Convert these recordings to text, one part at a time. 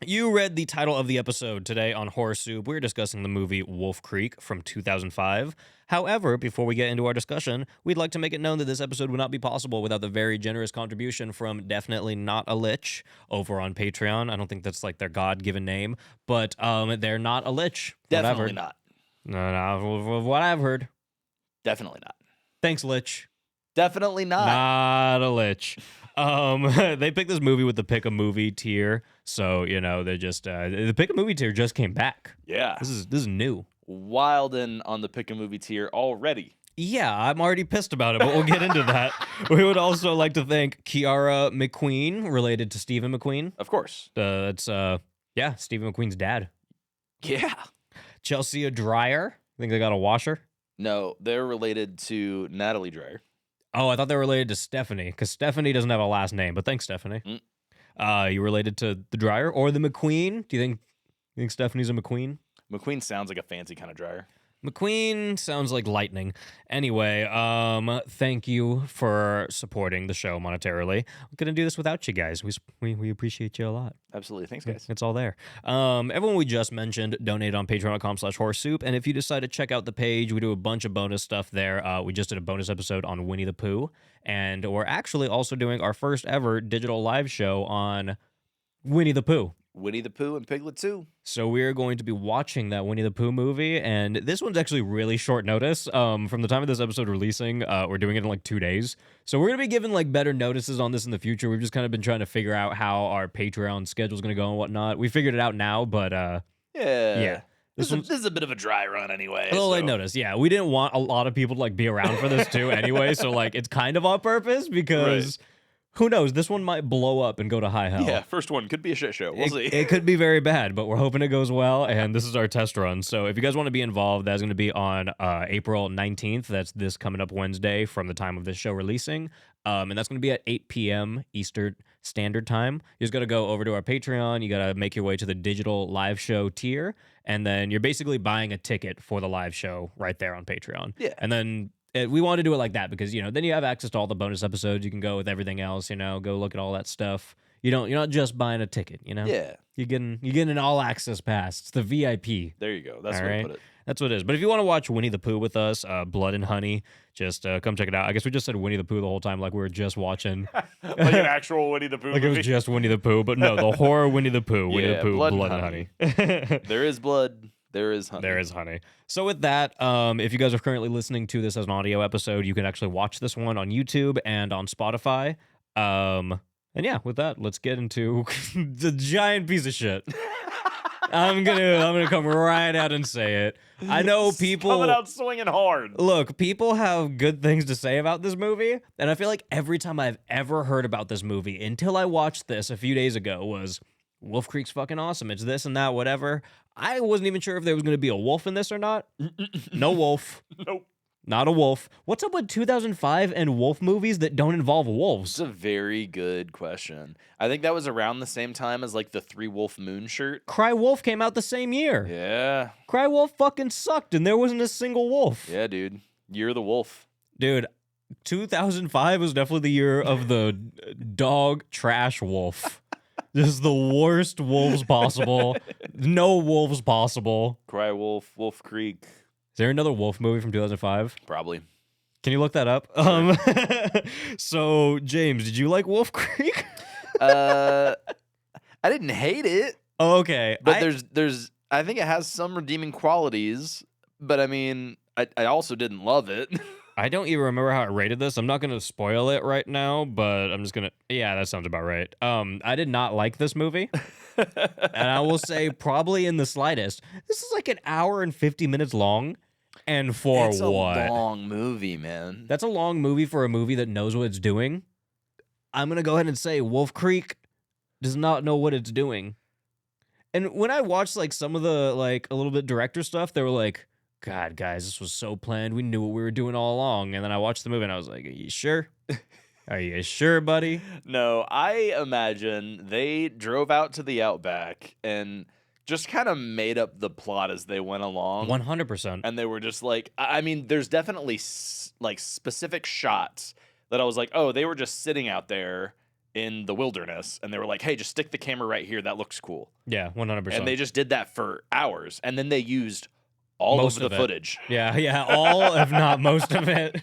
You read the title of the episode today on Horror Soup. We're discussing the movie Wolfe Creek from 2005. However, before we get into our discussion, we'd like to make it known that this episode would not be possible without the very generous contribution from Definitely Not a Lich over on Patreon. I don't think that's like their God-given name, but they're not a lich. Definitely Whatever. not. No, what I've heard. Definitely not. Thanks, Lich. Definitely not. Not a lich. They picked this movie with the pick a movie tier, so you know they just the pick a movie tier just came back. Yeah. This is new. Wildin' on the pick a movie tier already. Yeah, I'm already pissed about it, but we'll get into that. We would also like to thank Kiara McQueen, related to Stephen McQueen. Of course. It's Stephen McQueen's dad. Yeah. Chelsea Dreyer. I think they got a washer. No, they're related to Natalie Dreyer. Oh, I thought they were related to Stephanie, because Stephanie doesn't have a last name, but thanks, Stephanie. You related to the Dreyer or the McQueen? Do you think Stephanie's a McQueen? McQueen sounds like a fancy kind of dryer. McQueen sounds like lightning. Anyway, thank you for supporting the show monetarily. We're gonna do this without you guys. We appreciate you a lot. Absolutely. Thanks, guys. It's all there. Everyone we just mentioned, donate on patreon.com/horrorsoup. And if you decide to check out the page, we do a bunch of bonus stuff there. We just did a bonus episode on Winnie the Pooh. And we're actually also doing our first ever digital live show on Winnie the Pooh. Winnie the Pooh and Piglet 2. So we're going to be watching that Winnie the Pooh movie, and this one's actually really short notice. From the time of this episode releasing, we're doing it in like 2 days. So we're going to be given like better notices on this in the future. We've just kind of been trying to figure out how our Patreon schedule is going to go and whatnot. We figured it out now, but Yeah. This This is a bit of a dry run anyway. a little late notice. Yeah, we didn't want a lot of people to like be around for this too anyway. So like it's kind of on purpose because who knows? This one might blow up and go to high hell. Yeah, first one could be a shit show. We'll see. It could be very bad, but we're hoping it goes well, and this is our test run. So if you guys want to be involved, that's going to be on April 19th. That's this coming up Wednesday from the time of this show releasing. And that's going to be at 8 p.m. Eastern Standard Time. You just got to go over to our Patreon. You got to make your way to the digital live show tier, and then you're basically buying a ticket for the live show right there on Patreon. Yeah. And then we want to do it like that because, you know, then you have access to all the bonus episodes. You can go with everything else, you know, go look at all that stuff. You're not just buying a ticket, you know? Yeah. You're getting an all access pass. It's the VIP. There you go. That's All where I right. put it. That's what it is. But if you want to watch Winnie the Pooh with us, Blood and Honey, just come check it out. I guess we just said Winnie the Pooh the whole time, like we were just watching. Like an actual Winnie the Pooh Like it movie. was just Winnie the Pooh, but no, the horror Winnie the Pooh. Winnie the Yeah, Pooh, Blood and and Honey. There is blood. There is honey. There is honey. So with that, if you guys are currently listening to this as an audio episode, you can actually watch this one on YouTube and on Spotify. And yeah, with that, let's get into the giant piece of shit. I'm gonna come right out and say it. I know people coming out swinging hard. Look, people have good things to say about this movie, and I feel like every time I've ever heard about this movie until I watched this a few days ago was Wolfe Creek's fucking awesome. It's this and that, whatever. I wasn't even sure if there was going to be a wolf in this or not. No wolf. Nope. Not a wolf. What's up with 2005 and wolf movies that don't involve wolves? It's a very good question. I think that was around the same time as like the Three Wolf Moon shirt. Cry Wolf came out the same year. Yeah. Cry Wolf fucking sucked, and there wasn't a single wolf. Yeah, dude. You're the wolf. Dude, 2005 was definitely the year of the dog trash wolf. This is the worst wolves possible. No wolves possible. Cry Wolf, Wolfe Creek. Is there another wolf movie from 2005? Probably. Can you look that up? So, James, did you like Wolfe Creek? I didn't hate it, Oh, okay. but I think it has some redeeming qualities, but I mean, I also didn't love it. I don't even remember how I rated this. I'm not going to spoil it right now, but I'm just going to... Yeah, that sounds about right. I did not like this movie. And I will say probably in the slightest. This is like an hour and 50 minutes long. And for It's what? a long movie, man. That's a long movie for a movie that knows what it's doing. I'm going to go ahead and say Wolfe Creek does not know what it's doing. And when I watched like some of the like a little bit director stuff, they were like, God, guys, this was so planned. We knew what we were doing all along. And then I watched the movie and I was like, are you sure? Are you sure, buddy? No, I imagine they drove out to the outback and just kind of made up the plot as they went along. 100%. And they were just like, I mean, there's definitely like specific shots that I was like, oh, they were just sitting out there in the wilderness, and they were like, "Hey, just stick the camera right here. That looks cool." Yeah, 100%. And they just did that for hours, and then they used all Most of the of it. footage. Yeah, all, if not most of it.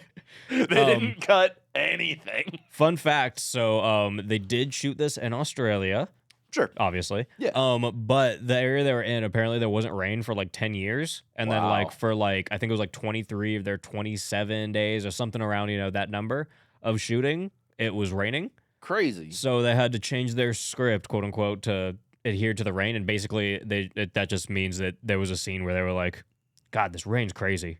They didn't cut anything. Fun fact, so they did shoot this in Australia. Sure. Obviously. Yeah. But the area they were in, apparently there wasn't rain for like 10 years. And then like for like, I think it was like 23 of their 27 days or something around, that number of shooting, it was raining. Crazy. So they had to change their script, quote unquote, to adhere to the rain. And basically that just means that there was a scene where they were like, God, this rain's crazy.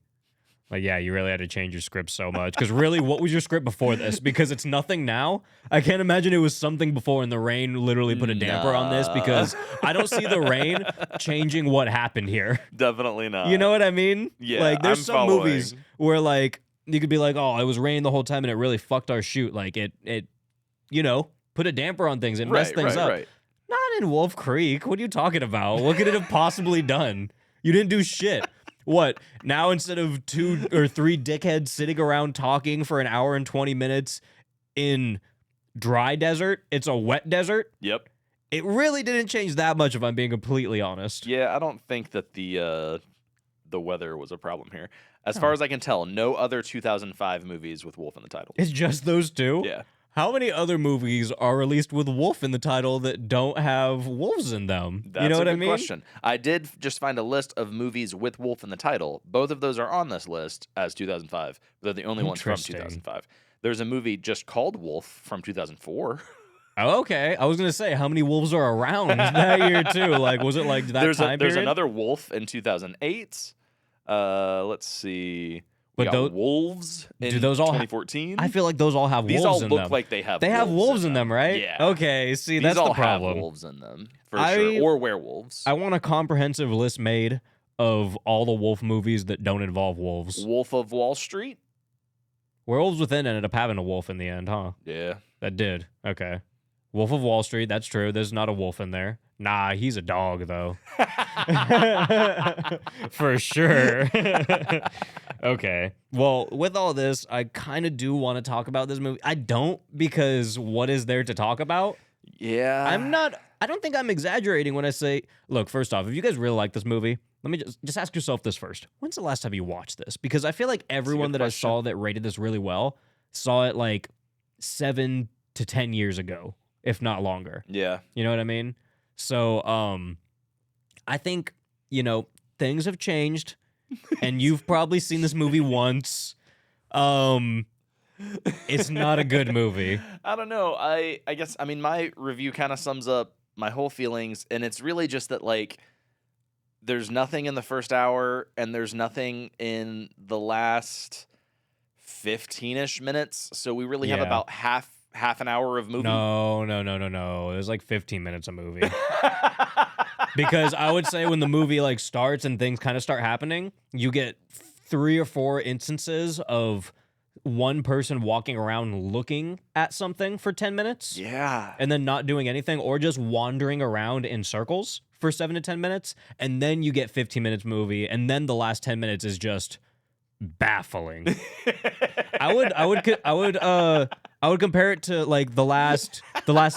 Like, yeah, you really had to change your script so much. Because really, what was your script before this? Because it's nothing now. I can't imagine it was something before and the rain literally put a damper on this, because I don't see the rain changing what happened here. Definitely not. You know what I mean? Yeah, like, there's I'm some movies where, like, you could be like, oh, it was raining the whole time and it really fucked our shoot. Like, it put a damper on things. It messed things up. Right. Not in Wolfe Creek. What are you talking about? What could it have possibly done? You didn't do shit. What, now instead of 2 or 3 dickheads sitting around talking for an hour and 20 minutes in dry desert, it's a wet desert? Yep. It really didn't change that much, if I'm being completely honest. Yeah, I don't think that the weather was a problem here. As far as I can tell, no other 2005 movies with Wolf in the title. It's just those two? Yeah. How many other movies are released with wolf in the title that don't have wolves in them? That's you know what I good mean? question. I did just find a list of movies with Wolf in the title. Both of those are on this list as 2005. They're the only ones from Interesting. 2005. There's a movie just called Wolf from 2004. Oh, okay. I was going to say, how many wolves are around that year, too? Like, was it like that There's time There's period? another Wolf in 2008. Let's see. But We got Wolves in do those all 2014. I feel like those all have These wolves all in look them. like they have They have wolves in them, right? Yeah. Okay, see, These that's all the problem. have wolves in them, for sure. Or werewolves. I want a comprehensive list made of all the wolf movies that don't involve wolves. Wolf of Wall Street? Werewolves Within ended up having a wolf in the end, huh? Yeah. That did. Okay. Wolf of Wall Street, that's true. There's not a wolf in there. Nah, he's a dog, though. For sure. Okay. Well, with all this, I kind of do want to talk about this movie. I don't, because what is there to talk about? Yeah. I don't think I'm exaggerating when I say, look, first off, if you guys really like this movie, let me just ask yourself this first. When's the last time you watched this? Because I feel like everyone that I saw that rated this really well saw it like 7 to 10 years ago, if not longer. Yeah. You know what I mean? So, I think, things have changed, and you've probably seen this movie once. It's not a good movie. I don't know. I guess, my review kind of sums up my whole feelings, and it's really just that, like, there's nothing in the first hour, and there's nothing in the last 15-ish minutes, so we really have about half an hour of movie. No. It was like 15 minutes of movie. Because I would say when the movie like starts and things kind of start happening, you get 3 or 4 instances of one person walking around looking at something for 10 minutes. Yeah. And then not doing anything, or just wandering around in circles for 7 to 10 minutes. And then you get 15 minutes movie. And then the last 10 minutes is just baffling. I would compare it to like the last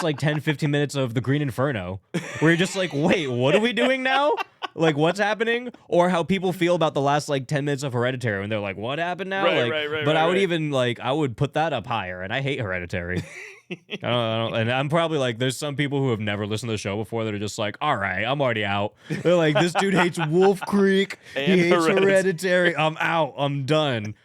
like 10, 15 minutes of The Green Inferno, where you're just like, wait, what are we doing now? Like, what's happening? Or how people feel about the last like 10 minutes of Hereditary, and they're like, what happened now? But I would even like, I would put that up higher, and I hate Hereditary. I don't, and I'm probably like, there's some people who have never listened to the show before that are just like, all right, I'm already out. They're like, this dude hates Wolfe Creek. He hates Hereditary. I'm out. I'm done.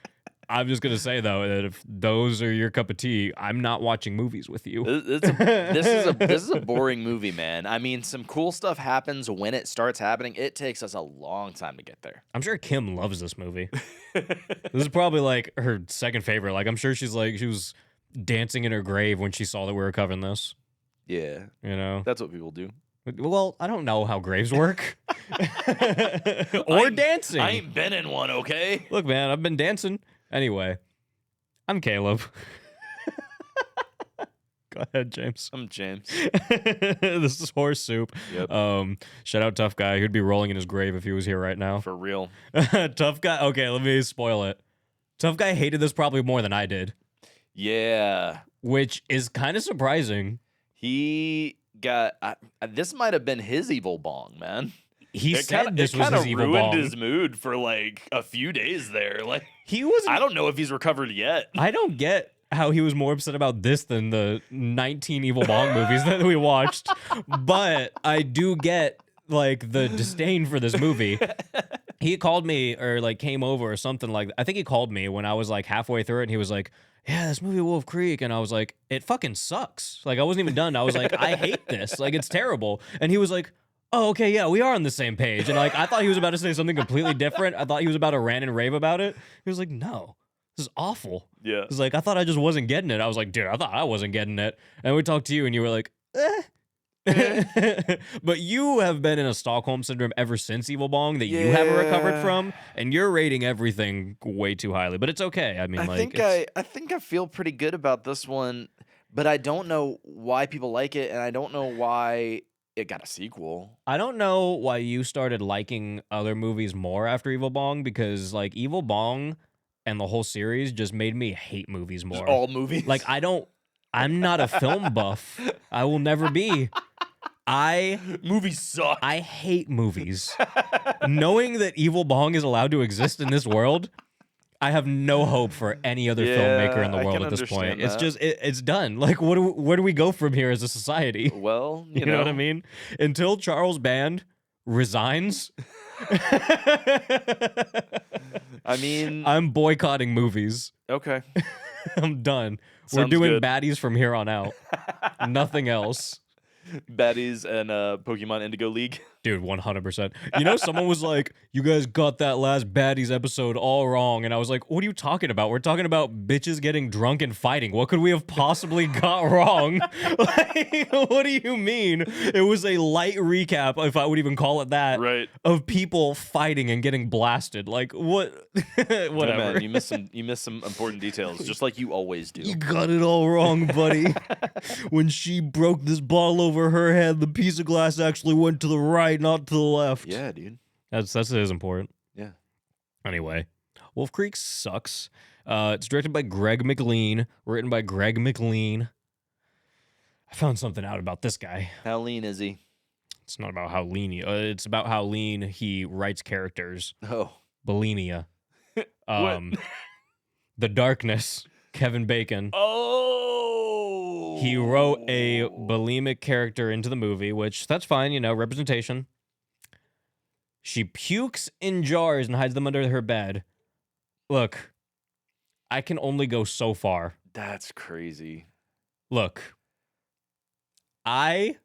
I'm just going to say, though, that if those are your cup of tea, I'm not watching movies with you. This is a boring movie, man. I mean, some cool stuff happens when it starts happening. It takes us a long time to get there. I'm sure Kim loves this movie. This is probably like her second favorite. Like, I'm sure she was dancing in her grave when she saw that we were covering this. Yeah. That's what people do. Well, I don't know how graves work. Or dancing. I ain't been in one, okay? Look, man, I've been dancing. Anyway, I'm Caleb. Go ahead, James. I'm James. This is Horse Soup. Yep. Shout out Tough Guy. He'd be rolling in his grave if he was here right now. For real. Tough Guy. Okay, let me spoil it. Tough Guy hated this probably more than I did. Yeah. which is kind of surprising. He got this might have been his evil bong, man. He said this was his evil ruined bong. his mood for like a few days there. Like He was. I don't know if he's recovered yet. I don't get how he was more upset about this than the 19 evil bong movies that we watched, but I do get like the disdain for this movie. He called me or like came over or something like that. I think he called me when I was like halfway through it, and he was like, yeah, this movie Wolfe Creek. And I was like, it fucking sucks. Like, I wasn't even done. I was like, I hate this. Like, it's terrible. And he was like, oh, okay, yeah, we are on the same page. And like, I thought he was about to say something completely different. I thought he was about to rant and rave about it. He was like, no, this is awful. Yeah. He's like, I thought I just wasn't getting it. I was like, dude, I thought I wasn't getting it. And we talked to you, and you were like, eh. But you have been in a Stockholm syndrome ever since Evil Bong that you haven't recovered from, and you're rating everything way too highly. But it's okay. I mean, I think I feel pretty good about this one, but I don't know why people like it, and I don't know why it got a sequel. I don't know why you started liking other movies more after Evil Bong, because like Evil Bong and the whole series just made me hate movies more. Just all movies. Like I'm not a film buff. I will never be. Movies suck. I hate movies. Knowing that Evil Bong is allowed to exist in this world, I have no hope for any other filmmaker in the world at this point. That. It's just it's done. Like where do we go from here as a society? Well, you know what I mean? Until Charles Band resigns, I mean, I'm boycotting movies. Okay. I'm done. Sounds We're doing good. baddies from here on out. Nothing else. Baddies and Pokemon Indigo League. Dude, 100%. You know, someone was like, you guys got that last Baddies episode all wrong. And I was like, what are you talking about? We're talking about bitches getting drunk and fighting. What could we have possibly got wrong? Like, what do you mean? It was a light recap, if I would even call it that, Right. of people fighting and getting blasted. Like, what? Whatever. Yeah, man, you missed some important details, just like you always do. You got it all wrong, buddy. When she broke this bottle over her head, the piece of glass actually went to the right, not to the left. Yeah, dude. That is important. Yeah. Anyway, Wolfe Creek sucks. It's directed by Greg McLean, written by Greg McLean. I found something out about this guy. How lean is he? It's not about how lean it's about how lean he writes characters. Oh. Bulimia. The Darkness, Kevin Bacon. Oh. He wrote a bulimic character into the movie, which that's fine, you know, representation. She pukes in jars and hides them under her bed. Look, I can only go so far. That's crazy. Look, I'm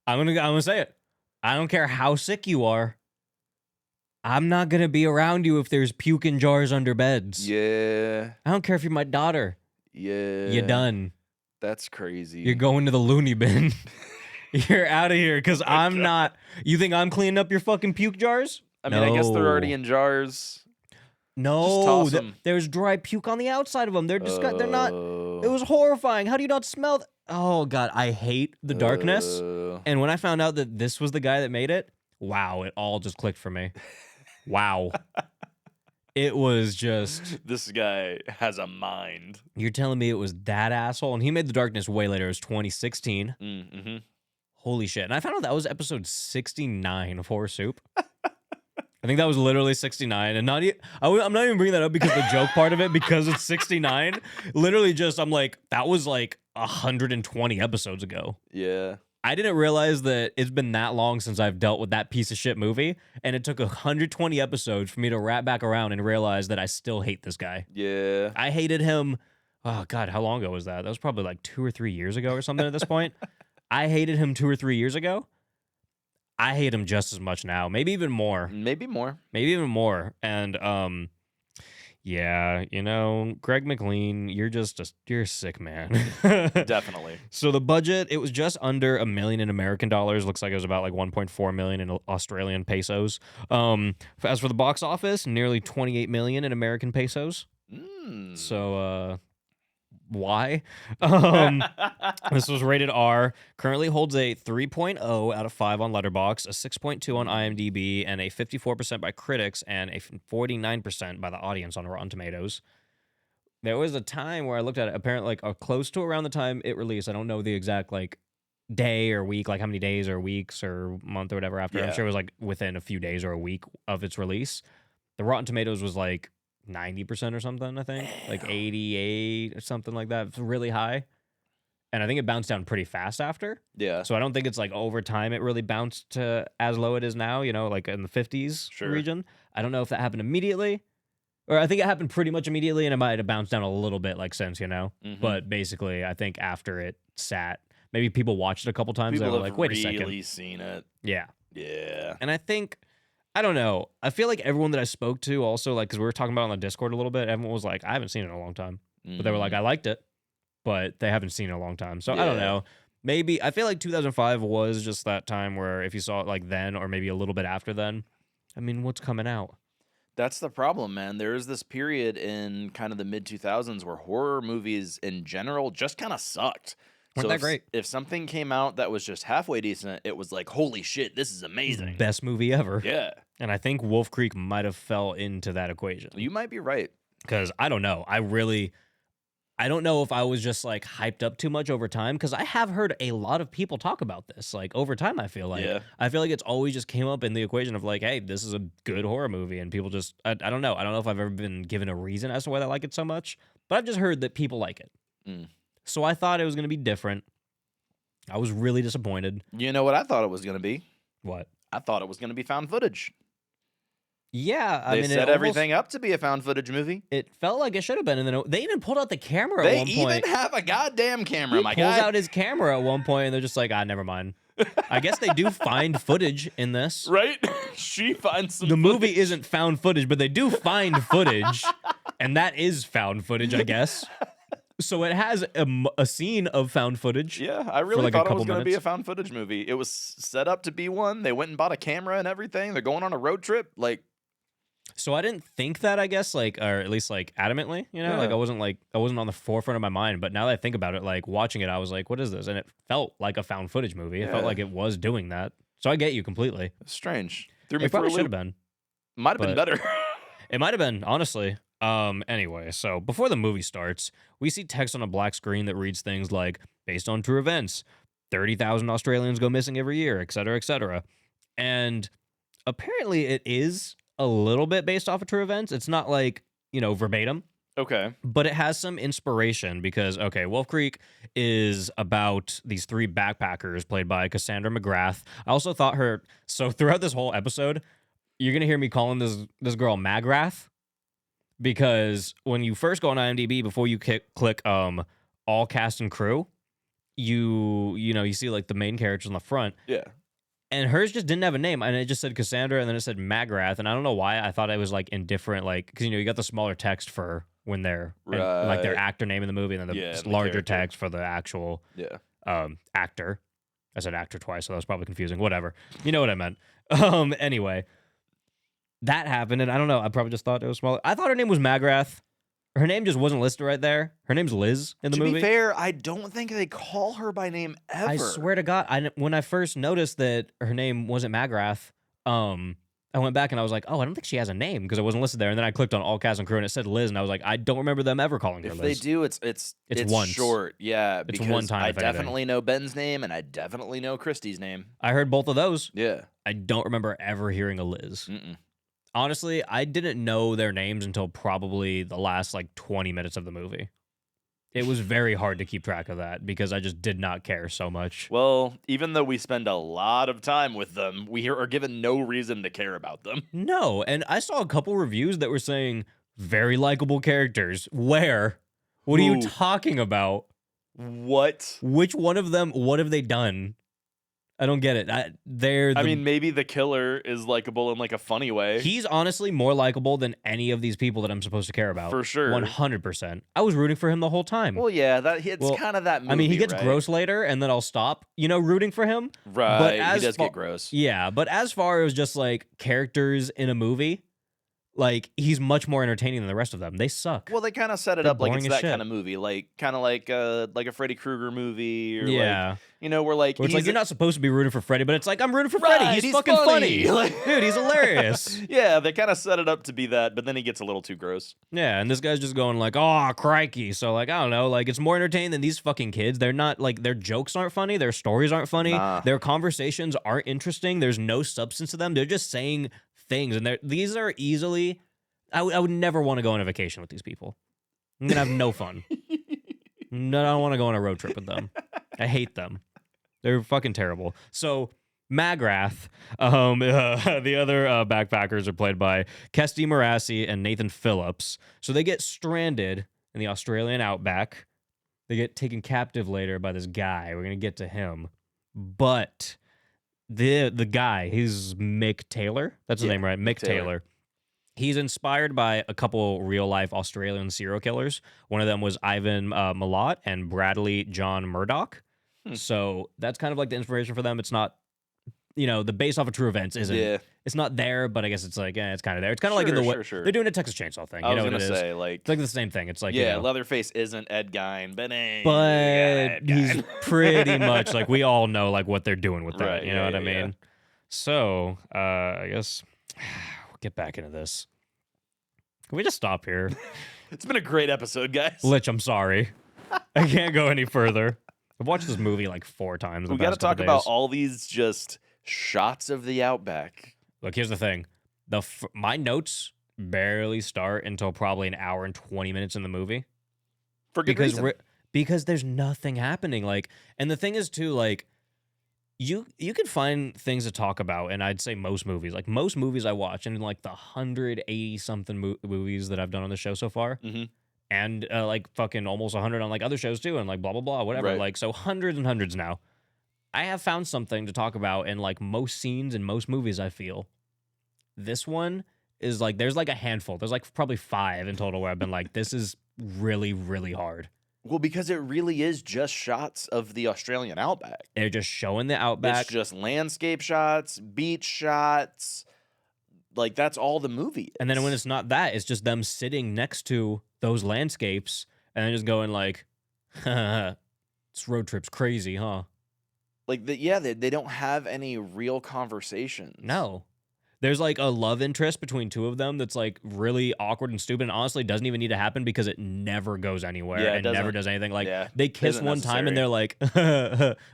gonna say it. I don't care how sick you are. I'm not gonna be around you if there's puke in jars under beds. Yeah. I don't care if you're my daughter. Yeah. You're done. That's crazy. You're going to the loony bin. You're out of here, because I'm not. You think I'm cleaning up your fucking puke jars? I mean, I guess they're already in jars. No, Just toss 'em. there's dry puke on the outside of them. They're They're not. It Oh. was horrifying. How do you not smell that? Oh God, I hate the darkness. And when I found out that this was the guy that made it, wow, it all just clicked for me. Wow. It was just, This guy has a mind. you're telling me it was that asshole? And he made The Darkness way later. It was 2016. Mm-hmm. Holy shit. And I found out that was episode 69 of Horror Soup. I think that was literally 69. And I'm not even bringing that up because the joke part of it, because it's 69. Literally just, I'm like, that was like 120 episodes ago. Yeah. I didn't realize that it's been that long since I've dealt with that piece of shit movie, and it took 120 episodes for me to wrap back around and realize that I still hate this guy. Yeah. I hated him. Oh God, how long ago was that? That was probably like 2 or 3 years ago or something at this point. I hated him 2 or 3 years ago. I hate him just as much now, maybe even more. Maybe more. Maybe even more. And yeah, you know, Greg McLean, you're you're a sick man. Definitely. So the budget, it was just under $1 million in American dollars. Looks like it was about like 1.4 million in Australian pesos. As for the box office, nearly 28 million in American pesos. So why? This was rated R. Currently holds a 3.0 out of 5 on Letterboxd, a 6.2 on IMDb, and a 54% by critics and a 49% by the audience on Rotten Tomatoes. There was a time where I looked at it, apparently, like, close to around the time it released. I don't know the exact, like, day or week, like how many days or weeks or month or whatever after. I'm Yeah. sure it was, like, within a few days or a week of its release. The Rotten Tomatoes was, like, 90% or something, I think. Like, Damn. 88 or something like that. It's really high. And I think it bounced down pretty fast after. Yeah. So I don't think it's, like, over time it really bounced to as low it is now, you know, like in the 50s Sure. region. I don't know if that happened immediately. Or I think it happened pretty much immediately, and it might have bounced down a little bit, like, since, you know? Mhm. But basically, I think after it sat, maybe people watched it a couple times, they People were have like, wait a really second. seen it. Yeah. Yeah. And I think, I don't know, I feel like everyone that I spoke to also, like, because we were talking about it on the Discord a little bit, everyone was like, I haven't seen it in a long time. But they were like, Mhm. I liked it, but they haven't seen it in a long time. So I don't Yeah. know. Maybe, I feel like 2005 was just that time where if you saw it, like, then, or maybe a little bit after then, I mean, what's coming out? That's the problem, man. There is this period in kind of the mid 2000s where horror movies in general just kind of sucked. Weren't So that if, great? if something came out that was just halfway decent, it was like, holy shit, this is amazing. Best movie ever. Yeah, And I think Wolf Creek might have fell into that equation. you might be right. Because I don't know. I don't know if I was just like hyped up too much over time. Because I have heard a lot of people talk about this. Like over time, I feel like. Yeah. I feel like it's always just came up in the equation of like, hey, this is a good horror movie. And people just, I don't know. I don't know if I've ever been given a reason as to why they like it so much. But I've just heard that people like it. Mm. So I thought it was going to be different. I was really disappointed. You know what I thought it was going to be? What? I thought it was going to be found footage. Yeah. I They mean, set everything up to be a found footage movie. It felt like it should have been. And then they even pulled out the camera They at one point. even have a goddamn camera, He my pulls guy. out his camera at one point, and they're just like, never mind. I guess they do find footage in this. Right? She finds some The movie footage. isn't found footage, but they do find footage, and that is found footage, I guess. So it has a scene of found footage. Yeah, I really like a thought it was couple going to be a minutes. found footage movie. It was set up to be one. They went and bought a camera and everything. They're going on a road trip. Like, So I didn't think that, I guess, like, or at least like adamantly, you know, Yeah. like I wasn't on the forefront of my mind. But now that I think about it, like watching it, I was like, what is this? And it felt like a found footage movie. It felt Yeah. like it was doing that. So I get you completely. it's strange. Threw me It for a probably should have loop. been. Might have been but- better. It might have been, honestly. Anyway, so before the movie starts, we see text on a black screen that reads things like, based on true events, 30,000 Australians go missing every year, et cetera, et cetera. And apparently it is a little bit based off of true events. It's not like, you know, verbatim, Okay. but it has some inspiration because, okay, Wolf Creek is about these three backpackers played by Cassandra McGrath. I also thought so throughout this whole episode, you're going to hear me calling this girl Magrath. Because when you first go on IMDb, before you click all cast and crew, you see like the main characters on the front, Yeah. and hers just didn't have a name, and it just said Cassandra, and then it said Magrath, and I don't know why I thought it was like in different, like, because you got the smaller text for when they're like their Right. actor name in the movie, and then Yeah, the and the larger character. text for the actual Yeah. actor. I said actor twice, so that was probably confusing. Whatever, you know what I meant. Anyway. That happened, and I don't know. I probably just thought it was smaller. I thought her name was Magrath. Her name just wasn't listed right there. Her name's Liz in the To movie. be fair, I don't think they call her by name ever. I swear to God, when I first noticed that her name wasn't Magrath, I went back and I was like, oh, I don't think she has a name because it wasn't listed there. And then I clicked on all cast and crew and it said Liz, and I was like, I don't remember them ever calling her If Liz. they do, it's once. short. Yeah, It's because one time, I if anything. definitely know Ben's name and I definitely know Christy's name. I heard both of those. Yeah. I don't remember ever hearing a Liz. Mm-mm. Honestly, I didn't know their names until probably the last like 20 minutes of the movie. It was very hard to keep track of that because I just did not care so much. Well, even though we spend a lot of time with them, we are given no reason to care about them. No, and I saw a couple reviews that were saying very likable characters. Where? What are you Who? talking about? What? Which one of them? What have they done? I don't get it. I mean, maybe the killer is likable in like a funny way. he's honestly more likable than any of these people that I'm supposed to care about. For sure. 100%. I was rooting for him the whole time. Well, yeah, it's Well, kind of that movie. I mean, he gets right? gross later, and then I'll stop, rooting for him. Right. as He does fa- get gross. Yeah, but as far as just like characters in a movie, like he's much more entertaining than the rest of them. They suck. Well, they kind of set it They're up like boring it's as that shit. kind of movie, like kind of like a Freddy Krueger movie, or Yeah. where like Where it's like he's you're not supposed to be rooting for Freddy, but it's like I'm rooting for Right, Freddy. He's he's fucking funny. funny. Like- Dude, he's hilarious. yeah, they kind of set it up to be that, but then he gets a little too gross. Yeah, and this guy's just going like, "Oh, crikey!" So like, I don't know, like it's more entertaining than these fucking kids. They're not like their jokes aren't funny, their stories aren't funny, Nah. their conversations aren't interesting. There's no substance to them. They're just saying things, and these are easily. I would never want to go on a vacation with these people. I'm gonna have no fun. No, I don't want to go on a road trip with them. I hate them. They're fucking terrible. So Magrath, the other backpackers are played by Kesty Morassi and Nathan Phillips. So they get stranded in the Australian outback. They get taken captive later by this guy. We're gonna get to him, but the guy, he's Mick Taylor. That's his name, right? Mick Taylor. He's inspired by a couple real-life Australian serial killers. One of them was Ivan Milat and Bradley John Murdoch. So that's kind of like the inspiration for them. It's not, the base off of true events isn't. Yeah. It's not there, but I guess it's like, it's kind of there. It's kind of like in the way they're doing a Texas Chainsaw thing. I was know gonna what it say, is? like, It's like the same thing. It's like Leatherface isn't Ed Gein, but he's pretty much like we all know like what they're doing with that. Right, You know what I mean? yeah. So I guess we'll get back into this. Can we just stop here? It's been a great episode, guys. Lich, I'm sorry. I can't go any further. I've watched this movie like 4 times. We got to talk about all these just shots of the outback. Look, here's the thing. My notes barely start until probably an hour and 20 minutes in the movie. For good reason. Because there's nothing happening. Like, and the thing is too, like, you can find things to talk about, and I'd say most movies. Like most movies I watch, and in like the 180 something movies that I've done on the show so far, and like fucking almost 100 on like other shows too, and like blah blah blah, whatever. Right. Like so hundreds and hundreds now. I have found something to talk about in like most scenes in most movies. I feel this one is like there's like a handful. There's like probably 5 in total where I've been like, this is really really hard. Well, because it really is just shots of the Australian outback. They're just showing the outback. It's just landscape shots, beach shots. Like, that's all the movie is. And then when it's not that, it's just them sitting next to those landscapes and then just going like, this road trip's crazy, huh? Like, they don't have any real conversations. No. There's like a love interest between 2 of them that's like really awkward and stupid and honestly doesn't even need to happen because it never goes anywhere and never does anything. Like they kiss one time and they're like,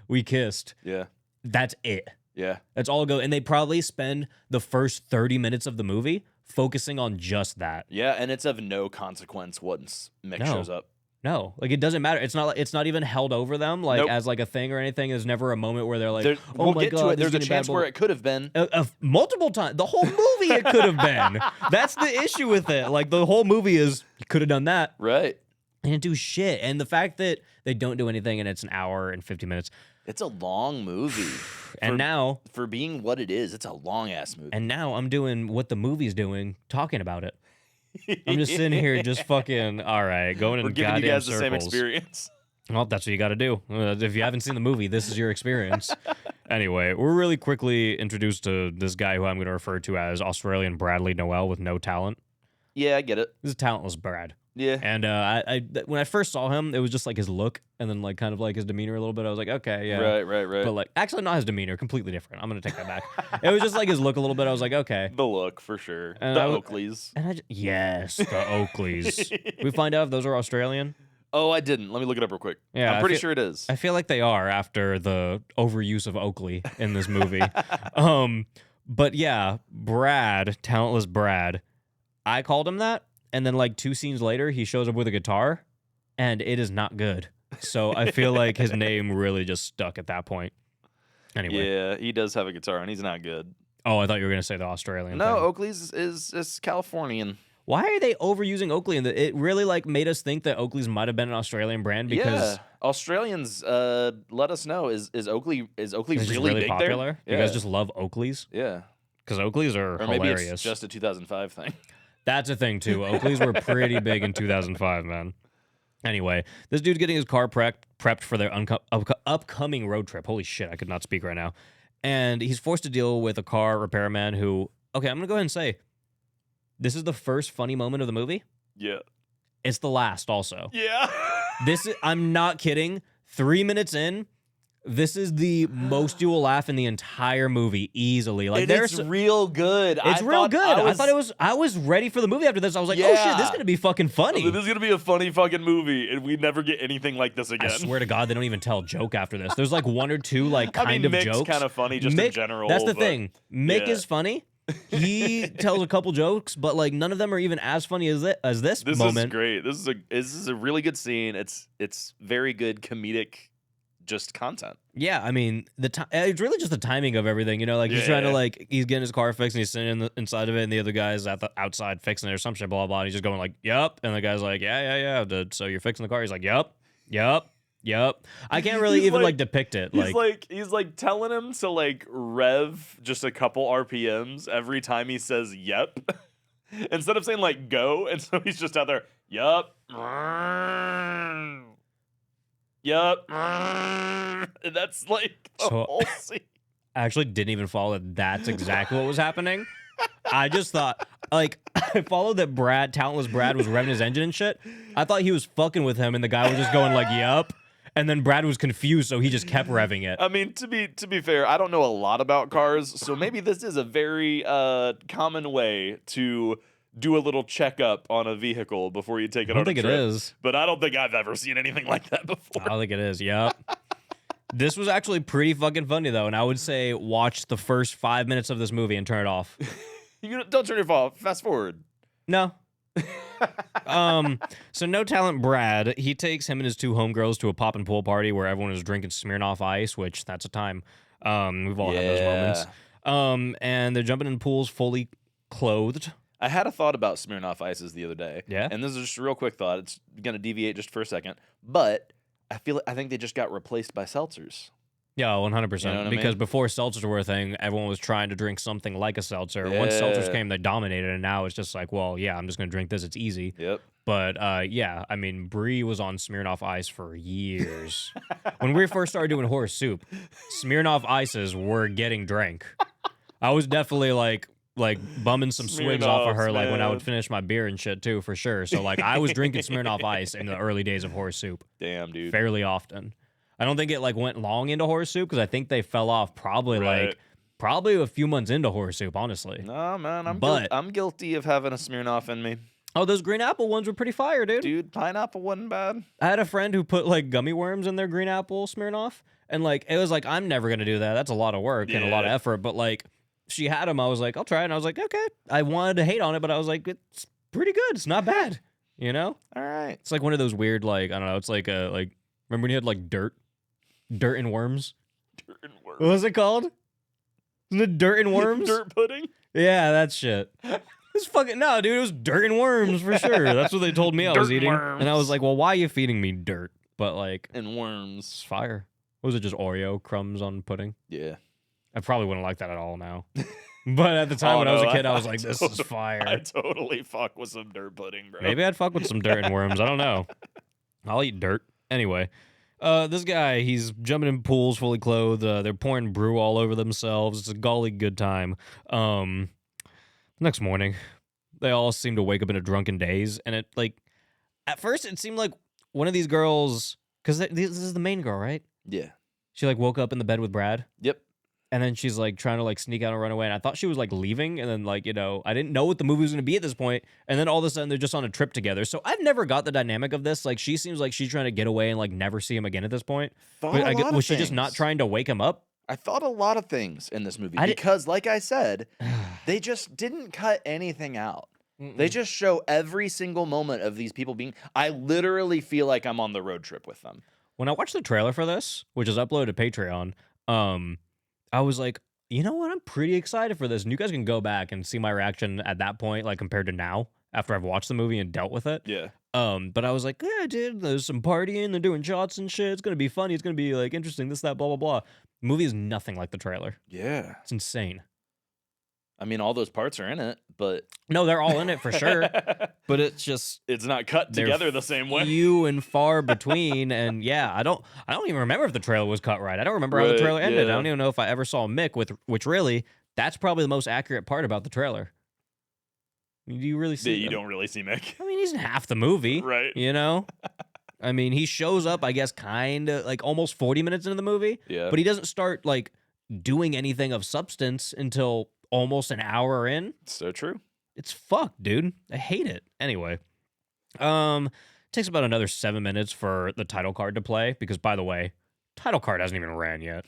we kissed. Yeah. That's it. Yeah. That's all it goes. And they probably spend the first 30 minutes of the movie focusing on just that. Yeah, and it's of no consequence once Mick shows up. No, like it doesn't matter. It's not even held over them like as like a thing or anything. There's never a moment where they're like, we'll get to it. There's a chance where it could have been multiple times. The whole movie it could have been. That's the issue with it. Like the whole movie is you could have done that. Right. They didn't do shit. And the fact that they don't do anything and it's an hour and 50 minutes. It's a long movie. And now for being what it is, it's a long ass movie. And now I'm doing what the movie's doing, talking about it. I'm just sitting here, just fucking all right, going in We're giving goddamn you guys circles. the same experience. Well, that's what you got to do. If you haven't seen the movie, this is your experience. Anyway, we're really quickly introduced to this guy who I'm going to refer to as Australian Bradley Noel with no talent. Yeah, I get it. This is talentless Brad. Yeah. And I when I first saw him, it was just like his look and then like kind of like his demeanor a little bit. I was like, okay, yeah. Right. But like, actually not his demeanor, completely different. I'm going to take that back. It was just like his look a little bit. I was like, okay. The look, for sure. And the Oakleys. And yes, the Oakleys. We find out if those are Australian. Oh, I didn't. Let me look it up real quick. Yeah, I'm pretty sure it is. I feel like they are after the overuse of Oakley in this movie. But yeah, Brad, talentless Brad. I called him that. And then like 2 scenes later, he shows up with a guitar and it is not good. So I feel like his name really just stuck at that point. Anyway. Yeah, he does have a guitar and he's not good. Oh, I thought you were going to say the Australian No, thing. Oakley's is Californian. Why are they overusing Oakley? And it really like made us think that Oakley's might have been an Australian brand because Australians let us know is Oakley really big popular? There? You guys just love Oakleys? Yeah. Because Oakleys are or hilarious. Maybe it's just a 2005 thing. That's a thing too. Oakleys were pretty big in 2005, man. Anyway, this dude's getting his car prepped for their upcoming road trip. Holy shit, I could not speak right now. And he's forced to deal with a car repairman who, okay, I'm going to go ahead and say, This is the first funny moment of the movie. Yeah. It's the last also. Yeah. I'm not kidding. 3 minutes in, this is the most you will laugh in the entire movie easily. Like it's real good. It's real good. I was ready for the movie after this. I was like, oh shit, this is gonna be fucking funny. This is gonna be a funny fucking movie, and we never get anything like this again. I swear to God, they don't even tell a joke after this. There's like one or two like kind of Mick's jokes. Kind of funny just in general. That's the thing. Mick is funny. He tells a couple jokes, but like none of them are even as funny as this moment. This is great. This is a really good scene. It's very good comedic just content. Yeah, I mean, it's really just the timing of everything, you know, like he's trying to like, he's getting his car fixed and he's sitting inside of it and the other guy's at the outside fixing it or some shit, blah, blah, and he's just going like, yep. And the guy's like, yeah. So you're fixing the car? He's like, yep. I can't really even like depict it. He's like telling him to like rev just a couple RPMs every time he says yep. Instead of saying like go, and so he's just out there, yup. Yup. That's like the whole scene. I actually didn't even follow that that's exactly what was happening. I just thought, like, I followed that talentless Brad was revving his engine and shit. I thought he was fucking with him and the guy was just going like, yup. And then Brad was confused, so he just kept revving it. I mean, to be fair, I don't know a lot about cars, so maybe this is a very common way to do a little checkup on a vehicle before you take it on a trip. I don't think it is. But I don't think I've ever seen anything like that before. I don't think it is, yep. This was actually pretty fucking funny, though, and I would say watch the first 5 minutes of this movie and turn it off. Don't turn it off. Fast forward. No. So no talent Brad, he takes him and his two homegirls to a pop and pool party where everyone is drinking Smirnoff Ice, which that's a time. We've all had those moments. And they're jumping in pools fully clothed. I had a thought about Smirnoff Ices the other day. Yeah? And this is just a real quick thought. It's going to deviate just for a second. But I think they just got replaced by seltzers. Yeah, 100%. You know what I because mean? before seltzers were a thing, everyone was trying to drink something like a seltzer. Once seltzers came, they dominated, and now it's just like, well, yeah, I'm just going to drink this. It's easy. Yep. But, yeah, I mean, Brie was on Smirnoff Ice for years. When we first started doing horse soup, Smirnoff Ices were getting drank. I was definitely, like bumming some swigs off of her, like when I would finish my beer and shit, too, for sure. So, like, I was drinking Smirnoff Ice in the early days of horse soup. Damn, dude. Fairly often. I don't think it like went long into horse soup because I think they fell off probably a few months into horse soup, honestly. No, man, I'm guilty of having a Smirnoff in me. Oh, those green apple ones were pretty fire, dude. Dude, pineapple wasn't bad. I had a friend who put like gummy worms in their green apple Smirnoff, and like it was like I'm never gonna do that. That's a lot of work and a lot of effort. But like she had them, I was like, I'll try it. And I was like, okay. I wanted to hate on it, but I was like, it's pretty good. It's not bad. You know? All right. It's like one of those weird like I don't know. It's like remember when you had like dirt and worms? Dirt and worms. What was it called? Isn't it dirt and worms? Dirt pudding? Yeah, that shit. It's fucking no, dude. It was dirt and worms for sure. That's what they told me I was eating, and I was like, "Well, why are you feeding me dirt?" But like, and worms, it's fire. What was it? Just Oreo crumbs on pudding? Yeah, I probably wouldn't like that at all now. But at the time when I was a kid, I was like, "This is fire." I totally fuck with some dirt pudding, bro. Maybe I'd fuck with some dirt and worms. I don't know. I'll eat dirt anyway. This guy, he's jumping in pools fully clothed. They're pouring brew all over themselves. It's a golly good time. Next morning, they all seem to wake up in a drunken daze. And it, like, at first it seemed like one of these girls, because this is the main girl, right? Yeah. She, like, woke up in the bed with Brad. Yep. And then she's, like, trying to, like, sneak out and run away. And I thought she was, like, leaving. And then, like, you know, I didn't know what the movie was going to be at this point. And then all of a sudden, they're just on a trip together. So I've never got the dynamic of this. Like, she seems like she's trying to get away and, like, never see him again at this point. Was she just not trying to wake him up? I thought a lot of things in this movie. Because, like I said, they just didn't cut anything out. They just show every single moment of these people being... I literally feel like I'm on the road trip with them. When I watched the trailer for this, which is uploaded to Patreon, I was like, you know what? I'm pretty excited for this. And you guys can go back and see my reaction at that point, like compared to now, after I've watched the movie and dealt with it. Yeah. But I was like, yeah, dude, there's some partying, they're doing shots and shit. It's going to be funny. It's going to be like interesting, this, that, blah, blah, blah. The movie is nothing like the trailer. Yeah. It's insane. I mean, all those parts are in it, but... No, they're all in it for sure. But it's just... It's not cut together the same way. Few and far between. And yeah, I don't even remember if the trailer was cut right. I don't remember how the trailer ended. I don't even know if I ever saw Mick, which really, that's probably the most accurate part about the trailer. Do you really see You don't really see Mick. I mean, he's in half the movie. Right. You know? I mean, he shows up, I guess, kind of like almost 40 minutes into the movie. Yeah. But he doesn't start like doing anything of substance until almost an hour in. So true. It's fucked, dude. I hate it. Anyway. Takes about another 7 minutes for the title card to play because, by the way, title card hasn't even ran yet.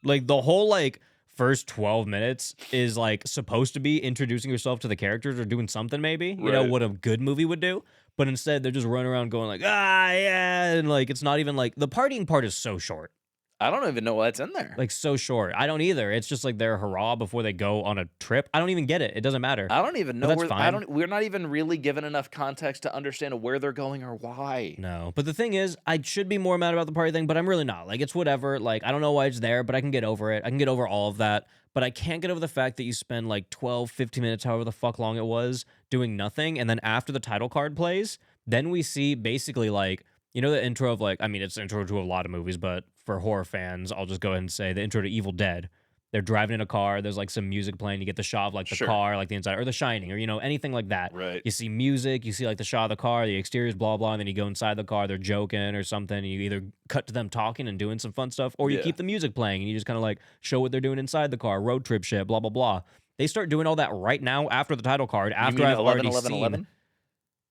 Like, the whole, like, first 12 minutes is, like, supposed to be introducing yourself to the characters or doing something, maybe. You know, what a good movie would do. But instead, they're just running around going, like, yeah. And, like, it's not even, like, the partying part is so short. I don't even know what's in there. Like, so short. I don't either. It's just, like, their hurrah before they go on a trip. I don't even get it. It doesn't matter. I don't even know. But that's fine. We're not even really given enough context to understand where they're going or why. No. But the thing is, I should be more mad about the party thing, but I'm really not. Like, it's whatever. Like, I don't know why it's there, but I can get over it. I can get over all of that. But I can't get over the fact that you spend, like, 12, 15 minutes, however the fuck long it was, doing nothing. And then after the title card plays, then we see basically, like, you know the intro of, like, I mean, it's the intro to a lot of movies, but for horror fans, I'll just go ahead and say the intro to Evil Dead. They're driving in a car. There's, like, some music playing. You get the shot of, like, the car, like, the inside, or The Shining, or, you know, anything like that. Right. You see music. You see, like, the shot of the car, the exterior's blah, blah, and then you go inside the car. They're joking or something. And you either cut to them talking and doing some fun stuff, or you keep the music playing, and you just kind of, like, show what they're doing inside the car, road trip shit, blah, blah, blah. They start doing all that right now after the title card, after I've 11, already 11, seen. 11?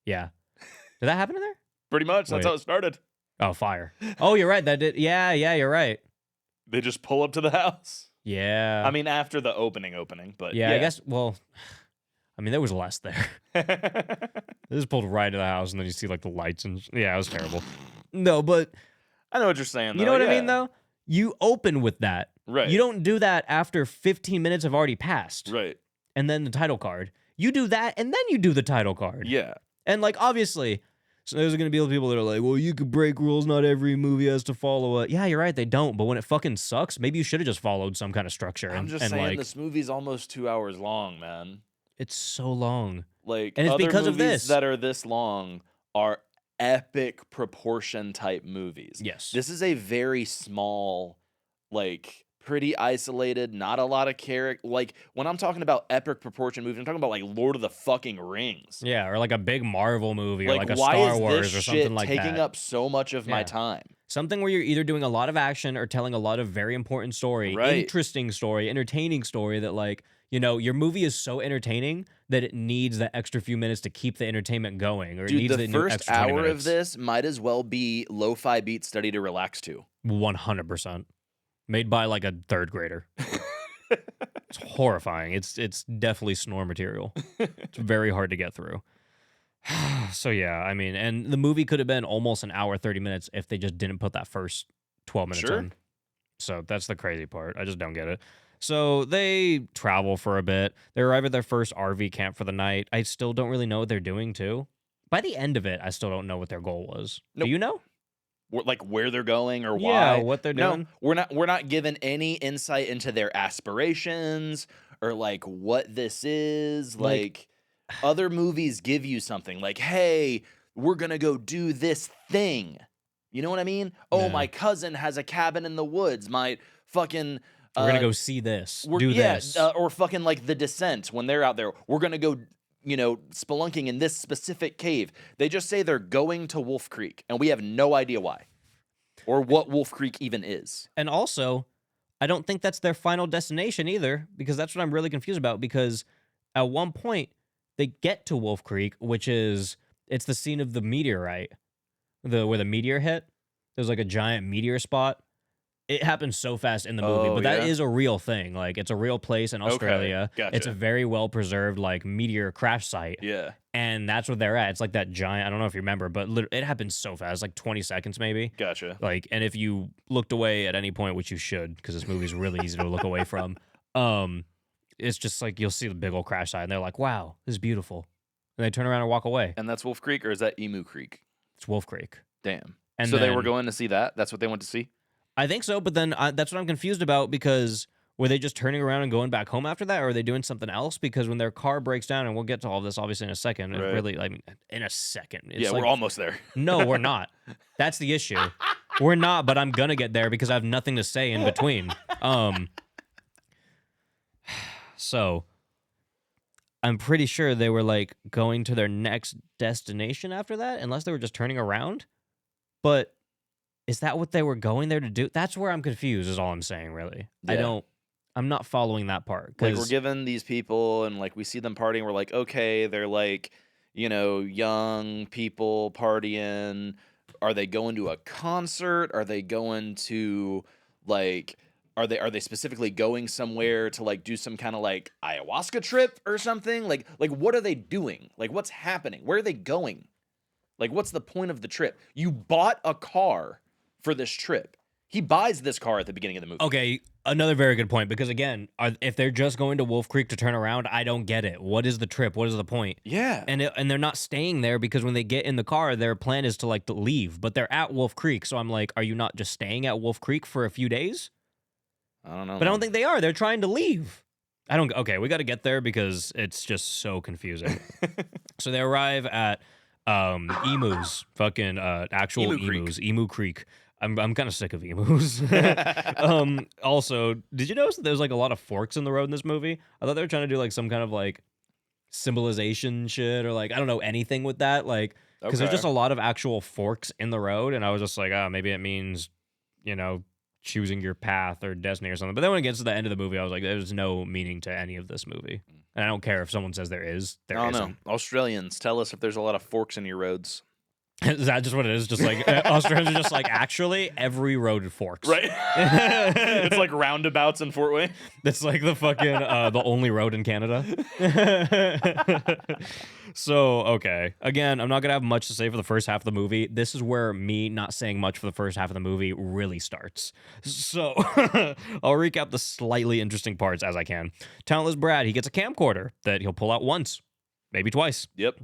Yeah. Did that happen in there? Pretty much. That's how it started. Oh, fire. Oh, you're right. That did. Yeah, you're right. They just pull up to the house. Yeah. I mean, after the opening, but yeah, I guess, well, I mean, there was less there. They just pulled right to the house, and then you see, like, the lights, and yeah, it was terrible. No, but I know what you're saying, though. You know what I mean, though? You open with that. Right. You don't do that after 15 minutes have already passed. Right. And then the title card. You do that, and then you do the title card. Yeah. And, like, obviously, so there's going to be people that are like, well, you could break rules. Not every movie has to follow it. Yeah, you're right. They don't. But when it fucking sucks, maybe you should have just followed some kind of structure. I'm just saying, like, this movie's almost 2 hours long, man. It's so long. Like, and it's other because movies of this that are this long are epic proportion type movies. Yes. This is a very small, like, pretty isolated, not a lot of character. Like, when I'm talking about epic proportion movies, I'm talking about, like, Lord of the fucking Rings. Yeah, or like a big Marvel movie, or like a why Star is Wars this or something shit like that. taking up so much of my time? Something where you're either doing a lot of action or telling a lot of very important story, interesting story, entertaining story that, like, you know, your movie is so entertaining that it needs that extra few minutes to keep the entertainment going, or it needs the first extra 20 hour minutes. of this might as well be lo-fi beat study to relax to. 100%. Made by, like, a third grader. It's horrifying. It's definitely snore material. It's very hard to get through. So, yeah, I mean, and the movie could have been almost an hour, 30 minutes if they just didn't put that first 12 minutes in. So that's the crazy part. I just don't get it. So they travel for a bit. They arrive at their first RV camp for the night. I still don't really know what they're doing, too. By the end of it, I still don't know what their goal was. Nope. Do you know? Like where they're going or why? Yeah, what they're doing. No, we're not given any insight into their aspirations or like what this is. Like other movies give you something like, hey, we're gonna go do this thing. You know what I mean? Oh, my cousin has a cabin in the woods. My fucking we're gonna go see this. Do this. Or fucking like The Descent when they're out there. We're gonna go, you know, spelunking in this specific cave. They just say they're going to Wolfe Creek, and we have no idea why or what Wolfe Creek even is. And also, I don't think that's their final destination either, because that's what I'm really confused about, because at one point they get to Wolfe Creek, which is, it's the scene of the meteorite, where the meteor hit. There's like a giant meteor spot. It happens so fast in the movie, but that is a real thing. Like, it's a real place in Australia. Gotcha. It's a very well preserved, like, meteor crash site. Yeah. And that's where they're at. It's like that giant, I don't know if you remember, but it happens so fast, like 20 seconds maybe. Gotcha. Like, and if you looked away at any point, which you should, because this movie's really easy to look away from, it's just like you'll see the big old crash site, and they're like, wow, this is beautiful. And they turn around and walk away. And that's Wolfe Creek, or is that Emu Creek? It's Wolfe Creek. Damn. And so they were going to see that? That's what they went to see? I think so, but then that's what I'm confused about, because were they just turning around and going back home after that, or are they doing something else? Because when their car breaks down, and we'll get to all this obviously in a second, it really, I mean, in a second. It's we're almost there. No, we're not. That's the issue. We're not, but I'm going to get there because I have nothing to say in between. So I'm pretty sure they were like going to their next destination after that, unless they were just turning around. But is that what they were going there to do? That's where I'm confused, is all I'm saying, really. Yeah. I'm not following that part. Like, we're given these people and like we see them partying, we're like, okay, they're like, young people partying. Are they going to a concert? Are they going to like are they specifically going somewhere to like do some kind of like ayahuasca trip or something? Like what are they doing? Like what's happening? Where are they going? Like what's the point of the trip? You bought a car for this trip. He buys this car at the beginning of the movie. Okay, another very good point, because again, if they're just going to Wolfe Creek to turn around, I don't get it. What is the trip? What is the point? Yeah. And they're not staying there, because when they get in the car, their plan is to like to leave, but they're at Wolfe Creek. So I'm like, are you not just staying at Wolfe Creek for a few days? I don't know. But I don't think they are. They're trying to leave. Okay, we got to get there because it's just so confusing. So they arrive at emus, fucking actual emus, Emu Creek. I'm kind of sick of emus. Also, did you notice that there's like a lot of forks in the road in this movie? I thought they were trying to do like some kind of like symbolization shit, or like I don't know anything with that, like because there's just a lot of actual forks in the road, and I was just like, maybe it means, choosing your path or destiny or something. But then when it gets to the end of the movie, I was like, there's no meaning to any of this movie, and I don't care if someone says there is. There isn't. I don't know. Australians, tell us if there's a lot of forks in your roads. Is that just what it is? Just like Australians are just like, actually, every road forks. Right. It's like roundabouts in Fort Wayne. That's like the fucking the only road in Canada. So, okay. Again, I'm not gonna have much to say for the first half of the movie. This is where me not saying much for the first half of the movie really starts. So I'll recap the slightly interesting parts as I can. Talentless Brad, he gets a camcorder that he'll pull out once, maybe twice. Yep.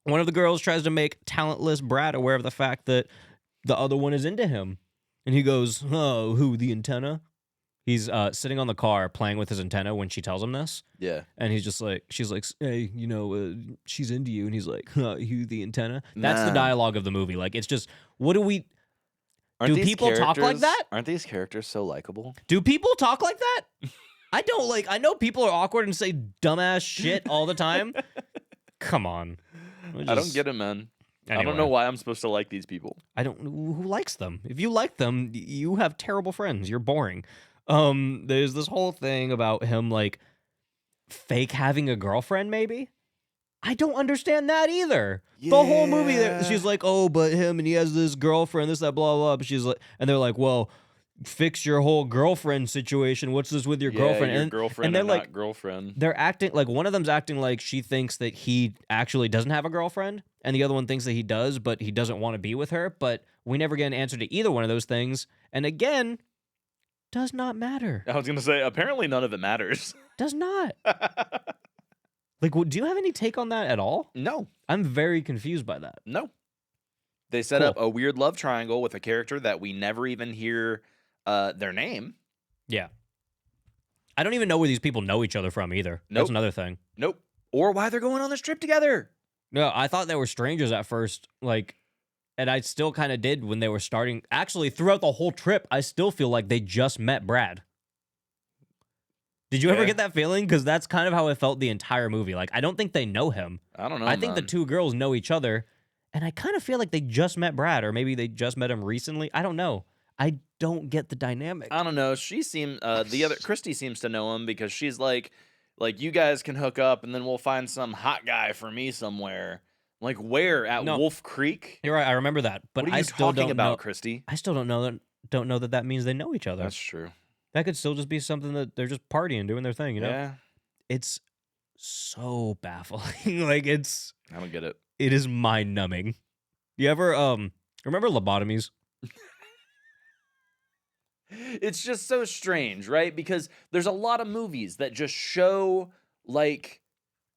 One of the girls tries to make talentless Brad aware of the fact that the other one is into him. And he goes, oh, who, the antenna? He's sitting on the car playing with his antenna when she tells him this. Yeah. And he's just like, she's like, hey, she's into you. And he's like, who, the antenna? That's the dialogue of the movie. Like, it's just, what do we... Do people talk like that? Aren't these characters so likable? Do people talk like that? I don't like... I know people are awkward and say dumbass shit all the time. Come on. I don't get it, man. Anyway. I don't know why I'm supposed to like these people. I don't know who likes them. If you like them, you have terrible friends. You're boring. There's this whole thing about him like fake having a girlfriend, maybe. I don't understand that either. Yeah. The whole movie, she's like, oh, but him and he has this girlfriend, this, that, blah, blah. But she's like, and they're like, well, fix your whole girlfriend situation. What's this with your girlfriend? Your girlfriend and they're like, not girlfriend. They're acting like one of them's acting like she thinks that he actually doesn't have a girlfriend, and the other one thinks that he does, but he doesn't want to be with her. But we never get an answer to either one of those things. And again, does not matter. I was gonna say, apparently none of it matters. Does not. Like, do you have any take on that at all? No. I'm very confused by that. No. They set up a weird love triangle with a character that we never even hear their name. Yeah. I don't even know where these people know each other from either. Nope. That's another thing. Nope. Or why they're going on this trip together. No, I thought they were strangers at first, like, and I still kind of did when they were starting. Actually, throughout the whole trip, I still feel like they just met Brad. Did you ever get that feeling? Because that's kind of how I felt the entire movie. Like, I don't think they know him. I don't know, I think the two girls know each other, and I kind of feel like they just met Brad, or maybe they just met him recently. I don't know. I don't get the dynamic. I don't know. She seemed Christy seems to know him because she's like you guys can hook up and then we'll find some hot guy for me somewhere. Like where? At Wolfe Creek? You're right. I remember that. But what are you still talking don't about, know, Christy? I still don't know that means they know each other. That's true. That could still just be something that they're just partying, doing their thing, Yeah. It's so baffling. Like I don't get it. It is mind numbing. You ever remember lobotomies? It's just so strange, right? Because there's a lot of movies that just show like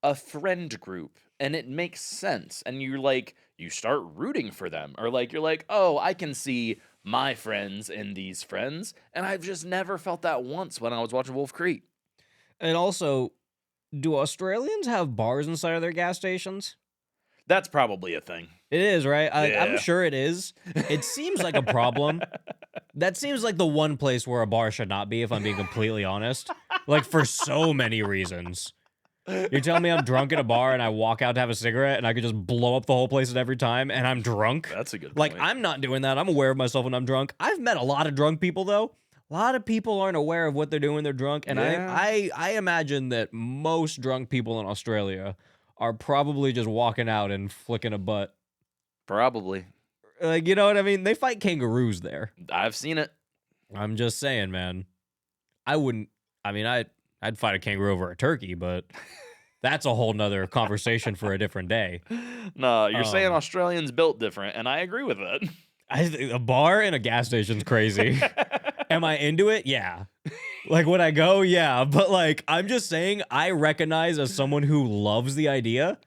a friend group and it makes sense. And you start rooting for them, or like, you're like, oh, I can see my friends in these friends. And I've just never felt that once when I was watching Wolfe Creek. And also, do Australians have bars inside of their gas stations? That's probably a thing. It is, right? Yeah. I'm sure it is. It seems like a problem. That seems like the one place where a bar should not be, if I'm being completely honest. Like, for so many reasons. You're telling me I'm drunk at a bar and I walk out to have a cigarette and I could just blow up the whole place at every time and I'm drunk? That's a good Like, point. I'm not doing that. I'm aware of myself when I'm drunk. I've met a lot of drunk people, though. A lot of people aren't aware of what they're doing when they're drunk. And Yeah. I imagine that most drunk people in Australia are probably just walking out and flicking a butt. Probably. Like, you know what I mean? They fight kangaroos there. I've seen it. I'm just saying, man. I'd fight a kangaroo over a turkey, but that's a whole nother conversation for a different day. No, you're saying Australians built different, and I agree with that. A bar and a gas station's crazy. Am I into it? Yeah. Like, would I go? Yeah. But, like, I'm just saying, I recognize as someone who loves the idea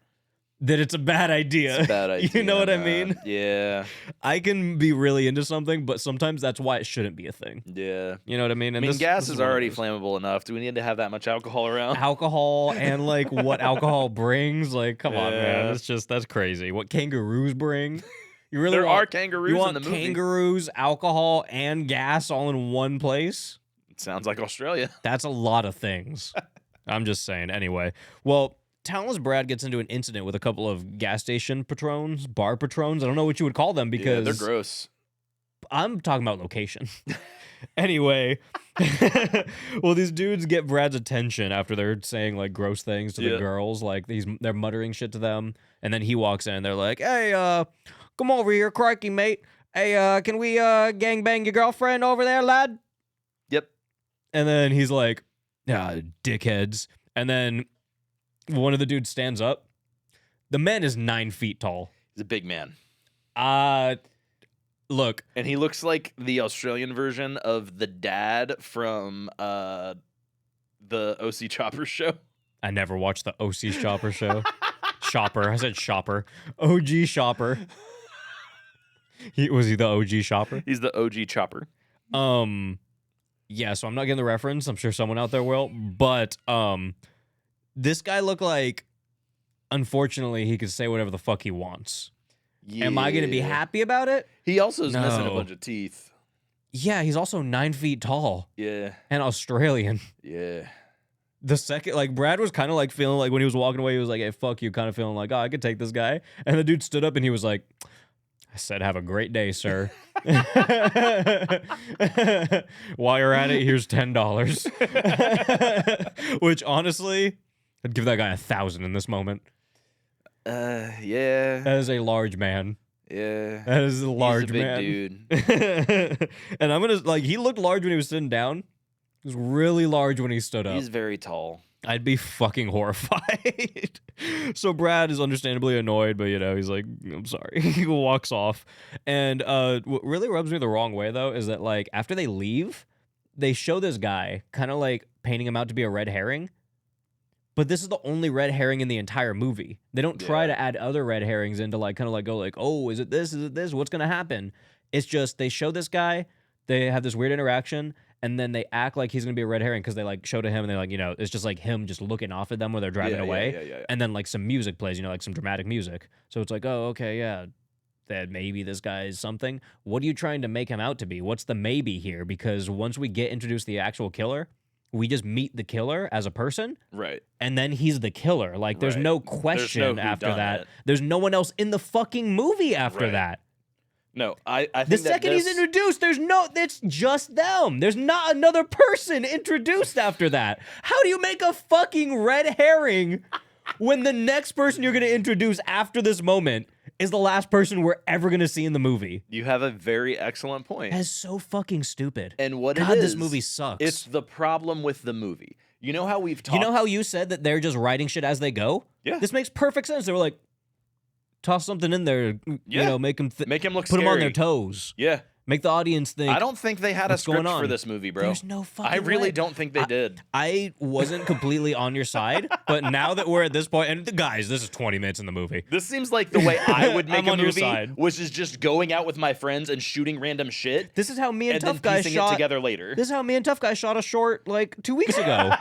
that it's a bad idea. It's a bad idea. You know what I mean? Yeah. I can be really into something, but sometimes that's why it shouldn't be a thing. Yeah. You know what I mean? And gas this is one of already those. flammable enough. Do we need to have that much alcohol around? Alcohol and, like, what alcohol brings. Like, come on, man. Yeah. That's crazy. What kangaroos bring. You really There want, are kangaroos you in want the movie. kangaroos, alcohol, and gas all in one place? It sounds like Australia. That's a lot of things. I'm just saying. Anyway, well, talentless Brad gets into an incident with a couple of gas station patrons, bar patrons. I don't know what you would call them because they're gross. I'm talking about location. Anyway, well, these dudes get Brad's attention after they're saying like gross things to the girls. Like they're muttering shit to them, and then he walks in. And they're like, "Hey, come over here, crikey, mate. Hey, can we gangbang your girlfriend over there, lad?" Yep. And then he's like, dickheads. And then one of the dudes stands up. The man is 9 feet tall. He's a big man. Look. And he looks like the Australian version of the dad from the OC Chopper show. I never watched the OC Chopper show. Shopper. I said shopper. OG Shopper. Was he the OG Shopper? He's the OG Chopper. Yeah, so I'm not getting the reference. I'm sure someone out there will. But this guy looked like, unfortunately, he could say whatever the fuck he wants. Yeah. Am I going to be happy about it? He also is missing a No. bunch of teeth. Yeah, he's also 9 feet tall Yeah. and Australian. Yeah. The second, like, Brad was kind of like feeling like when he was walking away, he was like, hey, fuck you, kind of feeling like, oh, I could take this guy. And the dude stood up and he was like, I said, have a great day, sir. While you're at it, here's $10. Which, honestly, I'd give that guy 1,000 in this moment. Yeah. That is a large man. Yeah. That is a large He's a big man. dude. And I'm going to, like, he looked large when he was sitting down. He was really large when he stood up. He's very tall. I'd be fucking horrified. So Brad is understandably annoyed, but, you know, he's like, I'm sorry. He walks off. And what really rubs me the wrong way, though, is that, like, after they leave, they show this guy kind of, like, painting him out to be a red herring. But this is the only red herring in the entire movie. They don't try to add other red herrings into, like, kind of like, go, like, oh, is it this? Is it this? What's going to happen? It's just they show this guy, they have this weird interaction, and then they act like he's going to be a red herring because they, like, show to him, and they're like, you know, it's just, like, him just looking off at them while they're driving away. Yeah. And then, like, some music plays, you know, like some dramatic music. So it's like, oh, okay, yeah, that maybe this guy is something. What are you trying to make him out to be? What's the maybe here? Because once we get introduced to the actual killer, we just meet the killer as a person. Right. And then he's the killer. Like, there's no question after that. There's no one else in the fucking movie after that. No, I think the second he's introduced, it's just them. There's not another person introduced after that. How do you make a fucking red herring when the next person you're going to introduce after this moment is the last person we're ever going to see in the movie? You have a very excellent point. That's so fucking stupid. And what God, it is, this movie sucks. It's the problem with the movie. You know how we've talked... You know how you said that they're just writing shit as they go? Yeah. This makes perfect sense. They were like, toss something in there, you know, make them look put scary. them on their toes. Yeah. Make the audience think. I don't think they had a what's going script on? for this movie, bro. There's no fucking I really way. don't think they did. I wasn't completely on your side, but now that we're at this point, and guys, this is 20 minutes in the movie. This seems like the way I would make I'm a on your movie, side. which is just going out with my friends and shooting random shit. This is how me and then Tough Guy piecing shot it together later. This is how me and Tough Guy shot a short like 2 weeks ago.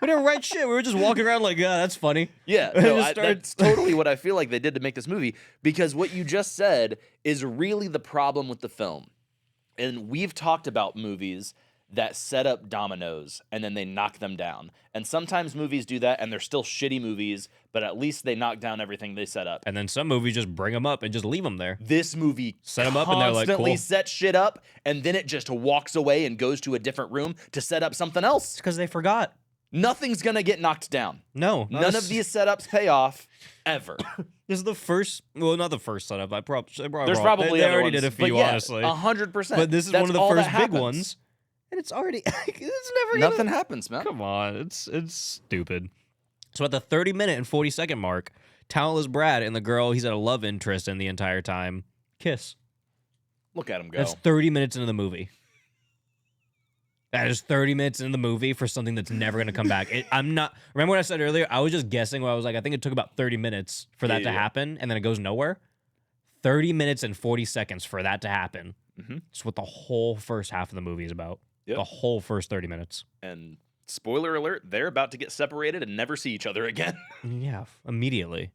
We didn't write shit. We were just walking around like, yeah, that's funny. Yeah, And no, just started- that's totally what I feel like they did to make this movie, because what you just said is really the problem with the film. And we've talked about movies that set up dominoes and then they knock them down. And sometimes movies do that and they're still shitty movies, but at least they knock down everything they set up. And then some movies just bring them up and just leave them there. This movie set them up and they're like, constantly cool. sets shit up, and then it just walks away and goes to a different room to set up something else. Because they forgot. Nothing's gonna get knocked down. No. None of these setups pay off ever. This is the first, well, not the first setup. There's There's probably they other already ones, did a few, but yeah, honestly. 100%. But this is That's one of the all that first big happens. ones. And it's already, it's never gonna. Nothing happens, man. Come on, it's stupid. So at the 30-minute and 40-second mark, talentless Brad and the girl he's had a love interest in the entire time kiss. Look at him go. That's 30 minutes into the movie. That is 30 minutes into the movie for something that's never going to come back. I'm not. Remember what I said earlier? I was just guessing where I was like, I think it took about 30 minutes for that to happen, and then it goes nowhere. 30 minutes and 40 seconds for that to happen. Mm-hmm. It's what the whole first half of the movie is about. Yep. The whole first 30 minutes. And spoiler alert, they're about to get separated and never see each other again. Yeah, immediately.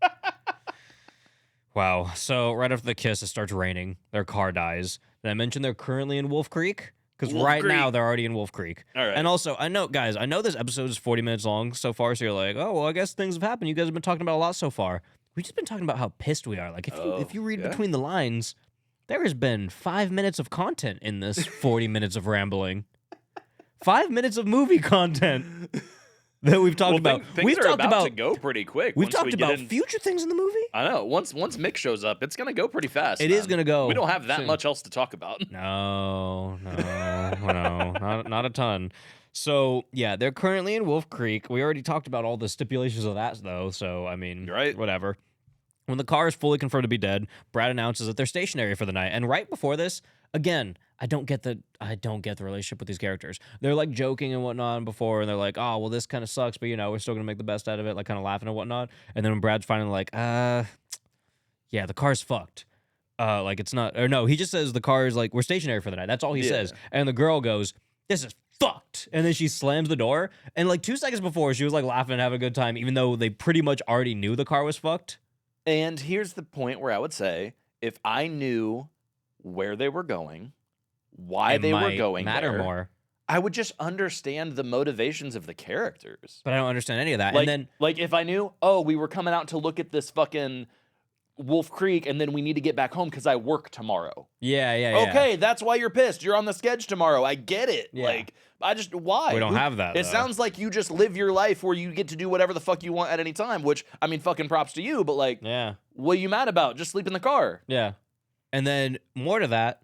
Wow. So right after the kiss, it starts raining. Their car dies. Did I mention they're currently in Wolfe Creek? Because right now they're already in Wolfe Creek. All right. And also, I know this episode is 40 minutes long so far, so you're like, oh, well, I guess things have happened. You guys have been talking about a lot so far. We've just been talking about how pissed we are. Like, if you read between the lines, there has been 5 minutes of content in this 40 minutes of rambling. 5 minutes of movie content that we've talked about. We've talked about to go pretty quick. We've talked about future things in the movie. I know. Once Mick shows up, it's gonna go pretty fast. It is gonna go. We don't have that soon. much else to talk about. No, not a ton. So yeah, they're currently in Wolfe Creek. We already talked about all the stipulations of that, though. So I mean, right? Whatever. When the car is fully confirmed to be dead, Brad announces that they're stationary for the night. And right before this, again, I don't get the relationship with these characters. They're like joking and whatnot before, and they're like, oh, well, this kind of sucks, but we're still gonna make the best out of it, like kind of laughing and whatnot. And then when Brad's finally like, yeah, the car's fucked. Like it's not, or no, he just says the car is like, we're stationary for the night. That's all he says. And the girl goes, this is fucked. And then she slams the door. And like 2 seconds before, she was like laughing and having a good time, even though they pretty much already knew the car was fucked. And here's the point where I would say, if I knew where they were going, why they were going there, more. I would just understand the motivations of the characters. But I don't understand any of that. Like, and then, like if I knew, oh, we were coming out to look at this fucking Wolfe Creek, and then we need to get back home because I work tomorrow. Yeah. Okay, that's why you're pissed. You're on the schedule tomorrow. I get it. Yeah. Like, why? We don't have that, It though. sounds like you just live your life where you get to do whatever the fuck you want at any time, which, I mean, fucking props to you, but like, what are you mad about? Just sleep in the car. Yeah. And then, more to that,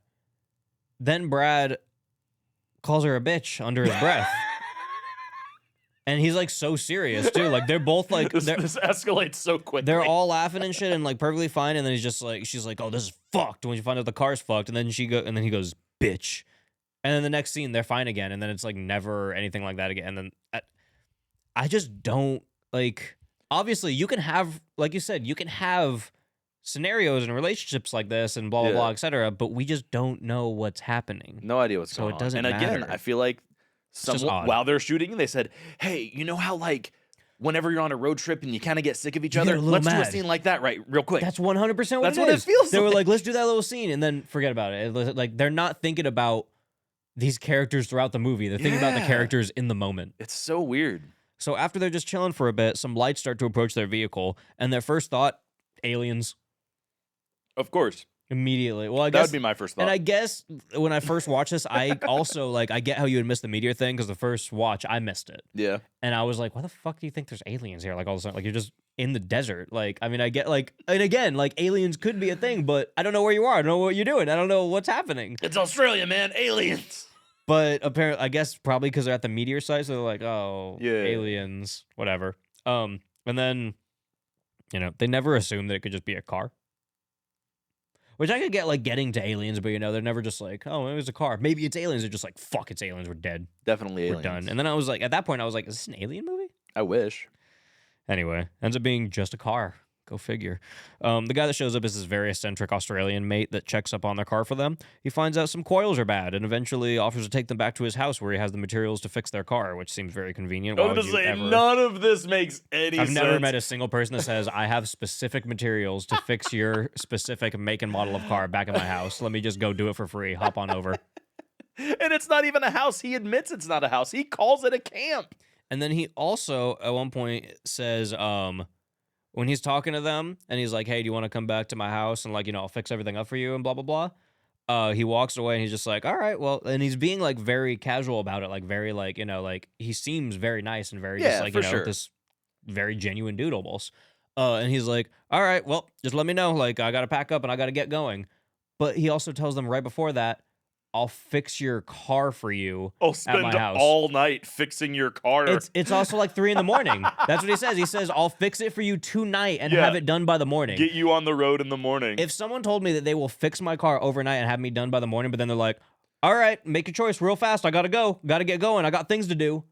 then Brad calls her a bitch under his breath. And he's like so serious too. Like they're both like this escalates so quickly. They're all laughing and shit and like perfectly fine. And then he's just like, she's like, oh, this is fucked. When you find out the car's fucked, and then he goes, bitch. And then the next scene, they're fine again. And then it's like never anything like that again. And then I just don't like. Obviously, you can have, like you said, you can have scenarios and relationships like this and blah blah blah, etc. But we just don't know what's happening. No idea what's going on. So it doesn't matter. And again, I feel like while they're shooting, they said, hey, you know how like whenever you're on a road trip and you kind of get sick of each other, let's do a scene like that real quick. That's 100% what That's what it feels They were like, let's do that little scene and then forget about it. Like they're not thinking about these characters throughout the movie. They're thinking about the characters in the moment. It's so weird. So after they're just chilling for a bit, some lights start to approach their vehicle, and their first thought, aliens. Of course. Immediately. Well, I that guess would be my first thought. And I guess when I first watched this, I also like I get how you would miss the meteor thing because the first watch I missed it. Yeah. And I was like, why the fuck do you think there's aliens here? Like all of a sudden, like you're just in the desert. Like I mean, I get like, and again, like aliens could be a thing, but I don't know where you are. I don't know what you're doing. I don't know what's happening. It's Australia, man. Aliens. But apparently, I guess probably because they're at the meteor site, so they're like, oh, aliens, whatever. And then, they never assume that it could just be a car. Which I could get, like, getting to aliens, but, they're never just like, oh, maybe it's a car. Maybe it's aliens. They're just like, fuck, it's aliens. We're dead. Definitely aliens. We're done. And then I was like, at that point, I was like, is this an alien movie? I wish. Anyway, ends up being just a car. Go figure. The guy that shows up is this very eccentric Australian mate that checks up on their car for them. He finds out some coils are bad and eventually offers to take them back to his house where he has the materials to fix their car, which seems very convenient. I was going to say, none of this makes any sense. I've never met a single person that says, I have specific materials to fix your specific make and model of car back at my house. Let me just go do it for free. Hop on over. And it's not even a house. He admits it's not a house. He calls it a camp. And then he also at one point says, when he's talking to them and he's like, hey, do you want to come back to my house and like, I'll fix everything up for you and blah, blah, blah. He walks away and he's just like, all right, well, and he's being like very casual about it. Like very like, like he seems very nice and very just like, sure. this very genuine dude almost. And he's like, all right, well, just let me know. Like I got to pack up and I got to get going. But he also tells them right before that, I'll fix your car for you I'll at my spend house. all night fixing your car. It's also like 3 a.m. That's what he says. He says, I'll fix it for you tonight and have it done by the morning. Get you on the road in the morning. If someone told me that they will fix my car overnight and have me done by the morning, but then they're like, all right, make your choice real fast. I got to go. Got to get going. I got things to do.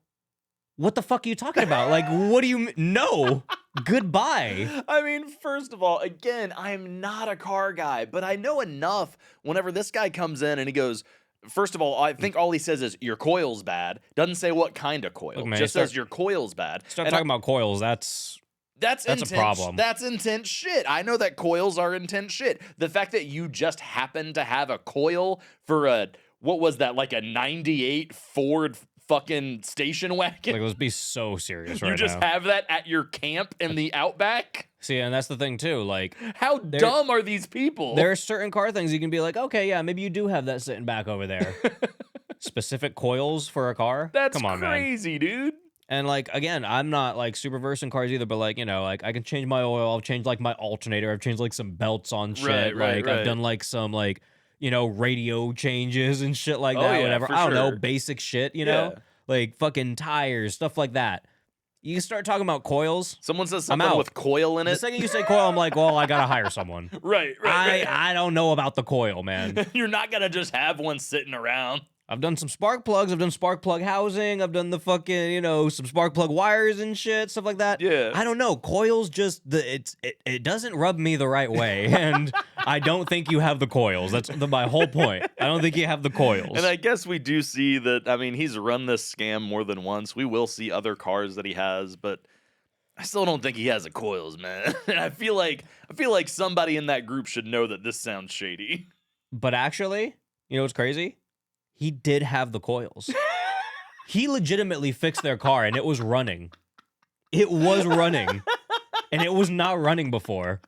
What the fuck are you talking about? Like, what do you... No. Goodbye. I mean, first of all, again, I'm not a car guy, but I know enough whenever this guy comes in and he goes... First of all, I think all he says is, your coil's bad. Doesn't say what kind of coil. Look, man, just says, your coil's bad. Start talking about coils. That's intense, a problem. That's intense shit. I know that coils are intense shit. The fact that you just happen to have a coil for what was that, like a 98 Ford fucking station wagon? Like, let's be so serious right now. You just have that at your camp in the Outback? See, and that's the thing, too. Like, how dumb are these people? There are certain car things you can be like, okay, yeah, maybe you do have that sitting back over there. Specific coils for a car? That's Come on, crazy, man. Dude. And, like, again, I'm not, like, super versed in cars either, but, like, like, I can change my oil. I've changed, like, my alternator. I've changed, like, some belts on shit. Right. I've done, like, some, like, radio changes and shit like that, whatever. I don't know, basic shit, know? Like, fucking tires, stuff like that. You start talking about coils. Someone says something with coil in it. The second you say coil, I'm like, well, I gotta hire someone. Right. I don't know about the coil, man. You're not gonna just have one sitting around. I've done some spark plugs. I've done spark plug housing. I've done the fucking, some spark plug wires and shit, stuff like that. Yeah. I don't know. Coils just, it doesn't rub me the right way. And I don't think you have the coils. That's my whole point. I don't think you have the coils. And I guess we do see that, I mean, he's run this scam more than once. We will see other cars that he has, but I still don't think he has the coils, man. And I feel like somebody in that group should know that this sounds shady. But actually, you know what's crazy? He did have the coils. He legitimately fixed their car and it was running. It was running. And it was not running before.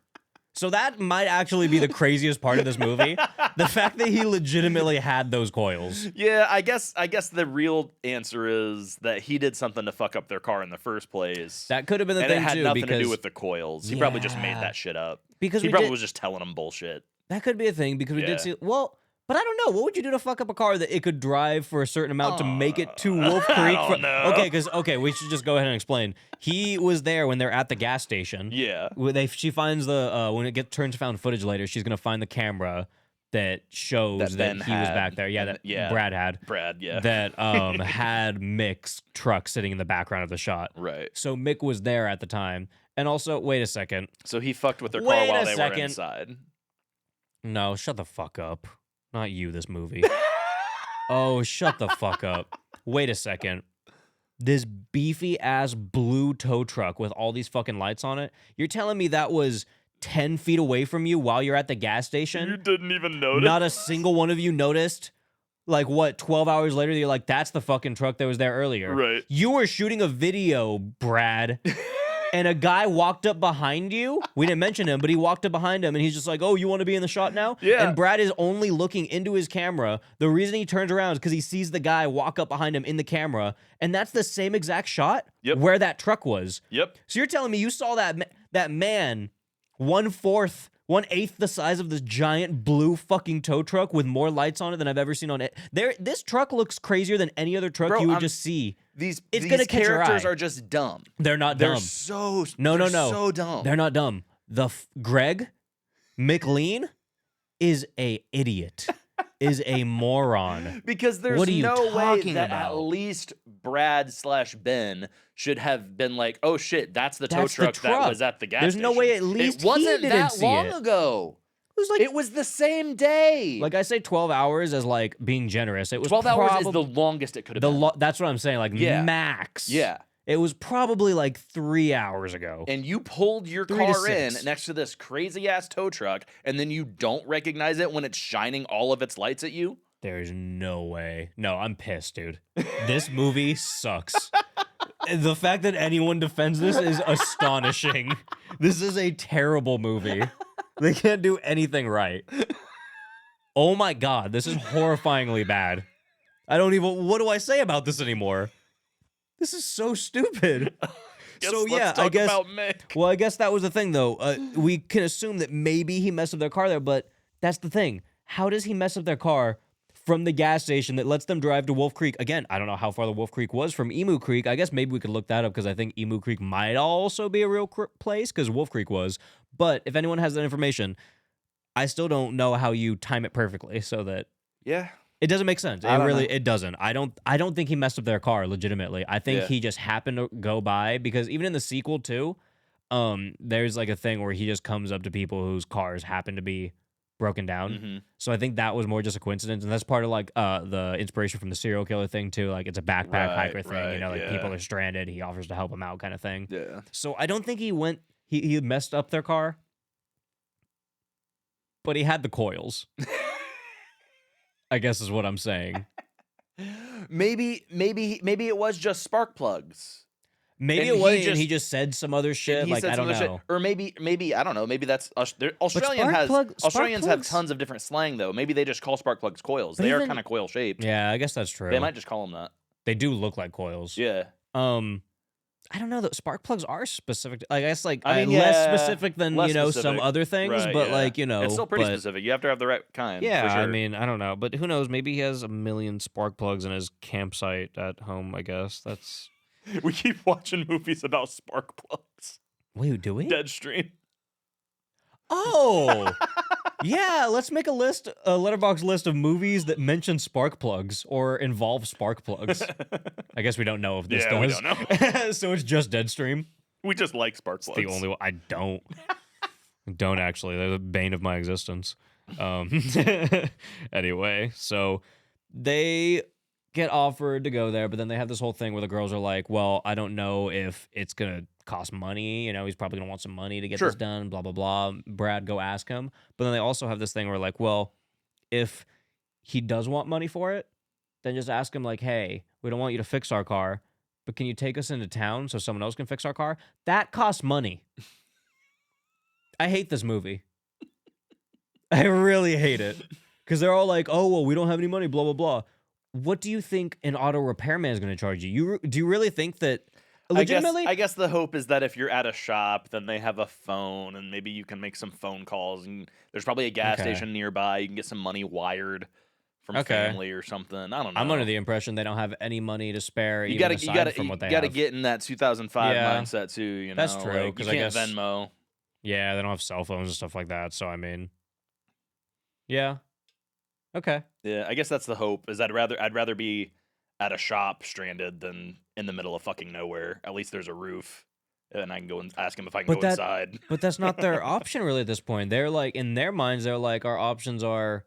So that might actually be the craziest part of this movie. The fact that he legitimately had those coils. Yeah, I guess the real answer is that he did something to fuck up their car in the first place. That could have been the thing, and it had too, nothing because to do with the coils. He probably just made that shit up. Because he probably was just telling them bullshit. That could be a thing because we did see... Well... But I don't know. What would you do to fuck up a car that it could drive for a certain amount to make it to Wolfe Creek? I don't know. Okay, we should just go ahead and explain. He was there when they're at the gas station. Yeah. She finds the when it turns to found footage later, she's gonna find the camera that shows that he was back there. Yeah, Brad had. That had Mick's truck sitting in the background of the shot. Right. So Mick was there at the time. And also, wait a second. So he fucked with their car while they were inside. No, shut the fuck up. Not you, this movie. Oh, shut the fuck up. Wait a second. This beefy-ass blue tow truck with all these fucking lights on it, you're telling me that was 10 feet away from you while you're at the gas station? You didn't even notice? Not a single one of you noticed? Like, what, 12 hours later, you're like, that's the fucking truck that was there earlier. Right. You were shooting a video, Brad. And a guy walked up behind you. We didn't mention him, but he walked up behind him, and he's just like, oh, you want to be in the shot now? Yeah. And Brad is only looking into his camera. The reason he turns around is because he sees the guy walk up behind him in the camera, and that's the same exact shot where that truck was. Yep. So you're telling me you saw that man 1/8 the size of this giant blue fucking tow truck with more lights on it than I've ever seen on it. This truck looks crazier than any other truck you would just see. These characters are just dumb. They're not dumb. They're so so dumb. They're not dumb. Greg McLean is a idiot. Is a moron. Because there's no way that at least Brad/Ben should have been like, oh shit, that's the tow truck that was at the gas station. There's no way at least it wasn't he didn't that see long it. ago. It was the same day. Like I say 12 hours as like being generous. It was 12 hours is the longest it could have been. That's what I'm saying. Like max. Yeah. It was probably like 3 hours ago. And you pulled your car in next to this crazy ass tow truck, and then you don't recognize it when it's shining all of its lights at you? There's no way. No, I'm pissed, dude. This movie sucks. The fact that anyone defends this is astonishing. This is a terrible movie. They can't do anything right. Oh my god, this is horrifyingly bad. I don't even. What do I say about this anymore? This is so stupid. So yeah, let's talk I guess. about Mick. Well, I guess that was the thing, though. We can assume that maybe he messed up their car there, but that's the thing. How does he mess up their car from the gas station that lets them drive to Wolfe Creek? Again, I don't know how far the Wolfe Creek was from Emu Creek. I guess maybe we could look that up because I think Emu Creek might also be a real place because Wolfe Creek was. But if anyone has that information, I still don't know how you time it perfectly so that Yeah. it doesn't make sense. It doesn't. I don't think he messed up their car legitimately. I think he just happened to go by because even in the sequel too, there's like a thing where he just comes up to people whose cars happen to be broken down. Mm-hmm. So I think that was more just a coincidence, and that's part of like the inspiration from the serial killer thing too. Like it's a backpack hiker thing, you know, like people are stranded, he offers to help them out, kind of thing. Yeah. So I don't think he messed up their car, but he had the coils. I guess is what I'm saying. Maybe it was just spark plugs. Maybe And it was, he and he just said some other shit. Like I don't know. Or maybe I don't know. Maybe that's Australians have tons of different slang though. Maybe they just call spark plugs coils. They are kind of coil shaped. Yeah, I guess that's true. They might just call them that. They do look like coils. Yeah. I don't know. The spark plugs are specific. I guess like I mean, less specific than less some specific. other things, Right, but yeah. like it's still pretty specific. You have to have the right kind. Yeah, for sure. I mean, I don't know, but who knows? Maybe he has a million spark plugs in his campsite at home. I guess that's. We keep watching movies about spark plugs. Wait, do we? Deadstream. Oh, yeah. Let's make a Letterboxd list of movies that mention spark plugs or involve spark plugs. I guess we don't know if this does. We don't know. So it's just Deadstream. We just like spark plugs. It's the only one. I don't. Don't actually. They're the bane of my existence. Anyway, so they get offered to go there, but then they have this whole thing where the girls are like, well, I don't know if it's going to cost money. You know, he's probably going to want some money to get this done, blah, blah, blah. Brad, go ask him. But then they also have this thing where like, well, if he does want money for it, then just ask him like, hey, we don't want you to fix our car, but can you take us into town so someone else can fix our car? That costs money. I hate this movie. I really hate it. Because they're all like, oh, well, we don't have any money, blah, blah, blah. What do you think an auto repairman is going to charge you? Do you really think that legitimately? I guess the hope is that if you're at a shop, then they have a phone, and maybe you can make some phone calls, and there's probably a gas station nearby. You can get some money wired from family or something. I don't know. I'm under the impression they don't have any money to spare. You got to get in that 2005 mindset too. You know, that's true. Because I guess Venmo. Yeah, they don't have cell phones and stuff like that. So I mean, yeah. Okay. Yeah, I guess that's the hope. Is I'd rather be at a shop stranded than in the middle of fucking nowhere. At least there's a roof, and I can go and ask him if I can go inside. But that's not their option really at this point. They're like, in their minds, they're like, our options are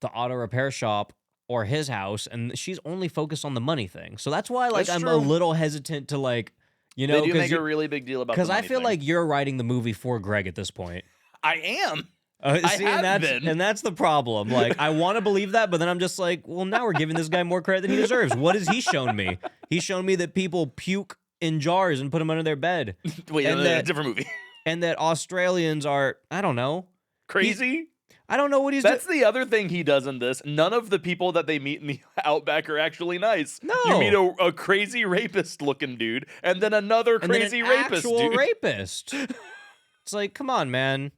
the auto repair shop or his house, and she's only focused on the money thing. So that's why like I'm a little hesitant to like, you know, they do make a really big deal about because I feel like you're writing the movie for Greg at this point. I am. See, and that's the problem. Like, I want to believe that, but then I'm just like, well, now we're giving this guy more credit than he deserves. What has he shown me? He's shown me that people puke in jars and put them under their bed. Wait, a different movie. And that Australians are, I don't know. Crazy? I don't know what he's doing. That's the other thing he does in this. None of the people that they meet in the Outback are actually nice. No. You meet a crazy rapist-looking dude, and then another crazy rapist dude. Actual rapist. It's like, come on, man.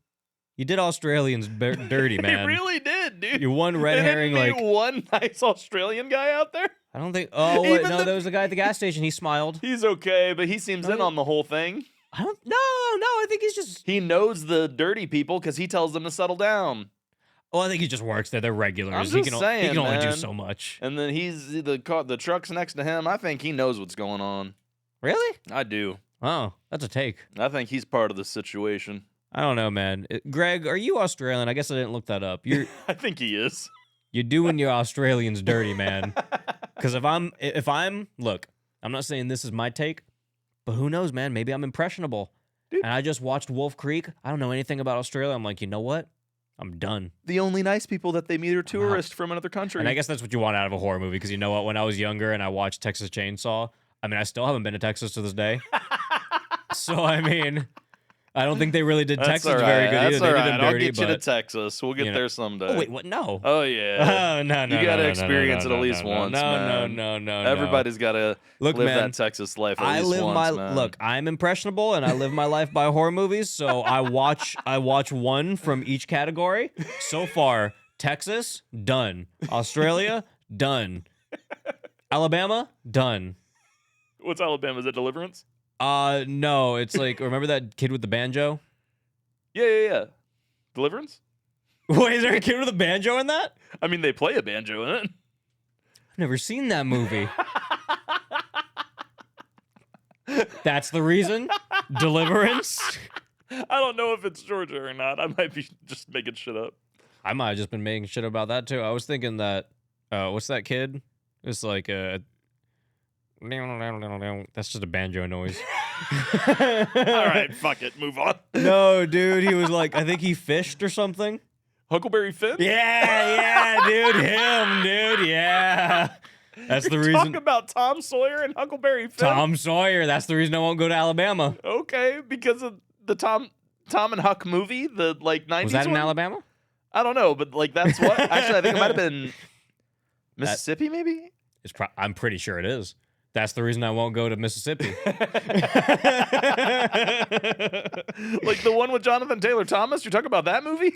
You did Australians dirty, man. He really did, dude. You one red herring, like one nice Australian guy out there. I don't think. Oh wait, no, there was the guy at the gas station. He smiled. He's okay, but he seems in on the whole thing. I don't. No. I think he's just. He knows the dirty people because he tells them to settle down. Oh, I think he just works there. They're regulars. I'm just saying, he can only do so much. And then he's the truck's next to him. I think he knows what's going on. Really? I do. Oh, that's a take. I think he's part of the situation. I don't know, man. Greg, are you Australian? I guess I didn't look that up. I think he is. You're doing your Australians dirty, man. Because if I'm, look, I'm not saying this is my take, but who knows, man? Maybe I'm impressionable. Dude. And I just watched Wolfe Creek. I don't know anything about Australia. I'm like, you know what? I'm done. The only nice people that they meet are tourists from another country. And I guess that's what you want out of a horror movie, because you know what? When I was younger and I watched Texas Chainsaw, I mean, I still haven't been to Texas to this day. So, I mean, I don't think they really did Texas very good either. They did them dirty, I'll get you to Texas. We'll get there someday. Oh, wait, what? No. Oh, yeah. Oh, no. You got to experience it at least once, man. No. Everybody's got to live that Texas life at least once, man. Look, I'm impressionable, and I live my life by horror movies, so I watch one from each category. So far, Texas, done. Australia, done. Alabama, done. What's Alabama? Is it Deliverance? No, it's like, remember that kid with the banjo? Yeah. Deliverance? Wait, is there a kid with a banjo in that? I mean, they play a banjo in it. I've never seen that movie. That's the reason? Deliverance? I don't know if it's Georgia or not. I might be just making shit up. I might have just been making shit about that, too. I was thinking that, what's that kid? It's like, that's just a banjo noise. All right, fuck it. Move on. No, dude, he was like, I think he fished or something. Huckleberry Finn? Yeah, dude, him, dude, yeah. That's the reason. Talk about Tom Sawyer and Huckleberry Finn. Tom Sawyer. That's the reason I won't go to Alabama. Okay, because of the Tom and Huck movie, the 90s Was that in one? Alabama? I don't know, but that's what. Actually, I think it might have been Mississippi, maybe. I'm pretty sure it is. That's the reason I won't go to Mississippi. Like the one with Jonathan Taylor Thomas? You're talking about that movie?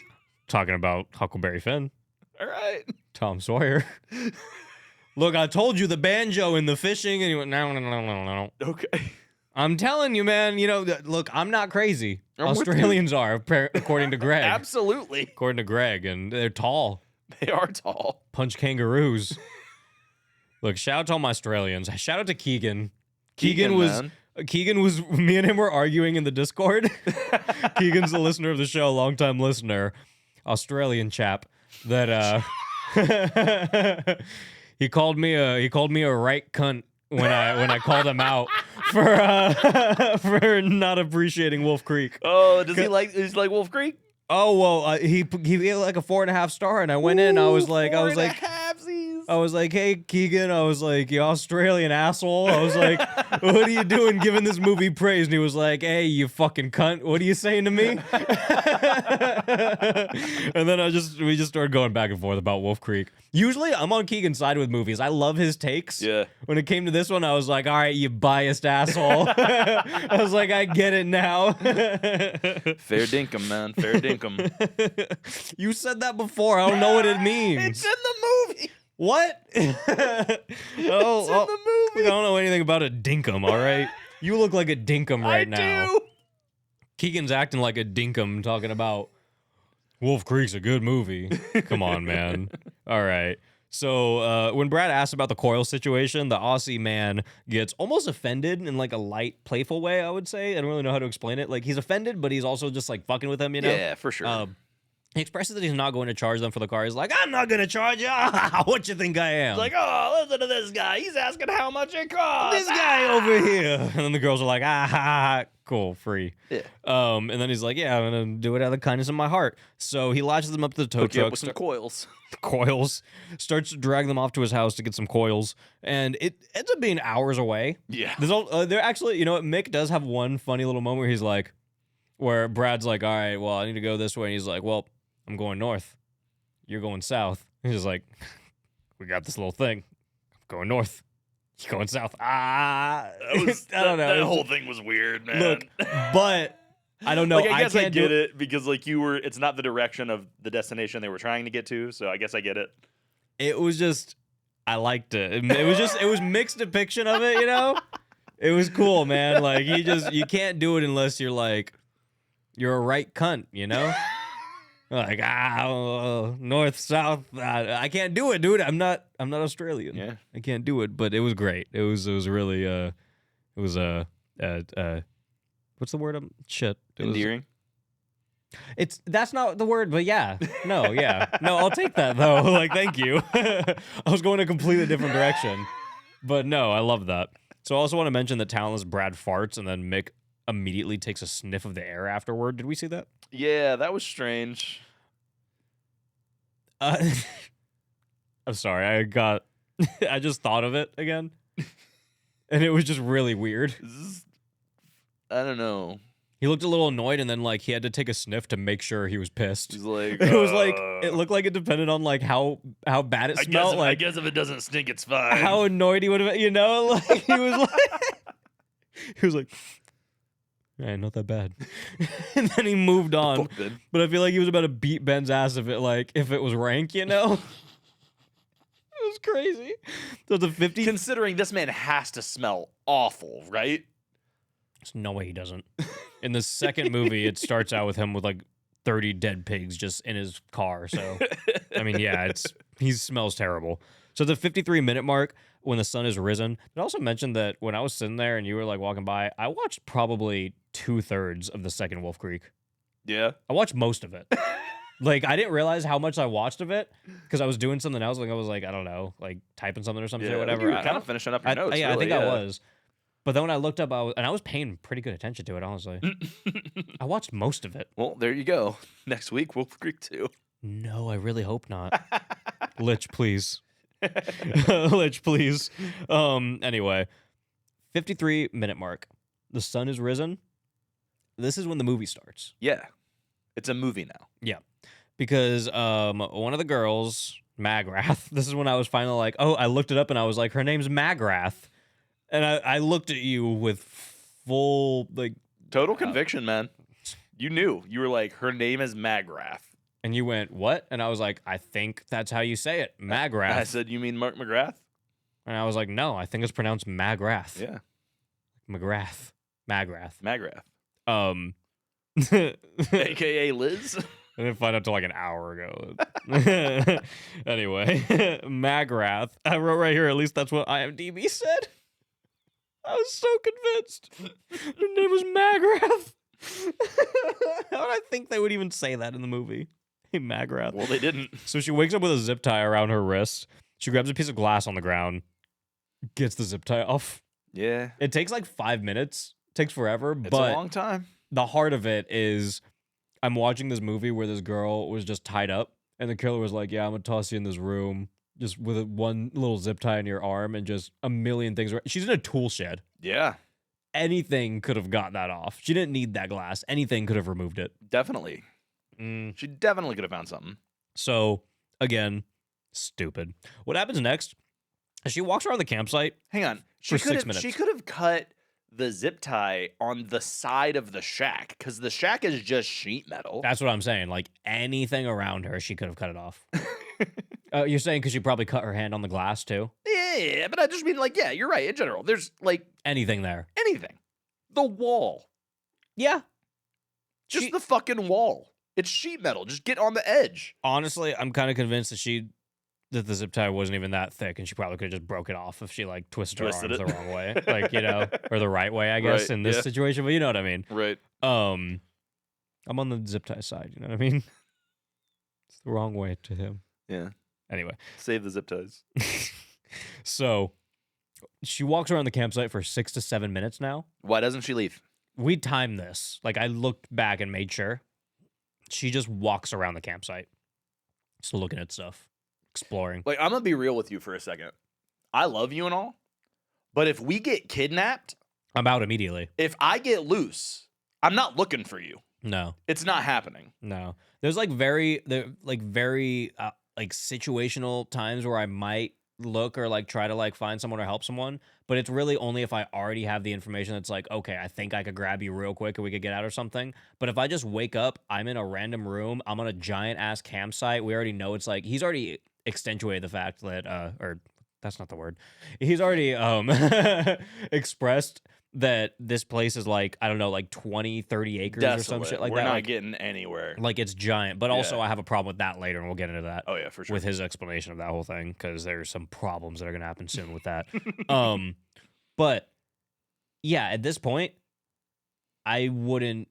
Talking about Huckleberry Finn. All right. Tom Sawyer. Look, I told you the banjo and the fishing, and he went, no. Okay. I'm telling you, man, look, I'm not crazy. I'm Australians are, according to Greg. Absolutely. According to Greg, and they're tall. They are tall. Punch kangaroos. Look, shout out to all my Australians. Shout out to Keegan. Keegan was, me and him were arguing in the Discord. Keegan's a listener of the show, longtime listener, Australian chap, that, he called me a right cunt when I called him out for not appreciating Wolfe Creek. Oh, does he like Wolfe Creek? Oh well, he gave like a 4.5 star, and I went in. I was like, hey Keegan, I was like, you Australian asshole. I was like, what are you doing giving this movie praise? And he was like, hey, you fucking cunt, what are you saying to me? And then we just started going back and forth about Wolfe Creek. Usually I'm on Keegan's side with movies. I love his takes. Yeah. When it came to this one, I was like, all right, you biased asshole. I was like, I get it now. Fair dinkum, man. Fair dinkum. You said that before. I don't know what it means. It's in the movie. What? It's in the movie. I don't know anything about a dinkum, all right? You look like a dinkum right now. I do. Keegan's acting like a dinkum talking about Wolfe Creek's a good movie. Come on, man. All right. So when Brad asked about the coil situation, the Aussie man gets almost offended in like a light, playful way, I would say. I don't really know how to explain it. Like, he's offended, but he's also just like fucking with him, you know? Yeah, for sure. He expresses that he's not going to charge them for the car. He's like, I'm not going to charge you. What you think I am? He's like, oh, listen to this guy. He's asking how much it costs. This guy over here. And then the girls are like, cool, free. Yeah. And then he's like, yeah, I'm going to do it out of the kindness of my heart. So he latches them up to the tow truck. With the coils. Coils. Starts to drag them off to his house to get some coils. And it ends up being hours away. Yeah. They're actually, you know what? Mick does have one funny little moment where he's like, where Brad's like, all right, well, I need to go this way. And he's like, well, I'm going north. You're going south. He's just like, we got this little thing. I'm going north. You're going south. I don't know. That whole thing was weird, man. Look, but I don't know. Like, I guess I get it because like it's not the direction of the destination they were trying to get to. So I guess I get it. It was just, I liked it. It was mixed depiction of it, you know? It was cool, man. Like, you can't do it unless you're like, you're a right cunt, you know? Like, north, south. I can't do it, dude. I'm not Australian. Yeah. I can't do it, but it was great. It was really, what's the word? Shit. Endearing? That's not the word, but yeah. No, I'll take that, though. Like, thank you. I was going a completely different direction. But no, I love that. So I also want to mention that talentless Brad farts, and then Mick immediately takes a sniff of the air afterward. Did we see that? Yeah, that was strange. Uh, I'm sorry. I just thought of it again, and it was just really weird. I don't know. He looked a little annoyed, and then like he had to take a sniff to make sure he was pissed. He's like, It was like it looked like it depended on like how bad it smelled. I Like guess if it doesn't stink, it's fine. how annoyed he would have, like he was like, yeah, not that bad. And then he moved on. But I feel like he was about to beat Ben's ass if it was rank, It was crazy. So the 50. Considering this man has to smell awful, right? There's no way he doesn't. In the second movie, it starts out with him with like 30 dead pigs just in his car. So, I mean, yeah, he smells terrible. So the 53-minute mark, when the sun is risen, it also mentioned that when I was sitting there and you were like walking by, I watched probably 2/3 of the second Wolfe Creek. Yeah. I watched most of it. Like, I didn't realize how much I watched of it because I was doing something else. Like, I was like, I don't know, like typing something or something or whatever. You were kind of finishing up your notes. Yeah, really, I think I was. But then when I looked up, I was paying pretty good attention to it, honestly. I watched most of it. Well, there you go. Next week, Wolfe Creek 2. No, I really hope not. Lich, please. Lich, please. Anyway, 53-minute mark. The sun is risen. This is when the movie starts. Yeah. It's a movie now. Yeah. Because one of the girls, Magrath, this is when I was finally like, oh, I looked it up and I was like, her name's Magrath. And I looked at you with full, like... Total conviction, man. You knew. You were like, her name is Magrath. And you went, what? And I was like, I think that's how you say it. Magrath. I said, you mean Mark McGrath? And I was like, no, I think it's pronounced Magrath. Yeah. McGrath. Magrath. Magrath. AKA Liz? I didn't find out till like an hour ago. Anyway, Magrath. I wrote right here, at least that's what IMDb said. I was so convinced. Her name was Magrath. How did I think they would even say that in the movie? Hey, Magrath. Well, they didn't. So she wakes up with a zip tie around her wrist. She grabs a piece of glass on the ground, gets the zip tie off. Yeah. It takes like 5 minutes. It takes forever. It's but a long time. The heart of it is I'm watching this movie where this girl was just tied up, and the killer was like, yeah, I'm going to toss you in this room just with one little zip tie in your arm and just a million things. She's in a tool shed. Yeah. Anything could have got that off. She didn't need that glass. Anything could have removed it. Definitely. She definitely could have found something. So, again, stupid. What happens next? She walks around the campsite. Hang on. For 6 minutes. She could have cut the zip tie on the side of the shack because the shack is just sheet metal. That's what I'm saying. Like anything around her, she could have cut it off. You're saying because she probably cut her hand on the glass too? Yeah, but I just mean like, yeah, you're right. In general, there's like anything there. Anything. The wall. Yeah. Just the fucking wall. It's sheet metal. Just get on the edge. Honestly, I'm kind of convinced that the zip tie wasn't even that thick, and she probably could have just broke it off if she like twisted her arms the wrong way, like or the right way, I guess, in this situation. But you know what I mean, right? I'm on the zip tie side. You know what I mean? It's the wrong way to him. Yeah. Anyway, save the zip ties. So she walks around the campsite for 6 to 7 minutes now. Why doesn't she leave? We timed this. Like I looked back and made sure. She just walks around the campsite, just looking at stuff. Exploring. Like, I'm gonna be real with you for a second. I love you and all, but if we get kidnapped, I'm out immediately. If I get loose, I'm not looking for you. No, it's not happening. No, there's very situational times where I might look or like try to like find someone or help someone, but it's really only if I already have the information that's like, okay, I think I could grab you real quick and we could get out or something. But if I just wake up, I'm in a random room, I'm on a giant ass campsite, we already know it's like he's already accentuated the fact that or that's not the word. He's already expressed that this place is like, I don't know, like 20, 30 acres Desolate. Or some shit like We're that. We're not like, getting anywhere. Like it's giant. But also I have a problem with that later, and we'll get into that. Oh yeah, for sure. With his explanation of that whole thing, because there's some problems that are gonna happen soon with that. But yeah, at this point, I'd leave.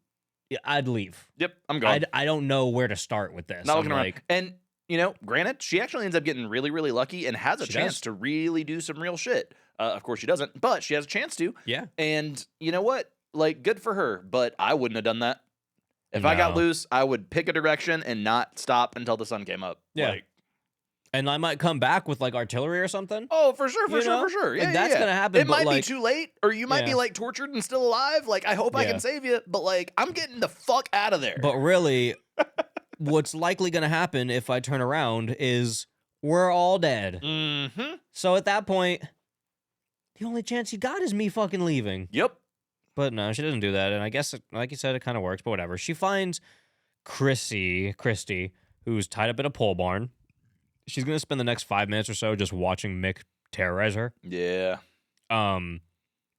Yep, I'm going. I don't know where to start with this. Not looking around. And you know, granted, she actually ends up getting really, really lucky and has a chance to really do some real shit. Of course, she doesn't, but she has a chance to. Yeah. And you know what? Like, good for her, but I wouldn't have done that. If I got loose, I would pick a direction and not stop until the sun came up. Yeah. Like, And I might come back with like artillery or something. Oh, for sure, You know? for sure. Yeah, Like, that's gonna happen, It but, might like- be too late, or you might be Yeah. like tortured and still alive. Like, I hope I Yeah. can save you, but like, I'm getting the fuck out of there. But really, what's likely gonna happen if I turn around is we're all dead. Mm-hmm. So at that point, the only chance you got is me fucking leaving. Yep. But no, she doesn't do that. And I guess, like you said, it kind of works, but whatever. She finds Christy, who's tied up in a pole barn. She's going to spend the next 5 minutes or so just watching Mick terrorize her. Yeah.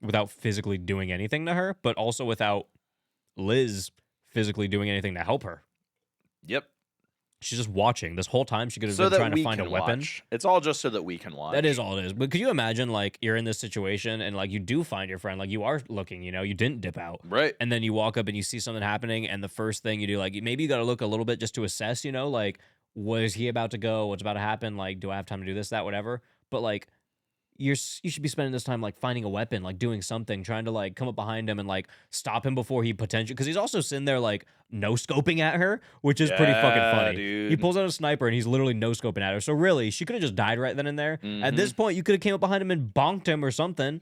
Without physically doing anything to her, but also without Liz physically doing anything to help her. Yep. She's just watching. This whole time she could have So been that trying to we find a can weapon. watch. It's all just so that we can watch. That is all it is. But could you imagine, like, you're in this situation and, like, you do find your friend, like, you are looking, you know, you didn't dip out. Right. And then you walk up and you see something happening, and the first thing you do, like, maybe you got to look a little bit just to assess, you know, like, was he about to go? What's about to happen? Like, do I have time to do this, that, whatever? But, like, you should be spending this time, like, finding a weapon, like, doing something, trying to, like, come up behind him and, like, stop him before he potentially... Because he's also sitting there, like, no-scoping at her, which is pretty fucking funny. Dude. He pulls out a sniper and he's literally no-scoping at her. So, really, she could have just died right then and there. At this point, you could have came up behind him and bonked him or something.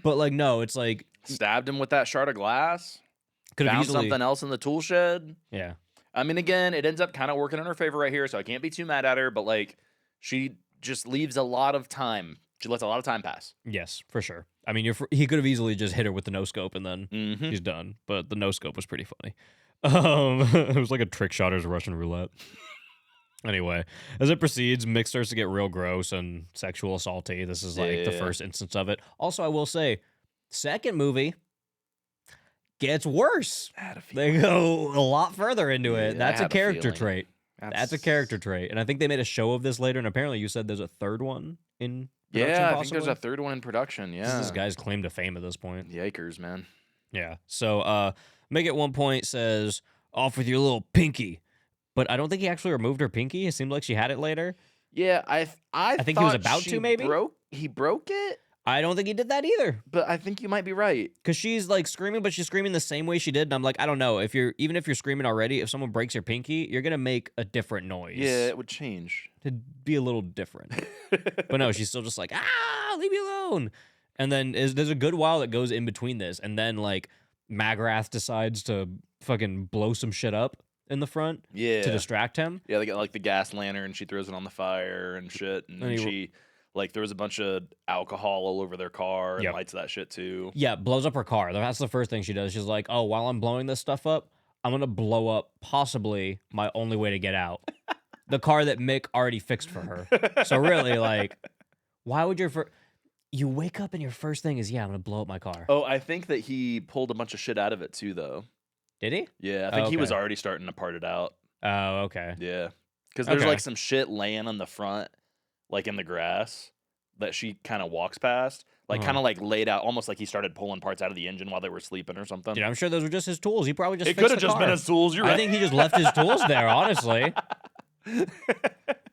But, like, no, it's like... Stabbed him with that shard of glass. Could have Found easily... something else in the tool shed. Yeah. I mean, again, it ends up kind of working in her favor right here, so I can't be too mad at her, but, like, she just leaves a lot of time. She lets a lot of time pass. Yes, for sure. I mean, he could have easily just hit her with the no-scope and then she's done. But the no-scope was pretty funny. It was like a trick shot as Russian roulette. Anyway, as it proceeds, Mick starts to get real gross and sexual assaulty. This is like the first instance of it. Also, I will say, second movie gets worse. They go a lot further into it. That's a character trait. That's a character trait. And I think they made a show of this later, and apparently you said there's a third one in production, I possibly? think there's a third one in production, This is this guy's claim to fame at this point. Yikers, man. Yeah. So Mick at one point says, "Off with your little pinky." But I don't think he actually removed her pinky. It seemed like she had it later. Yeah, I think he was about to, maybe? He broke it? I don't think he did that either. But I think you might be right. Because she's like screaming, but she's screaming the same way she did. And I'm like, I don't know. Even if you're screaming already, if someone breaks your pinky, you're gonna make a different noise. Yeah, it would change. It'd be a little different. But no, she's still just like, leave me alone. And then there's a good while that goes in between this. And then like Magrath decides to fucking blow some shit up in the front to distract him. Yeah, they got like the gas lantern, she throws it on the fire and shit. And then she like throws a bunch of alcohol all over their car and lights that shit too. Yeah, blows up her car. That's the first thing she does. She's like, oh, while I'm blowing this stuff up, I'm going to blow up possibly my only way to get out. The car that Mick already fixed for her. So really, like, why would you wake up and your first thing is, I'm going to blow up my car. Oh, I think that he pulled a bunch of shit out of it too, though. Did he? Yeah, I think he was already starting to part it out. Oh, okay. Yeah. Because there's like some shit laying on the front, like in the grass, that she kind of walks past. Like kind of like laid out, almost like he started pulling parts out of the engine while they were sleeping or something. Dude, I'm sure those were just his tools. He probably just It could have just been his tools. You're right. I think he just left his tools there, honestly.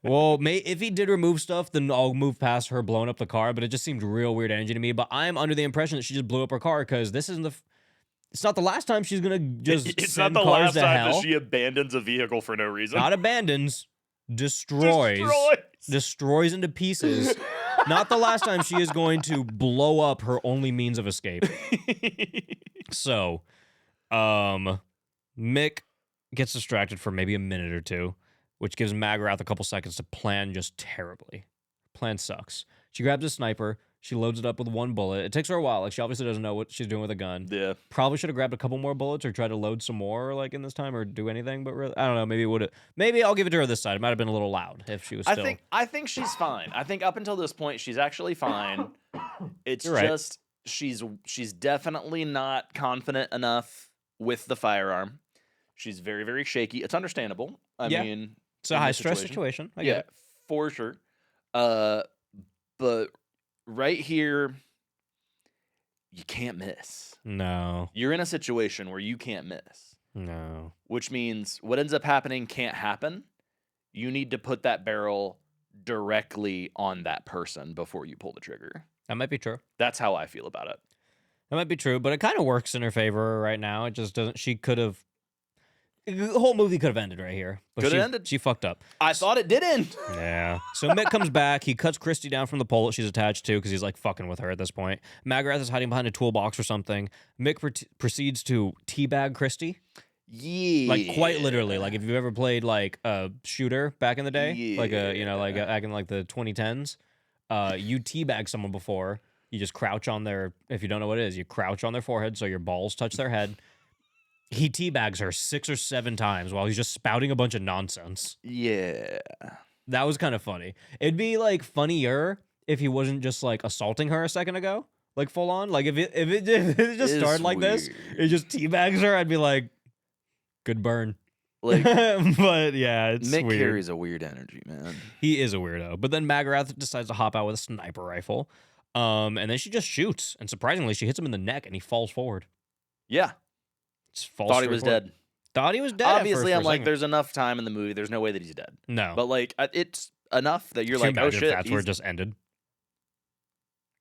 Well, if he did remove stuff, then I'll move past her blowing up the car, but it just seemed real weird energy to me. But I'm under the impression that she just blew up her car because this isn't it's not the last time she's going to just It's send not the cars last to time hell. that she abandons a vehicle for no reason. Not abandons, destroys into pieces. Not the last time she is going to blow up her only means of escape. So, Mick gets distracted for maybe a minute or two, which gives Magrath a couple seconds to plan just terribly. Plan sucks. She grabs a sniper. She loads it up with one bullet. It takes her a while. Like, she obviously doesn't know what she's doing with a gun. Yeah. Probably should have grabbed a couple more bullets or tried to load some more, like, in this time or do anything, but really, I don't know. Maybe it would have. Maybe I'll give it to her this side. It might have been a little loud if she was still. I think she's fine. I think up until this point, she's actually fine. It's just she's definitely not confident enough with the firearm. She's very, very shaky. It's understandable. I mean, it's a high-stress situation. I get it. For sure. But right here, you can't miss. No. You're in a situation where you can't miss. No. Which means what ends up happening can't happen. You need to put that barrel directly on that person before you pull the trigger. That might be true. That's how I feel about it. That might be true, but it kind of works in her favor right now. It just doesn't. She could have. The whole movie could have ended right here. But Could have ended. She fucked up. I thought it did end. Yeah. So Mick comes back. He cuts Christy down from the pole that she's attached to because he's like fucking with her at this point. Magrath is hiding behind a toolbox or something. Mick proceeds to teabag Christy. Yeah. Like quite literally. Like if you've ever played like a shooter back in the day, like back in like the 2010s, you teabag someone before. You just crouch on their, if you don't know what it is, you crouch on their forehead so your balls touch their head. He teabags her 6 or 7 times while he's just spouting a bunch of nonsense. Yeah. That was kind of funny. It'd be like funnier if he wasn't just like assaulting her a second ago, like full on. Like if it just started like this, it just teabags her. I'd be like, good burn. Like, but yeah, it's Mick weird. carries a weird energy, man. He is a weirdo. But then Magrath decides to hop out with a sniper rifle, and then she just shoots, and surprisingly, she hits him in the neck, and he falls forward. Yeah. Thought he was dead. Thought he was dead. Obviously, I'm like, there's enough time in the movie. There's no way that he's dead. No. But like, it's enough that you're Can like, you oh imagine shit. if that's where it just ended.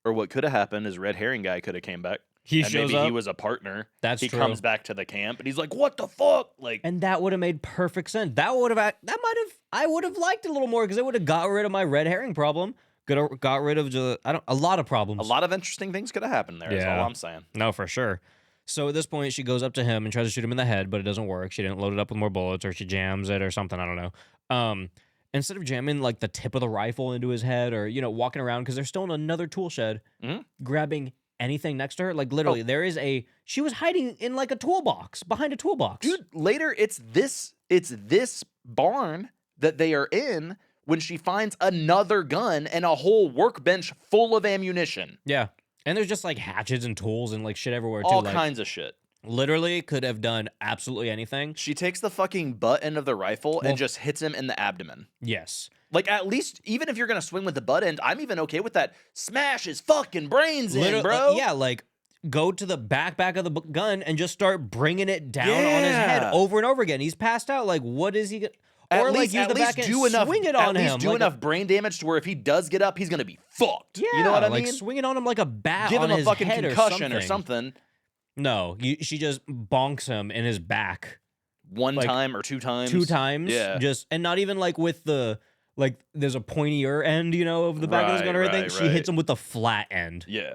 Or what could have happened is red herring guy could have came back. He and shows maybe up. he was a partner. That's he true. comes back to the camp and he's like, "What the fuck?" Like, and that would have made perfect sense. I would have liked it a little more because it would have got rid of my red herring problem. Got rid of a lot of problems. A lot of interesting things could have happened there. Is all I'm saying. No, for sure. So at this point, she goes up to him and tries to shoot him in the head, but it doesn't work. She didn't load it up with more bullets, or she jams it, or something. I don't know. Instead of jamming like the tip of the rifle into his head, or walking around because they're still in another tool shed, grabbing anything next to her, like literally, she was hiding in like a toolbox behind a toolbox. Dude, later it's this barn that they are in when she finds another gun and a whole workbench full of ammunition. Yeah. And there's just like hatchets and tools and like shit everywhere too. All like, kinds of shit. Literally could have done absolutely anything. She takes the fucking butt end of the rifle and just hits him in the abdomen. Yes. Like, at least, even if you're going to swing with the butt end, I'm even okay with that. Smash his fucking brains in, bro. Yeah, like, go to the back of the gun and just start bringing it down on his head over and over again. He's passed out. Like, what is he going to... Or like use the back end, swing it on him. At least do enough brain damage to where if he does get up, he's going to be fucked. Yeah, you know what I mean? Like swing it on him like a bat Give on him a his fucking head concussion or something. No, she just bonks him in his back. One time or 2 times? 2 times. Yeah. And not even like with the, like there's a pointier end, of the back of his gun or anything. She hits him with the flat end. Yeah.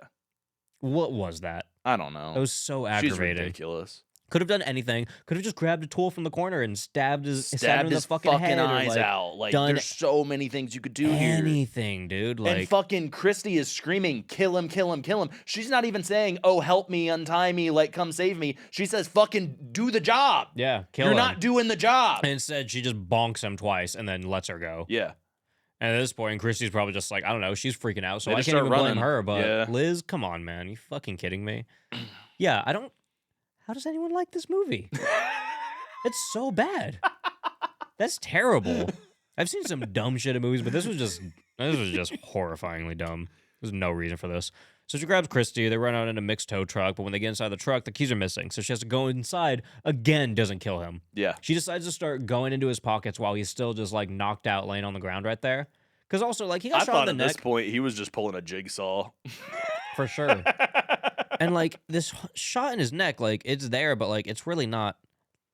What was that? I don't know. That was so aggravating. She's ridiculous. Could have done anything. Could have just grabbed a tool from the corner and stabbed his his fucking head eyes or, out. Like, there's so many things you could do here. Anything, dude. Like, and fucking Christy is screaming, "Kill him, kill him, kill him." She's not even saying, "Oh, help me, untie me, like, come save me." She says, "Fucking do the job." Yeah, kill him. You're not doing the job. And instead, she just bonks him twice and then lets her go. Yeah. And at this point, Christy's probably just like, I don't know, she's freaking out, so They I just can't start even blame running. her. But Yeah. Liz, come on, man. You fucking kidding me? Yeah, I don't... How does anyone like this movie? It's so bad. That's terrible. I've seen some dumb shit in movies, but this was just horrifyingly dumb. There's no reason for this. So she grabs Christy. They run out in a mixed tow truck, but when they get inside the truck, the keys are missing. So she has to go inside. Again, doesn't kill him. Yeah. She decides to start going into his pockets while he's still just like knocked out, laying on the ground right there. Because also, like, he got shot in the neck. This point he was just pulling a jigsaw. For sure. And like this shot in his neck, like it's there, but like it's really not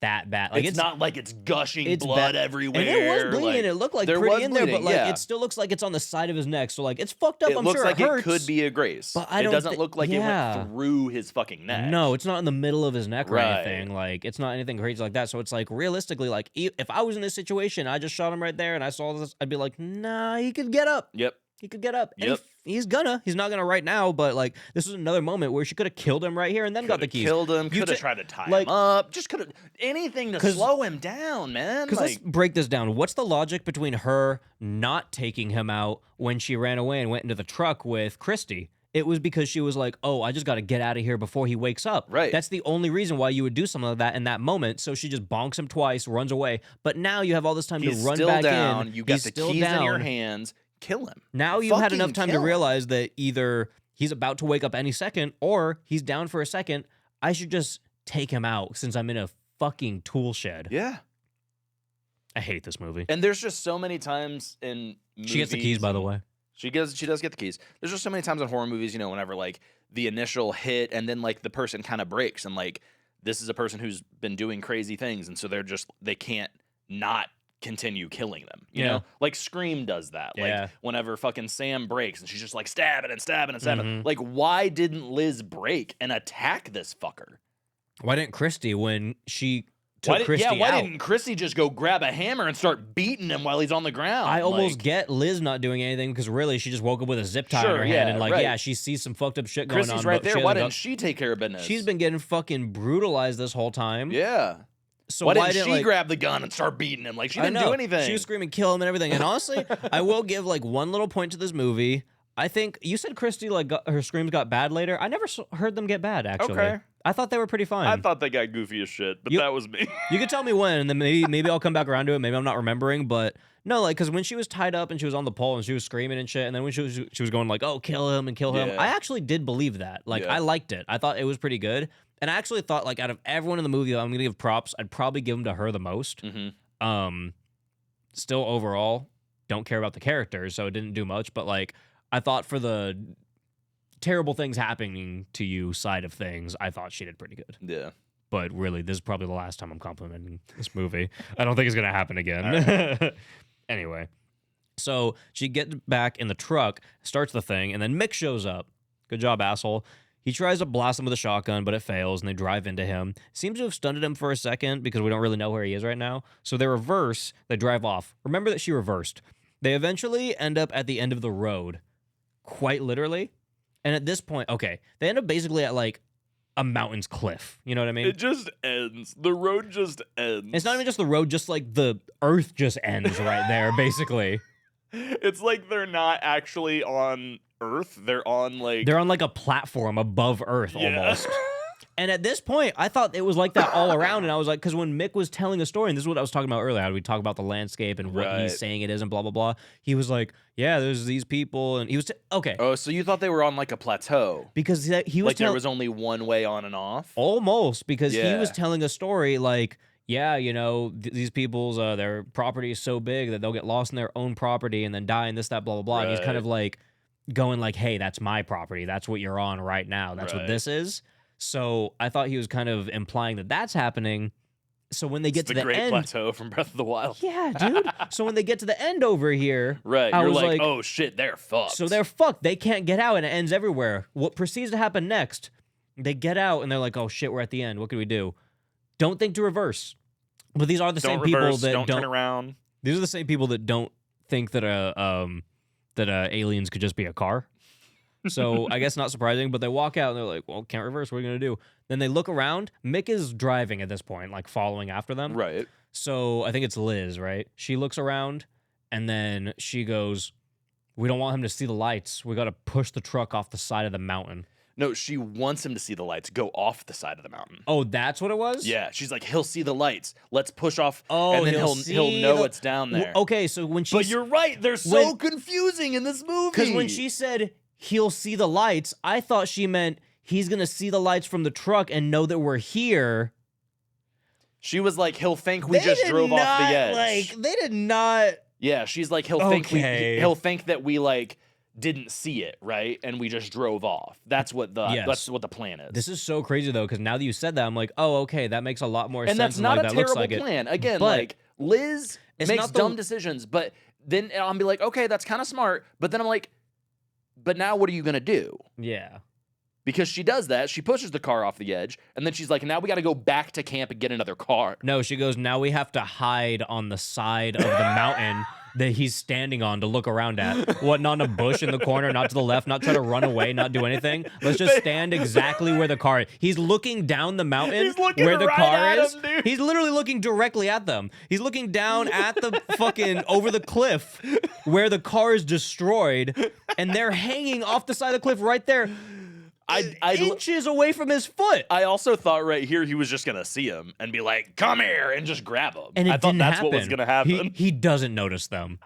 that bad. Like it's not like it's gushing blood bad. everywhere. And it was bleeding. Like, It looked like there pretty was in there, but bleeding, like it still looks like it's on the side of his neck. So like it's fucked up. It I'm looks sure like it hurts. it could be a grace. But it doesn't look like it went through his fucking neck. No, it's not in the middle of his neck or Right. anything. Like it's not anything crazy like that. So it's like realistically, like if I was in this situation, I just shot him right there and I saw this, I'd be like, nah, he could get up. Yep. He could get up. And Yep. he's not gonna right now, but like this is another moment where she could have killed him right here and then got the keys. Killed him. You Could have ta- tried to tie like- him up. Just could have anything to slow him down, man. Because let's break this down. What's the logic between her not taking him out when she ran away and went into the truck with Christy? It was because she was like, oh, I just got to get out of here before he wakes up. Right. That's the only reason why you would do something like that in that moment. So she just bonks him twice, runs away. But now you have all this time He's to run still back down. in. You got He's the still keys down. in your hands. Kill him. Now you've had enough Fucking time to kill him. realize that either he's about to wake up any second or he's down for a second. I should just take him out since I'm in a fucking tool shed. Yeah. I hate this movie. And there's just so many times in movies. She gets the keys, by the way. She does get the keys. There's just so many times in horror movies, whenever like the initial hit and then like the person kind of breaks and like this is a person who's been doing crazy things, and so they can't not continue killing them. You know, like Scream does that. Like whenever fucking Sam breaks and she's just like stabbing and stabbing and stabbing. Like, why didn't Liz break and attack this fucker? Why didn't Christy when she took Christy out? Why didn't Christy just go grab a hammer and start beating him while he's on the ground? I almost get Liz not doing anything because really she just woke up with a zip tie in her hand and like, she sees some fucked up shit going on. Christy's right there. Why didn't she take care of business? She's been getting fucking brutalized this whole time. Yeah. So why didn't she grab the gun and start beating him? Like, she didn't do anything. She was screaming, kill him and everything. And honestly, I will give like one little point to this movie. I think you said Christy, like, her screams got bad later. I never heard them get bad, actually. Okay. I thought they were pretty fine. I thought they got goofy as shit, but that was me. You could tell me when, and then maybe I'll come back around to it. Maybe I'm not remembering, but no, like, because when she was tied up and she was on the pole and she was screaming and shit, and then when she was going like, oh, kill him and kill him, I actually did believe that. Like, I liked it. I thought it was pretty good. And I actually thought, like, out of everyone in the movie, I'm going to give props, I'd probably give them to her the most. Still, overall, don't care about the characters, so it didn't do much. But, like, I thought for the terrible things happening to you side of things, I thought she did pretty good. Yeah. But really, this is probably the last time I'm complimenting this movie. I don't think it's going to happen again. Anyway, so she gets back in the truck, starts the thing, and then Mick shows up. Good job, asshole. He tries to blast him with a shotgun, but it fails, and they drive into him. Seems to have stunned him for a second because we don't really know where he is right now. So they reverse, they drive off. Remember that she reversed. They eventually end up at the end of the road, quite literally. And at this point, okay, they end up basically at like a mountain's cliff. You know what I mean? It just ends. The road just ends. It's not even just the road, just like the earth just ends right there, basically. It's like they're not actually on Earth. They're on like a platform above Earth almost. And at this point, I thought it was like that all around. And I was like, because when Mick was telling a story, and this is what I was talking about earlier, how we talk about the landscape and what he's saying it is and blah, blah, blah. He was like, yeah, there's these people. And he was, okay. Oh, so you thought they were on like a plateau. Because he was like there was only one way on and off? Almost, because he was telling a story like, yeah, you know, these people's, their property is so big that they'll get lost in their own property and then die and this, that, blah, blah, blah. And he's kind of like going like, hey, that's my property. That's what you're on right now. That's what this is. So I thought he was kind of implying that that's happening. So when they get to the Great end, Plateau from Breath of the Wild. Yeah, dude. So when they get to the end over here, you're like, oh shit, they're fucked. So they're fucked. They can't get out, and it ends everywhere. What proceeds to happen next? They get out, and they're like, oh shit, we're at the end. What can we do? Don't think to reverse. But these are the same people that don't turn around. These are the same people that don't think that aliens could just be a car. So I guess not surprising, but they walk out and they're like, well, can't reverse. What are we going to do? Then they look around. Mick is driving at this point, like following after them. Right. So I think it's Liz, right? She looks around and then she goes, we don't want him to see the lights. We got to push the truck off the side of the mountain. No, she wants him to see the lights go off the side of the mountain. Oh, that's what it was? Yeah, she's like, he'll see the lights. Let's push off, and then he'll know it's down there. Okay, so when she... But you're right, they're so confusing in this movie. Because when she said... he'll see the lights, I thought she meant he's going to see the lights from the truck and know that we're here. She was like, he'll think we just drove off the edge. Like, they did not... Yeah, she's like, he'll think that we like didn't see it, right? And we just drove off. That's what the plan is. This is so crazy though, because now that you said that, I'm like, oh, okay, that makes a lot more sense. And that's not a terrible plan. Again, like Liz makes dumb decisions, but then I'll be like, okay, that's kind of smart. But then I'm like, but now what are you going to do? Yeah. Because she does that. She pushes the car off the edge. And then she's like, now we got to go back to camp and get another car. No, she goes, now we have to hide on the side of the mountain that he's standing on to look around at. What, not in a bush in the corner, not to the left, not try to run away, not do anything? Let's just stand exactly where the car is. He's looking down the mountain where the car is. He's literally looking directly at them. He's looking down at the fucking, over the cliff where the car is destroyed, and they're hanging off the side of the cliff right there. Inches away from his foot. I also thought right here he was just going to see him and be like, come here, and just grab him. And I thought that's what was going to happen. He doesn't notice them.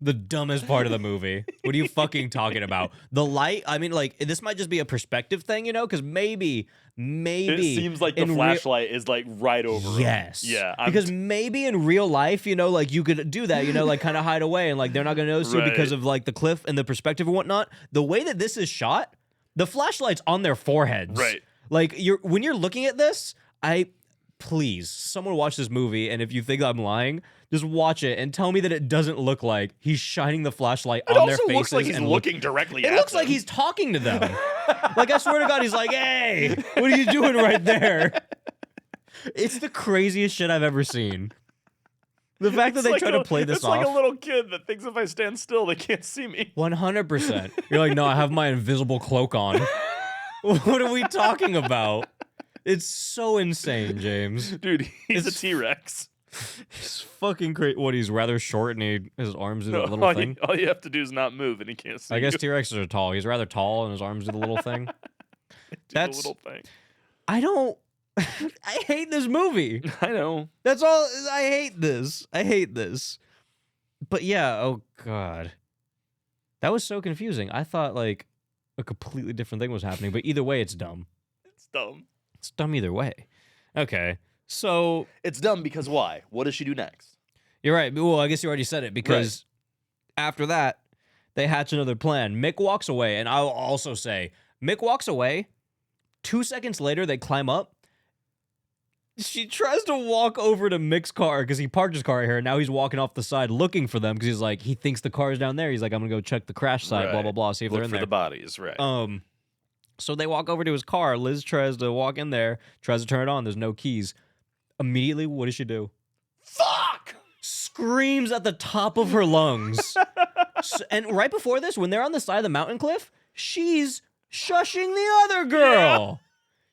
The dumbest part of the movie. What are you fucking talking about? The light, I mean, like, this might just be a perspective thing, you know? Because maybe... It seems like the flashlight is, like, right over him. Yes. Yeah. Because maybe in real life, you know, like, you could do that, you know, like, kind of hide away, and, like, they're not going to notice you because of, like, the cliff and the perspective and whatnot. The way that this is shot... the flashlight's on their foreheads. Right. Like, when you're looking at this, Please, someone watch this movie, and if you think I'm lying, just watch it and tell me that it doesn't look like he's shining the flashlight on their faces. It also looks like he's looking directly at them. It looks like he's talking to them. Like, I swear to God, he's like, hey, what are you doing right there? It's the craziest shit I've ever seen. The fact that they try to play this off. It's like a little kid that thinks if I stand still, they can't see me. 100%. You're like, no, I have my invisible cloak on. What are we talking about? It's so insane, James. Dude, he's a T-Rex. He's fucking great. What, he's rather short and his arms do that little thing? All you have to do is not move and he can't see I guess you. T-Rexes are tall. He's rather tall and his arms do the little thing. That's the little thing. I don't... I hate this movie. I know. That's all... I hate this. But yeah, oh God. That was so confusing. I thought, like, a completely different thing was happening, but either way, it's dumb. It's dumb. It's dumb either way. Okay, so... It's dumb because why? What does she do next? You're right. Well, I guess you already said it, because after that, they hatch another plan. Mick walks away, and I'll also say, Mick walks away. 2 seconds later, they climb up. She tries to walk over to Mick's car, because he parked his car right here, and now he's walking off the side looking for them, because he's like, he thinks the car's down there. He's like, I'm going to go check the crash site, blah, blah, blah, see if they're in there. Look for the bodies, right. So they walk over to his car. Liz tries to walk in there, tries to turn it on. There's no keys. Immediately, what does she do? Fuck! Screams at the top of her lungs. And right before this, when they're on the side of the mountain cliff, she's shushing the other girl. Yeah.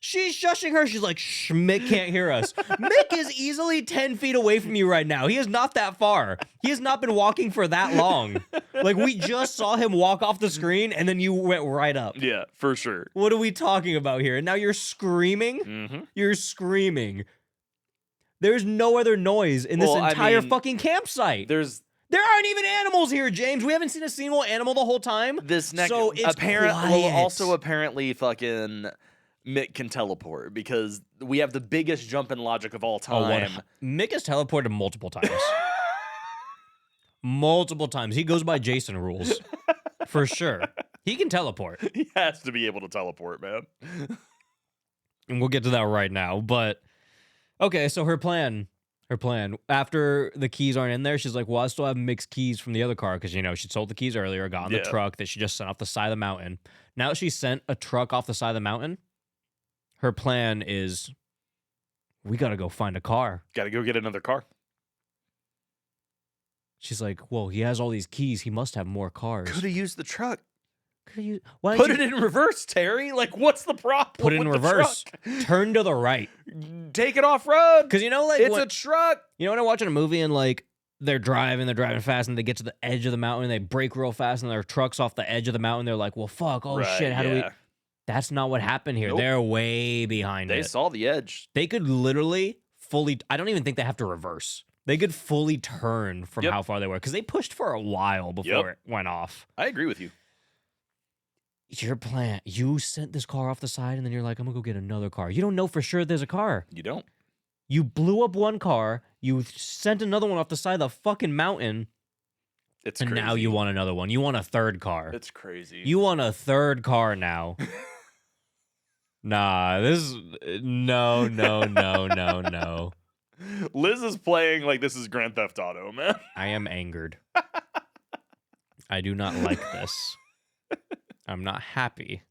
She's shushing her. She's like, shh, Mick can't hear us. Mick is easily 10 feet away from you right now. He is not that far. He has not been walking for that long. Like, we just saw him walk off the screen, and then you went right up. Yeah, for sure. What are we talking about here? And now you're screaming? Mm-hmm. You're screaming. There's no other noise in this entire fucking campsite. There aren't even animals here, James. We haven't seen a single animal the whole time. This next, so it's apparently fucking Mick can teleport, because we have the biggest jump in logic of all time. Mick has teleported multiple times. Multiple times. He goes by Jason rules. For sure. He can teleport. He has to be able to teleport, man. And we'll get to that right now. But, okay, so her plan, after the keys aren't in there, she's like, well, I still have Mick's keys from the other car, because, you know, she sold the keys earlier, got in the truck that she just sent off the side of the mountain. Now she sent a truck off the side of the mountain. Her plan is, we got to go find a car. Got to go get another car. She's like, well, he has all these keys. He must have more cars. Could have used the truck. Put it in reverse, Terry. Like, what's the problem? Put it in reverse. Turn to the right. Take it off road. Because, you know, like, it's a truck. You know, when I'm watching a movie and, like, they're driving fast, and they get to the edge of the mountain, and they brake real fast, and their truck's off the edge of the mountain. They're like, well, fuck, shit, how do we... That's not what happened here. Nope. They're way behind They saw the edge. They could literally fully... I don't even think they have to reverse. They could fully turn from how far they were, because they pushed for a while before it went off. I agree with you. Your plan. You sent this car off the side, and then you're like, I'm going to go get another car. You don't know for sure there's a car. You don't. You blew up one car. You sent another one off the side of the fucking mountain. It's and crazy. Now you want another one. You want a third car. It's crazy. You want a third car now. Nah, this... No. Liz is playing like this is Grand Theft Auto, man. I am angered. I do not like this. I'm not happy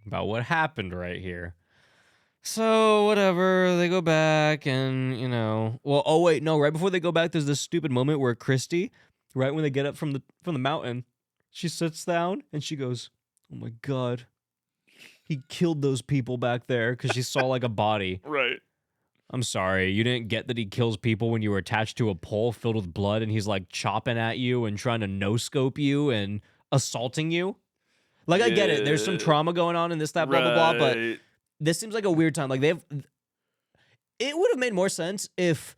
about what happened right here. So, whatever, they go back and, you know... Well, oh, wait, no, right before they go back, there's this stupid moment where Christy, right when they get up from the mountain, she sits down and she goes, oh my God, he killed those people back there, because she saw, like, a body. Right. I'm sorry, you didn't get that he kills people when you were attached to a pole filled with blood, and he's, like, chopping at you and trying to no-scope you and assaulting you? Like, I get it. There's some trauma going on in this, that, blah, blah, blah, but this seems like a weird time. Like, it would have made more sense if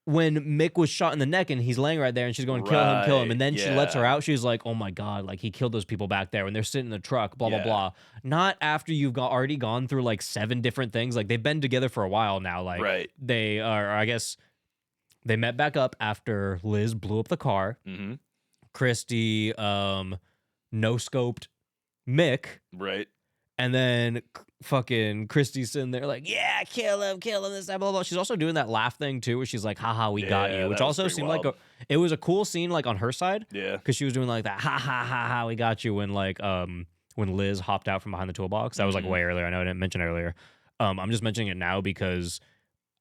when Mick was shot in the neck and he's laying right there and she's going, kill him, and then she lets her out, she's like, oh my God, like, he killed those people back there when they're sitting in the truck, blah, blah, blah. Not after you've already gone through, like, 7 different things. Like, they've been together for a while now. Like, they are, I guess, they met back up after Liz blew up the car. Mm-hmm. Christy no-scoped Mick. Right. And then fucking Christy's sitting there like, yeah, kill him, this, that, blah, blah. She's also doing that laugh thing too, where she's like, haha, we got you. Which also seemed like it was a cool scene, like on her side. Yeah. Because she was doing like that, ha ha ha ha, we got you, when when Liz hopped out from behind the toolbox. That was like way earlier. I know I didn't mention it earlier. I'm just mentioning it now because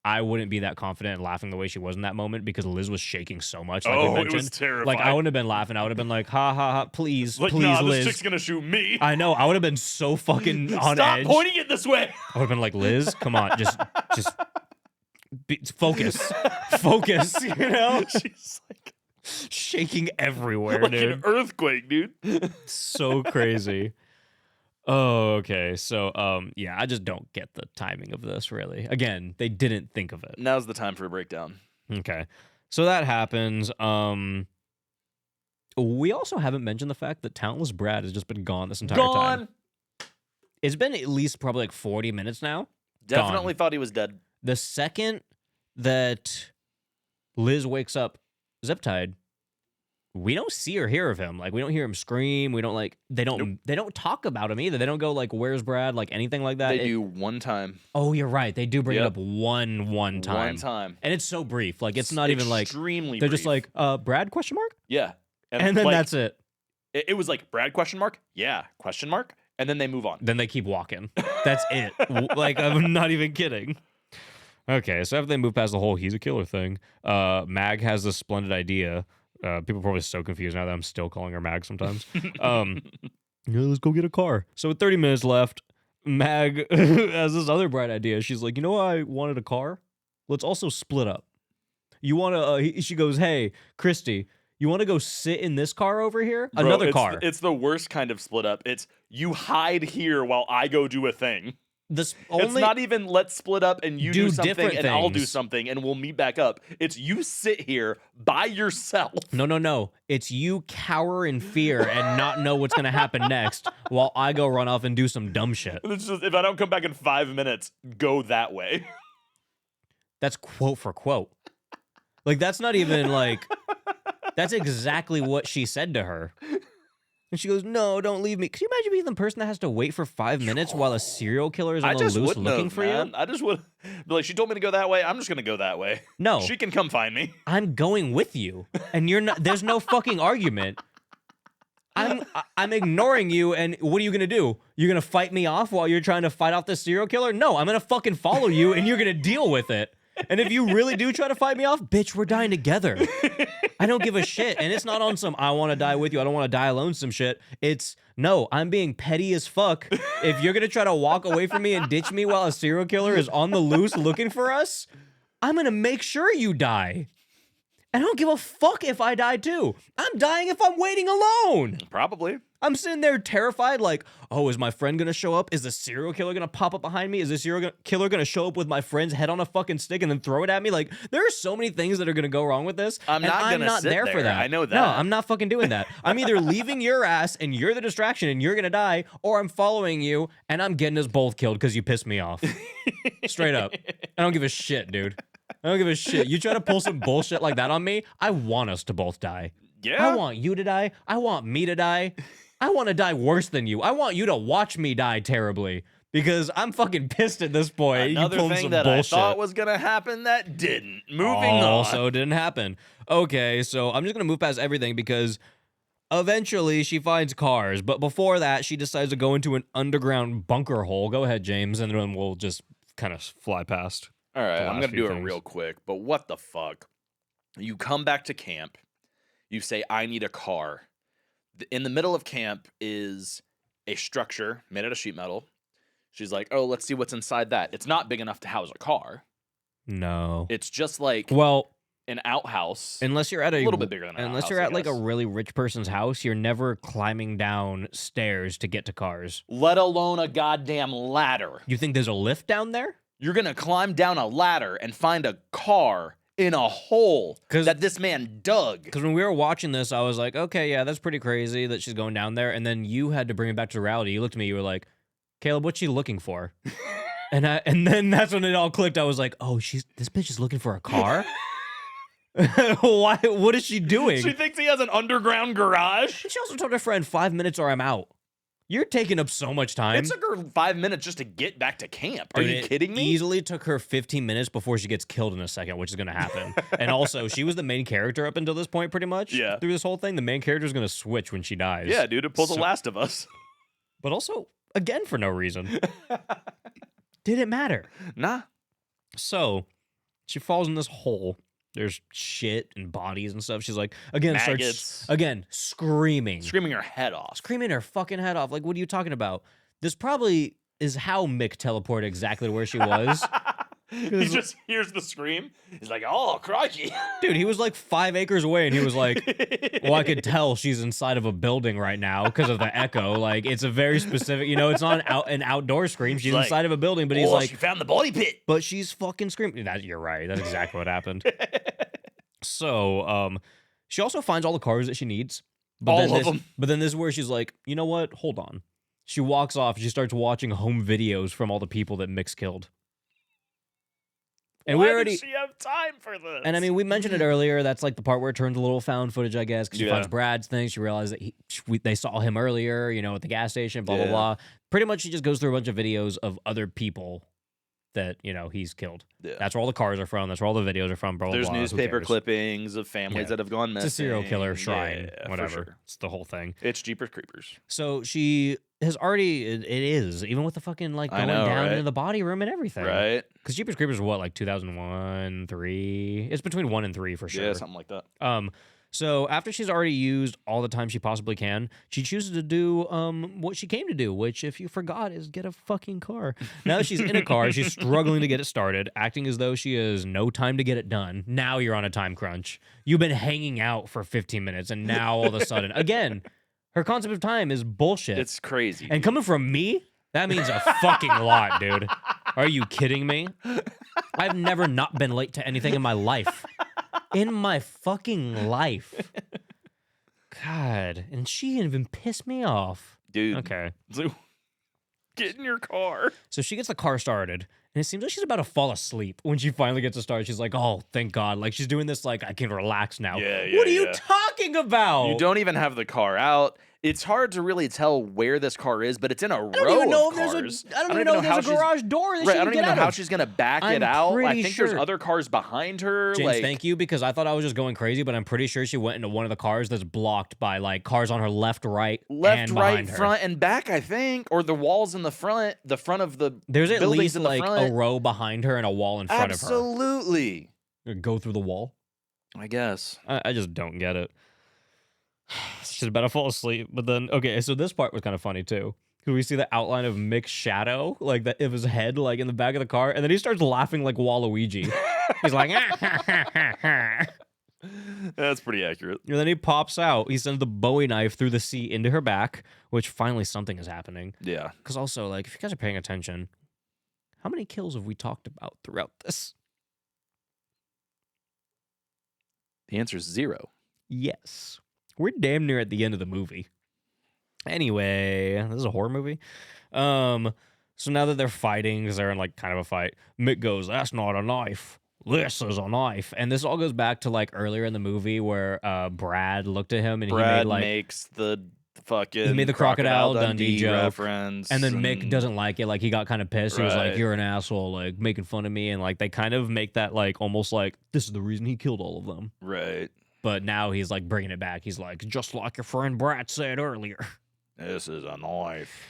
I wouldn't be that confident in laughing the way she was in that moment because Liz was shaking so much. Like we mentioned. It was terrifying. Like I wouldn't have been laughing. I would have been like, ha ha ha, please, like, please, nah, Liz. this chick's gonna shoot me. I know. I would have been so fucking on Stop edge. pointing it this way. I would have been like, Liz, come on, just focus, focus. You know, She's like shaking everywhere, like dude. an earthquake, dude. So crazy. Oh, okay. So, yeah, I just don't get the timing of this, really. Again, they didn't think of it. Now's the time for a breakdown. Okay. So that happens. We also haven't mentioned the fact that Talentless Brad has just been gone this entire time. It's been at least probably like 40 minutes now. Definitely Gone. thought he was dead. The second that Liz wakes up zip-tied, we don't see or hear of him. Like, we don't hear him scream. We don't they don't talk about him either. They don't go like, where's Brad? Like anything like that. They do one time. Oh, you're right. They do bring it up one time. One time. And it's so brief. Like, it's not even like, extremely they're brief. just like, Brad, question mark? Yeah. And then like, that's it. It was like, Brad, question mark? Yeah, question mark? And then they move on. Then they keep walking. That's it. Like, I'm not even kidding. Okay, so after they move past the whole he's a killer thing, Mag has this splendid idea. People are probably so confused now that I'm still calling her Mag sometimes. Yeah, let's go get a car. So with 30 minutes left, Mag has this other bright idea. She's like, you know why I wanted a car? Let's also split up. You want to, she goes, hey, Christy, you want to go sit in this car over here? Bro, Another car. It's the worst kind of split up. It's you hide here while I go do a thing. It's not even let's split up and you do something and I'll do things. something and we'll meet back up. It's you sit here by yourself. No. It's you cower in fear and not know what's going to happen next while I go run off and do some dumb shit. It's just, if I don't come back in 5 minutes, go that way. That's quote for quote. Like, that's not even like, that's exactly what she said to her. And she goes, no, don't leave me. Could you imagine being the person that has to wait for 5 minutes while a serial killer is on the loose looking for you? I just would be like, she told me to go that way. I'm just going to go that way. No. She can come find me. I'm going with you. And you're not, there's no fucking argument. I'm ignoring you, and what are you gonna do? You're gonna fight me off while you're trying to fight off this serial killer? No, I'm gonna fucking follow you, and you're gonna deal with it. And if you really do try to fight me off, bitch, we're dying together. I don't give a shit. And it's not on some I want to die with you, I don't want to die alone some shit. It's no, I'm being petty as fuck. If you're gonna try to walk away from me and ditch me while a serial killer is on the loose looking for us, I'm gonna make sure you die. And I don't give a fuck if I die too. I'm dying if I'm waiting alone. Probably. I'm sitting there terrified like, oh, is my friend going to show up? Is the serial killer going to pop up behind me? Is the serial killer going to show up with my friend's head on a fucking stick and then throw it at me? Like, there are so many things that are going to go wrong with this. I'm not there for that. I know that. No, I'm not fucking doing that. I'm either leaving your ass and you're the distraction and you're going to die, or I'm following you and I'm getting us both killed because you pissed me off. Straight up. I don't give a shit, dude. I don't give a shit. You try to pull some bullshit like that on me, I want us to both die. Yeah. I want you to die. I want me to die. I want to die worse than you. I want you to watch me die terribly because I'm fucking pissed at this point. Another you thing some that bullshit. I thought was going to happen that didn't. Moving on. Also didn't happen. Okay, so I'm just going to move past everything because eventually she finds cars. But before that, she decides to go into an underground bunker hole. Go ahead, James, and then we'll just kind of fly past. All right, I'm going to do things. it real quick, but what the fuck? You come back to camp. You say, I need a car. In the middle of camp is a structure made out of sheet metal. She's like, oh, let's see what's inside that. It's not big enough to house a car. No. It's just like an outhouse. Unless you're at a little bit bigger than an unless outhouse, you're I at like a guess. really rich person's house, you're never climbing down stairs to get to cars. Let alone a goddamn ladder. You think there's a lift down there? You're going to climb down a ladder and find a car in a hole that this man dug. Because when we were watching this, I was like, okay, yeah, that's pretty crazy that she's going down there. And then you had to bring it back to reality. You looked at me, you were like, Caleb, what's she looking for? and then that's when it all clicked. I was like, oh, this bitch is looking for a car? Why? What is she doing? She thinks he has an underground garage. She also told her friend 5 minutes or I'm out. You're taking up so much time. It took her 5 minutes just to get back to camp. Are Dude, you it kidding me? Easily took her 15 minutes before she gets killed in a second, which is going to happen. And also, she was the main character up until this point, pretty much. Yeah. Through this whole thing, the main character is going to switch when she dies. Yeah, dude, it pulls The Last of Us. But also, again, for no reason. Did it matter? Nah. So, she falls in this hole. There's shit and bodies and stuff. She's like, again, Maggots. Screaming. Screaming her head off. Screaming her fucking head off. Like, what are you talking about? This probably is how Mick teleported exactly to where she was. He just hears the scream. He's like, oh, crikey. Dude, he was like 5 acres away, and he was like, well, I could tell she's inside of a building right now because of the echo. Like, it's a very specific, it's not an outdoor scream. She's like, inside of a building, but he's like, she found the body pit. but she's fucking screaming. You're right. That's exactly what happened. So, she also finds all the cars that she needs. But All of them. But then this is where she's like, you know what? Hold on. She walks off. She starts watching home videos from all the people that Mick's killed. And Why we already does she have time for this? And I mean, we mentioned it earlier. That's like the part where it turns a little found footage, I guess, because she Yeah. finds Brad's thing. She realized that they saw him earlier, at the gas station, blah, blah, blah. Pretty much she just goes through a bunch of videos of other people that, he's killed. Yeah. That's where all the cars are from. That's where all the videos are from, blah, blah, There's blah. Who newspaper cares? clippings of families that have gone missing. It's a serial killer shrine, Yeah, whatever. For sure. It's the whole thing. It's Jeepers Creepers. So she has already, it is, even with the fucking, going I know, down right? into the body room and everything. Right? Because Jeepers Creepers is what, like 2001, 3? It's between 1 and 3 for sure. Yeah, something like that. So after she's already used all the time she possibly can, she chooses to do what she came to do, which, if you forgot, is get a fucking car. Now that she's in a car, she's struggling to get it started, acting as though she has no time to get it done. Now you're on a time crunch. You've been hanging out for 15 minutes, and now all of a sudden, again, her concept of time is bullshit. It's crazy. And coming from me, that means a fucking lot, dude. Are you kidding me? I've never not been late to anything in my life. In my fucking life. God. And she even pissed me off. Dude. Okay. Get in your car. So she gets the car started, and it seems like she's about to fall asleep when she finally gets to start. She's like, oh, thank God. Like, she's doing this, like, I can relax now. Yeah, what are you talking about? You don't even have the car out. It's hard to really tell where this car is, but it's in a row of cars. I don't even know if there's a garage door that she I can don't get even know out how of. she's going to back I'm it out. I pretty think sure. there's other cars behind her. James, thank you, because I thought I was just going crazy, but I'm pretty sure she went into one of the cars that's blocked by, like, cars on her left, right, Left, and right, behind her. front, and back, I think. Or the walls in the front of the There's at buildings least, in the like, front. a row behind her and a wall in front Absolutely. of her. Go through the wall? I guess. I just don't get it. She's about to fall asleep, but then, okay, so this part was kind of funny, too. Because we see the outline of Mick's shadow, like, of his head, like, in the back of the car, and then he starts laughing like Waluigi. He's like, That's pretty accurate. And then he pops out. He sends the Bowie knife through the seat into her back, which finally something is happening. Yeah. Because also, like, if you guys are paying attention, how many kills have we talked about throughout this? The answer is 0. Yes. We're damn near at the end of the movie. Anyway, this is a horror movie. So now that they're fighting, because they're in, like, kind of a fight, Mick goes, that's not a knife. This is a knife. And this all goes back to, like, earlier in the movie where Brad looked at him and he made, like... makes the fucking... He made the Crocodile Dundee joke. reference. And then Mick doesn't like it. Like, he got kind of pissed. He was like, Right. you're an asshole, like, making fun of me. And, like, they kind of make that, like, almost like, this is the reason he killed all of them. Right. But now he's, like, bringing it back. He's like, just like your friend Brad said earlier. This is a knife.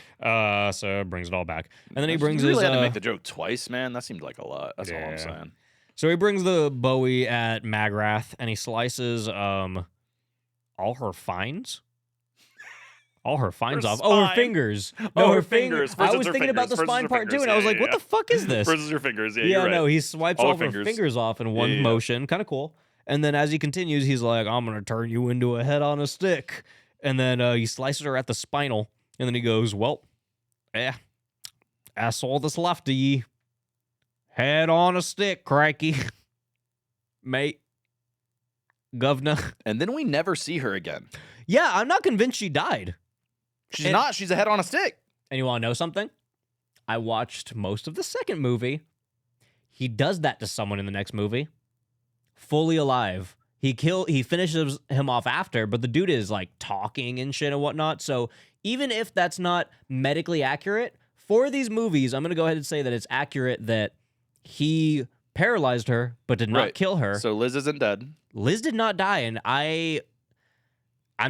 So it brings it all back. And then he brings You really his... had to make the joke twice, man. That seemed like a lot. That's all I'm Yeah. saying. So he brings the Bowie at Magrath, and he slices all her fines. All her fines Her off. Oh, her spine. fingers. Oh, No, her fingers. I First was it's her thinking about fingers. the First spine it's her part too, fingers. and I was Yeah, like, what yeah. the fuck is this? Versus your fingers. Yeah, Yeah, you're right. no, he swipes All all the of her fingers. fingers off in one Yeah. motion. Kind of cool. And then as he continues, he's like, I'm going to turn you into a head on a stick. And then he slices her at the spinal. And then he goes, well, that's all that's left of ye. Head on a stick, crikey. Mate. Governor. And then we never see her again. Yeah, I'm not convinced she died. She's And- not. She's a head on a stick. And you want to know something? I watched most of the second movie. He does that to someone in the next movie. Fully alive. He finishes him off after, but the dude is like talking and shit and whatnot. So even if that's not medically accurate, for these movies, I'm going to go ahead and say that it's accurate that he paralyzed her but did not kill her. So Liz isn't dead. Liz did not die, and I'm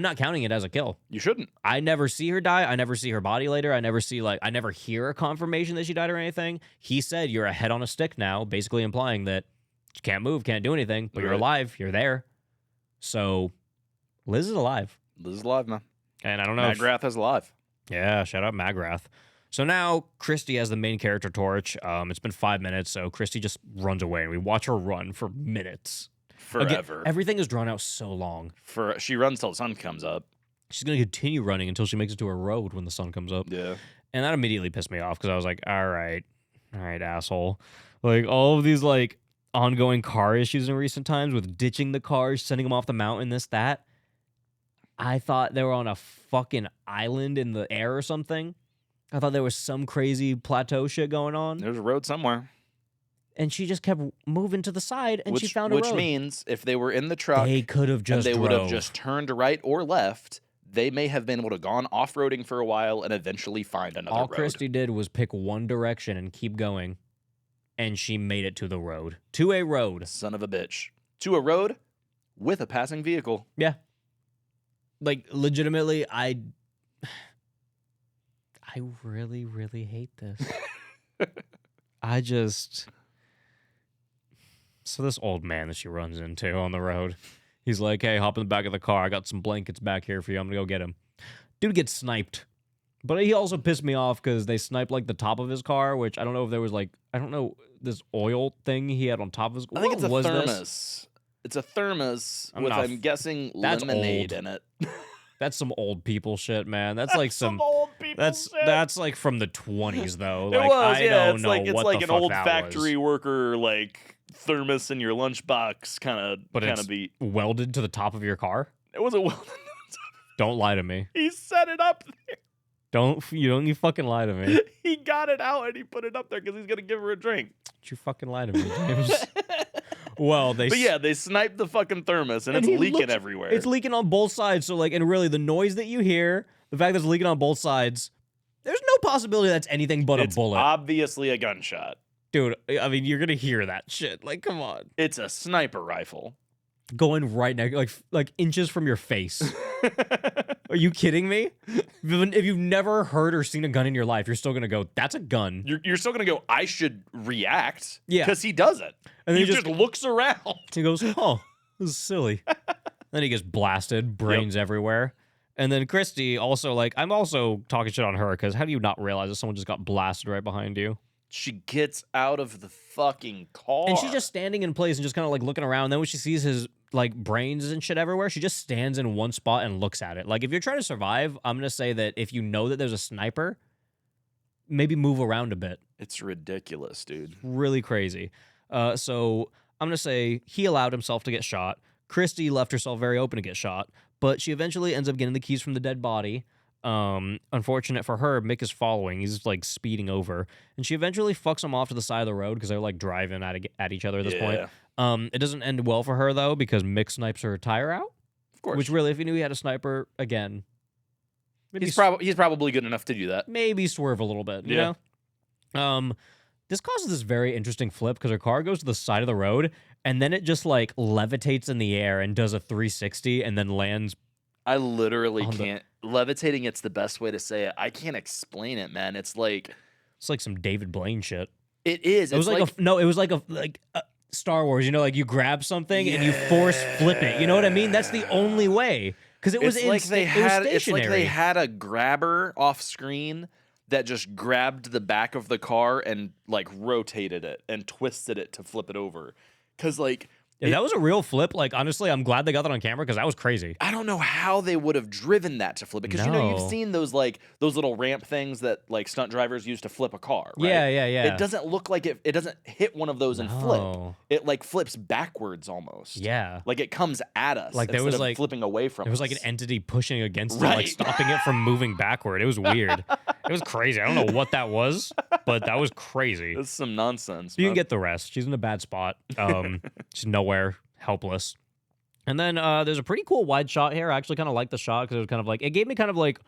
not counting it as a kill. You shouldn't. I never see her die. I never see her body later. I never hear a confirmation that she died or anything. He said, you're a head on a stick now, basically implying that you can't move, can't do anything, but you're alive. You're there. So Liz is alive. Liz is alive, man. And I don't know. Magrath is alive. Yeah, shout out Magrath. So now Christy has the main character torch. It's been 5 minutes, so Christy just runs away, and we watch her run for minutes. Forever. Again, everything is drawn out so long. She runs till the sun comes up. She's going to continue running until she makes it to a road when the sun comes up. Yeah. And that immediately pissed me off because I was like, all right, asshole. Like, all of these, like, ongoing car issues in recent times with ditching the cars, sending them off the mountain, this, that. I thought they were on a fucking island in the air or something. I thought there was some crazy plateau shit going on. There's a road somewhere. And she just kept moving to the side, and she found a road. Which means if they were in the truck, they could have just would have just turned right or left. They may have been able to gone off-roading for a while and eventually find another road. All Christy did was pick one direction and keep going, and she made it to the road. To a road. Son of a bitch. To a road with a passing vehicle. Yeah. Like, legitimately, I really, really hate this. So this old man that she runs into on the road, he's like, hey, hop in the back of the car. I got some blankets back here for you. I'm going to go get him. Dude gets sniped. But he also pissed me off because they sniped, like, the top of his car, which I don't know if there was, like, this oil thing he had on top of his car. I think it's a thermos. It's a thermos with, I'm guessing, lemonade in it. That's some old people shit, man. That's like some old people shit. That's like from the 20s, though. It Like, was, yeah. It's like an old factory worker, like, thermos in your lunchbox kind of beat. Welded to the top of your car? It was a welded. Don't lie to me. He set it up there. Don't you fucking lie to me. He got it out and he put it up there because he's gonna give her a drink. Don't you fucking lie to me, James. Well, they sniped the fucking thermos and it's leaking everywhere. It's leaking on both sides. So, like, and really the noise that you hear, the fact that it's leaking on both sides, there's no possibility that's anything but a bullet. Obviously a gunshot. Dude, I mean, you're gonna hear that shit. Like, come on. It's a sniper rifle. Going right next, like inches from your face. Are you kidding me? If you've never heard or seen a gun in your life, you're still gonna go, that's a gun. You're still gonna go, I should react. Yeah. Because he doesn't. And he just looks around. He goes, oh, this is silly. Then he gets blasted, brains everywhere. And then Christy also, like, I'm also talking shit on her because how do you not realize that someone just got blasted right behind you? She gets out of the fucking car. And she's just standing in place and just kind of like looking around. Then when she sees his like brains and shit everywhere, she just stands in one spot and looks at it. Like, if you're trying to survive, I'm going to say that if you know that there's a sniper, maybe move around a bit. It's ridiculous, dude. Really crazy. So I'm going to say he allowed himself to get shot. Christy left herself very open to get shot, but she eventually ends up getting the keys from the dead body. Unfortunate for her, Mick is following. He's like speeding over, and she eventually fucks him off to the side of the road because they're like driving at each other at this point. It doesn't end well for her though because Mick snipes her tire out. Of course. Which really, if he knew he had a sniper again, he's probably good enough to do that. Maybe swerve a little bit. You know. This causes this very interesting flip because her car goes to the side of the road and then it just like levitates in the air and does a 360 and then lands. I literally can't. Levitating, it's the best way to say it. I can't explain it, man. It's like some David Blaine shit. It is. It was like a Star Wars. You know, like you grab something and you force flip it. You know what I mean? That's the only way because it was stationary. It's like they had a grabber off screen that just grabbed the back of the car and like rotated it and twisted it to flip it over. Because like. Yeah, that was a real flip. Like, honestly, I'm glad they got that on camera because that was crazy. I don't know how they would have driven that to flip it because you know you've seen those little ramp things that like stunt drivers use to flip a car. Right? Yeah. It doesn't look like it doesn't hit one of those and flip. It like flips backwards almost. Yeah, like it comes at us. Like there was like flipping away from. There was like an entity pushing against it, like stopping it from moving backward. It was weird. It was crazy. I don't know what that was, but that was crazy. That's some nonsense. You can get the rest. She's in a bad spot. She's nowhere. Helpless. And then there's a pretty cool wide shot here. I actually kind of like the shot because it was kind of like, it gave me kind of like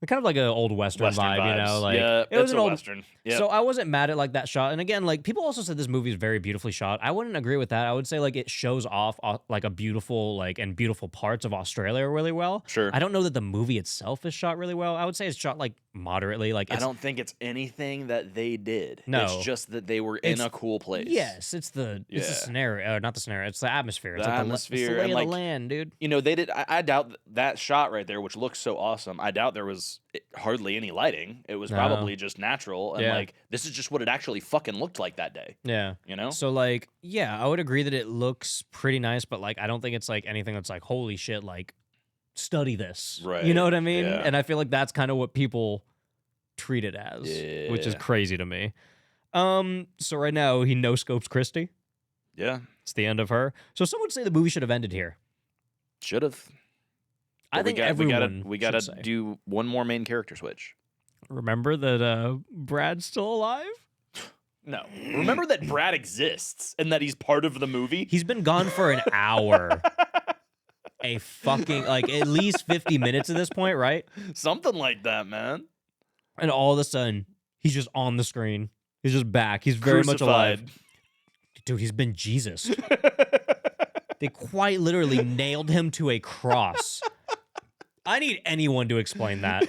Kind of like an old Western vibe, vibes. you know? Like, Yeah, it was it's an a old Western. Yep. So I wasn't mad at like that shot. And again, like people also said this movie is very beautifully shot. I wouldn't agree with that. I would say like it shows off like a beautiful like and beautiful parts of Australia really well. Sure. I don't know that the movie itself is shot really well. I would say it's shot like moderately. Like I it's, don't think it's anything that they did. No. It's just that they were in It's- a cool place. Yes, it's the scenario, not the scenario. It's the atmosphere. It's The like atmosphere, it's the lay and, of like, the land, dude. You know, they did. I doubt that shot right there, which looks so awesome. I doubt there was hardly any lighting. It was No. probably just natural, and Yeah. like this is just what it actually fucking looked like that day. Yeah. You know? So like, yeah, I would agree that it looks pretty nice, but like, I don't think it's like anything that's like, holy shit, like, study this. Right, You know what I mean? yeah. And I feel like that's kind of what people treat it as, which is Yeah. crazy to me. So right now he no scopes Christy. Yeah, It's the end of her. So some would say the movie should have ended here. should have. I think everyone we gotta should say. do one more main character switch. Remember that Brad's still alive? No, remember that Brad exists and that he's part of the movie. He's been gone for an hour. A fucking like at least 50 minutes at this point, right? Something like that, man. And all of a sudden, he's just on the screen. He's just back. He's very much alive. Dude, he's been Jesus. They quite literally nailed him to a cross. I need anyone to explain that.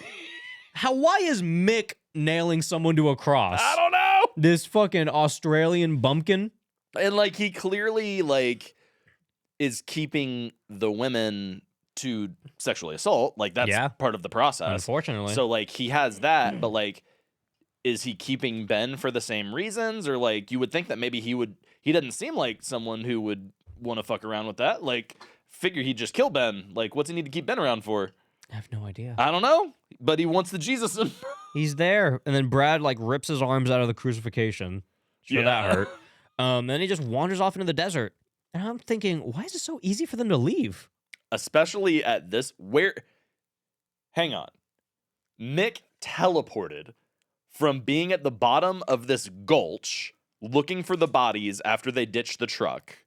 Why is Mick nailing someone to a cross? I don't know. This fucking Australian bumpkin? And like he clearly like is keeping the women to sexually assault. Like that's Yeah. part of the process. Unfortunately. So like he has that, but like is he keeping Ben for the same reasons? Or like you would think that maybe he doesn't seem like someone who would want to fuck around with that. Like figure he'd just kill Ben. Like what's he need to keep Ben around for? I have no idea. I don't know. But he wants the Jesus. He's there. And then Brad like rips his arms out of the crucifixion. Sure, Yeah. that hurt. Then he just wanders off into the desert. And I'm thinking, why is it so easy for them to leave? Especially at this hang on. Mick teleported from being at the bottom of this gulch looking for the bodies after they ditched the truck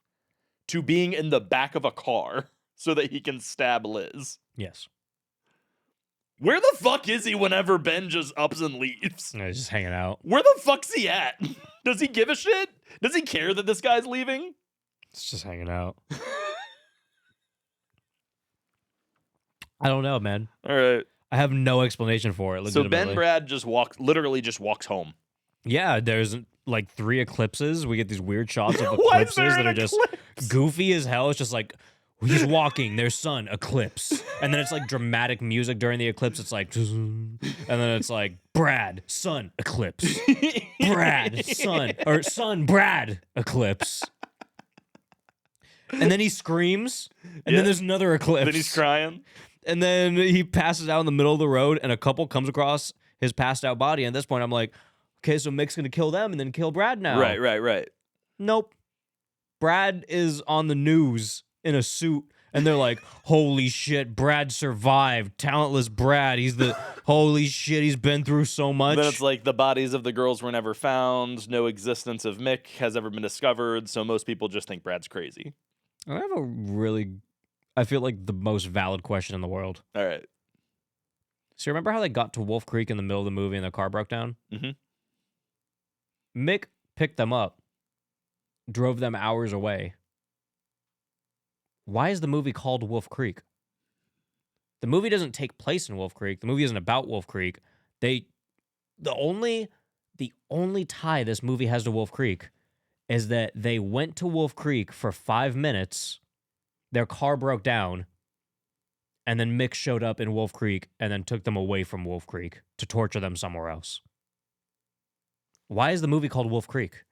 to being in the back of a car so that he can stab Liz. Yes. Where the fuck is he whenever Ben just ups and leaves? He's just hanging out. Where the fuck's he at? Does he give a shit? Does he care that this guy's leaving? It's just hanging out. I don't know, man. All right. I have no explanation for it. So Legitimately. Ben Brad literally just walks home. Yeah, there's like 3 eclipses. We get these weird shots of Why is eclipses there that an are just eclipse? goofy as hell. It's just like he's walking, there's sun, eclipse. And then it's like dramatic music during the eclipse. It's like, and then it's like Brad, sun, eclipse. Brad, sun, or sun, Brad, eclipse. And then he screams, and Yeah. then there's another eclipse. Then he's crying. And then he passes out in the middle of the road, and a couple comes across his passed out body. And at this point, I'm like, okay, so Mick's gonna kill them and then kill Brad now. Right. Nope. Brad is on the news in a suit, and they're like, holy shit, Brad survived. Talentless Brad. He's the holy shit, he's been through so much. Then it's like the bodies of the girls were never found. No existence of Mick has ever been discovered. So most people just think Brad's crazy. I have I feel like the most valid question in the world. All right. So remember how they got to Wolfe Creek in the middle of the movie and their car broke down? Mhm. Mick picked them up, drove them hours away. Why is the movie called Wolfe Creek? The movie doesn't take place in Wolfe Creek. The movie isn't about Wolfe Creek. The only tie this movie has to Wolfe Creek is that they went to Wolfe Creek for 5 minutes, their car broke down, and then Mick showed up in Wolfe Creek and then took them away from Wolfe Creek to torture them somewhere else. Why is the movie called Wolfe Creek?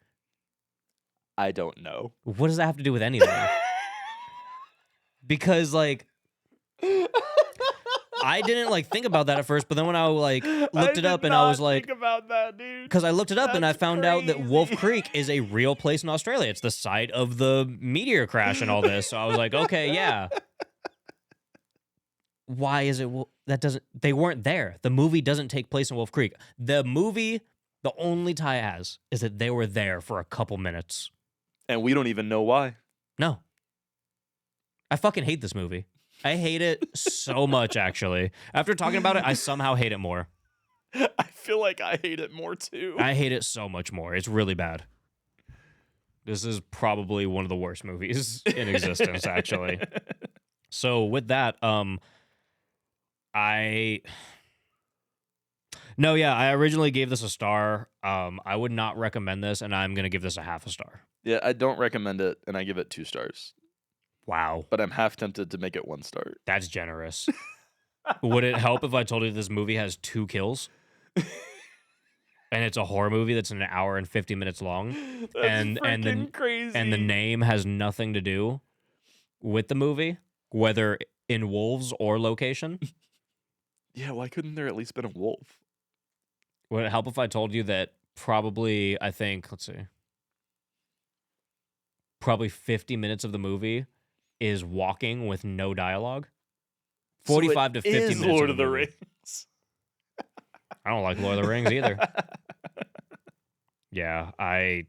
I don't know. What does that have to do with anything? Because, like, I didn't, like, think about that at first, but then when I, like, looked it up and I was like... think about that, dude. Because I looked it up and I That's found out that crazy. Wolfe Creek is a real place in Australia. It's the site of the meteor crash and all this. So I was like, okay, yeah. Why is it... They weren't there. The movie doesn't take place in Wolfe Creek. The movie, the only tie it has is that they were there for a couple minutes. And we don't even know why. No. I fucking hate this movie. I hate it so much, actually. After talking about it, I somehow hate it more. I feel like I hate it more too. I hate it so much more. It's really bad. This is probably one of the worst movies in existence, actually. So with that, I originally gave this a star. I would not recommend this, and I'm gonna give this a half a star. Yeah, I don't recommend it, and I give it 2 stars. Wow, But I'm half tempted to make it 1 star. that's generous. Would it help if I told you this movie has 2 kills? And it's a horror movie that's an hour and 50 minutes long. That's freaking crazy. And the name has nothing to do with the movie, whether in wolves or location. Yeah, why couldn't there at least been a wolf? Would it help if I told you that probably 50 minutes of the movie is walking with no dialogue? 45 to 50 is minutes. Lord of the movie. Rings. I don't like Lord of the Rings either. Yeah, I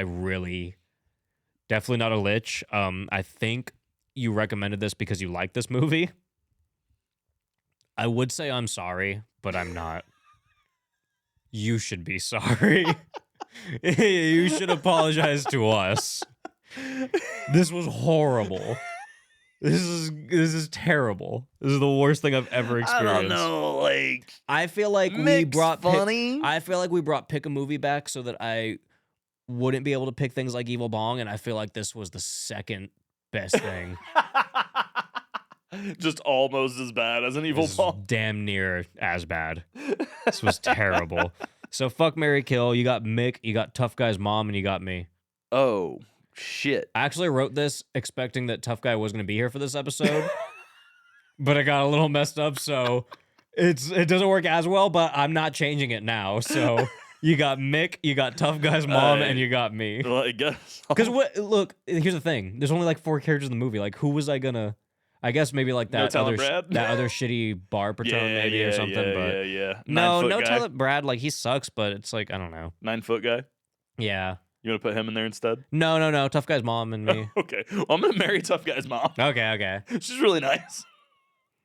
really definitely not a lich. I think you recommended this because you like this movie. I would say I'm sorry, but I'm not. You should be sorry. You should apologize to us. This was horrible. This is terrible. This is the worst thing I've ever experienced. I don't know, like I feel like Mick's funny. I feel like we brought Pick a Movie back so that I wouldn't be able to pick things like Evil Bong, and I feel like this was the second best thing. Just almost as bad as an Evil This is Bong. damn near as bad. This was terrible. So fuck, marry, kill. You got Mick, you got Tough Guy's mom, and you got me. Oh shit! I actually wrote this expecting that Tough Guy was going to be here for this episode, but I got a little messed up, so it doesn't work as well. But I'm not changing it now. So you got Mick, you got Tough Guy's mom, and you got me. Well, I guess. Because look, here's the thing. There's only like 4 characters in the movie. Like, who was I gonna? I guess maybe like that No other Talent Brad? that other shitty bar patron maybe or something. But yeah. no 9-foot guy. Talent Brad. Like, he sucks, but it's like I don't know. 9-foot guy. Yeah. You want to put him in there instead? No. Tough Guy's mom and me. Okay. Well, I'm gonna marry Tough Guy's mom. Okay. She's really nice.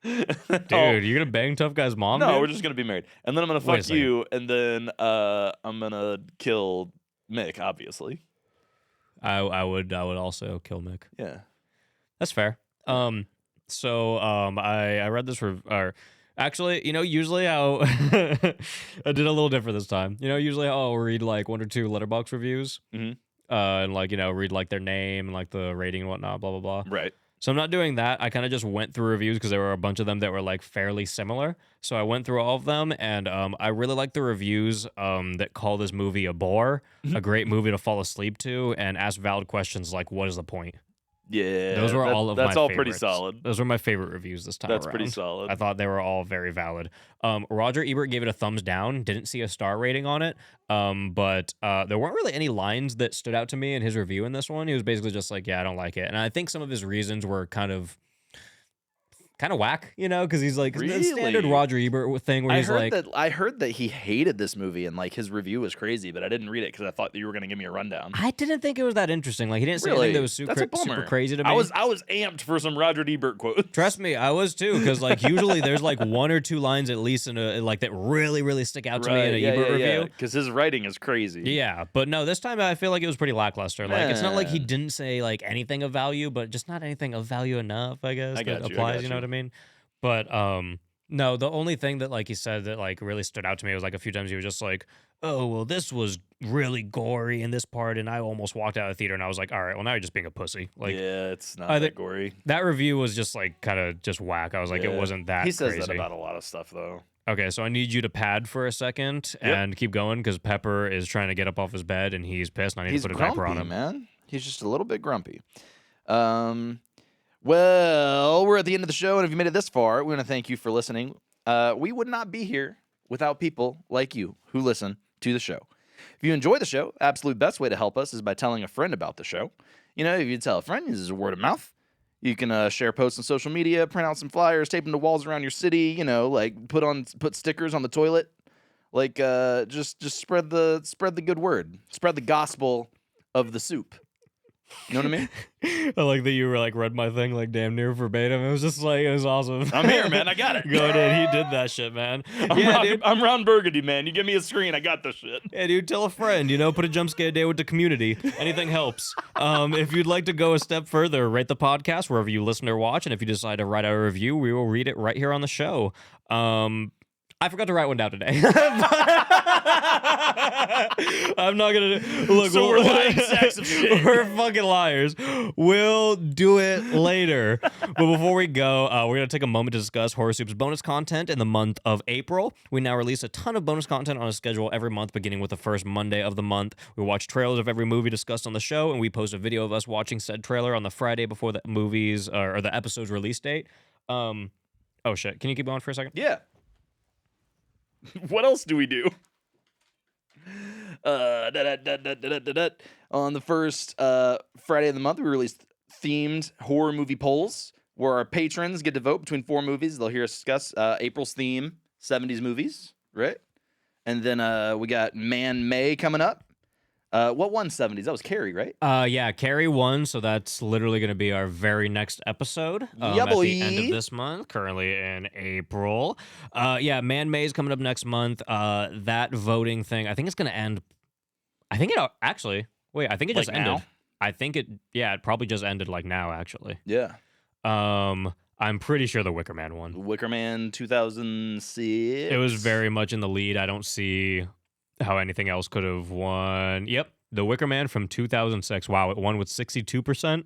Dude, you're gonna bang Tough Guy's mom? No, dude? we're just gonna be married, and then I'm gonna Wait a fuck you, and then I'm gonna kill Mick. Obviously. I would also kill Mick. Yeah. That's fair. I read this or actually, usually how I did a little different this time. Usually I'll read like 1 or 2 Letterboxd reviews. Mhm. And like, read like their name and like the rating and whatnot, blah blah blah. Right. So I'm not doing that. I kind of just went through reviews because there were a bunch of them that were like fairly similar. So I went through all of them, and I really like the reviews that call this movie a bore, a great movie to fall asleep to, and ask valid questions like, "What is the point?" Yeah. Those were all of my That's all pretty favorites. solid. Those were my favorite reviews this time That's around. pretty solid. I thought they were all very valid. Roger Ebert gave it a thumbs down. Didn't see a star rating on it. But there weren't really any lines that stood out to me in his review in this one. He was basically just like, yeah, I don't like it. And I think some of his reasons were kind of whack, because he's like the standard Really? Roger Ebert thing where he's like, I heard that he hated this movie and like his review was crazy, but I didn't read it because I thought that you were gonna give me a rundown. I didn't think it was that interesting. Like, he didn't say Really? anything that was That's a bummer. super crazy to me. I was amped for some Roger Ebert quotes. Trust me, I was too, because like usually there's like 1 or 2 lines at least in a like that really stick out to me in an Ebert review. Because his writing is crazy. Yeah, but no, this time I feel like it was pretty lackluster. Like, it's not like he Man. didn't say like anything of value, but just not anything of value enough, I guess, I got that you, I applies, got you know you. what I mean? But no, the only thing that like he said that like really stood out to me was like a few times he was just like, "Oh, well, this was really gory in this part," and I almost walked out of the theater and I was like, "All right, well, now you're just being a pussy." Like, yeah, it's not I that think- gory. that review was just like kind of just whack. I was like, it Yeah. wasn't that He says crazy. that about a lot of stuff though. Okay, so I need you to pad for a second Yep. and keep going because Pepper is trying to get up off his bed and he's pissed and I need He's to put a grumpy, diaper on him. man. He's just a little bit grumpy. Well, we're at the end of the show, and if you made it this far, we want to thank you for listening. We would not be here without people like you who listen to the show. If you enjoy the show, absolute best way to help us is by telling a friend about the show. If you tell a friend, this is word of mouth. You can share posts on social media, print out some flyers, tape them to walls around your city. Like put stickers on the toilet. Like just spread the good word, spread the gospel of the soup. You know what I mean? I like that you were like read my thing like damn near verbatim. It was just like it was awesome. I'm here, man. I got it. Go ahead. He did that shit, man. Dude. I'm Ron Burgundy, man. You give me a screen, I got this shit. Yeah, dude, tell a friend, put a jump scare day with the community. Anything helps. If you'd like to go a step further, rate the podcast wherever you listen or watch, and if you decide to write out a review, we will read it right here on the show. I forgot to write one down today. I'm not gonna look. So we're lying sacks of shit. We're fucking liars. We'll do it later. But before we go, we're gonna take a moment to discuss Horror Soup's bonus content in the month of April. We now release a ton of bonus content on a schedule every month, beginning with the first Monday of the month. We watch trailers of every movie discussed on the show, and we post a video of us watching said trailer on the Friday before the movies or the episode's release date. Oh shit! Can you keep going for a second? Yeah. What else do we do? On the first Friday of the month, we release themed horror movie polls where our patrons get to vote between 4 movies. They'll hear us discuss April's theme, 70s movies, right? And then we got Man May coming up. What won 70s? That was Carrie, right? Yeah, Carrie won, so that's literally going to be our very next episode at the end of this month, currently in April. Yeah, Man May's coming up next month. That voting thing, I think it's going to end. I think it actually. Wait, I think it just ended. Now? I think it. Yeah, it probably just ended like now. Actually. Yeah. I'm pretty sure the Wicker Man won. Wicker Man 2006. It was very much in the lead. I don't see how anything else could have won. Yep, the Wicker Man from 2006. Wow, it won with 62%.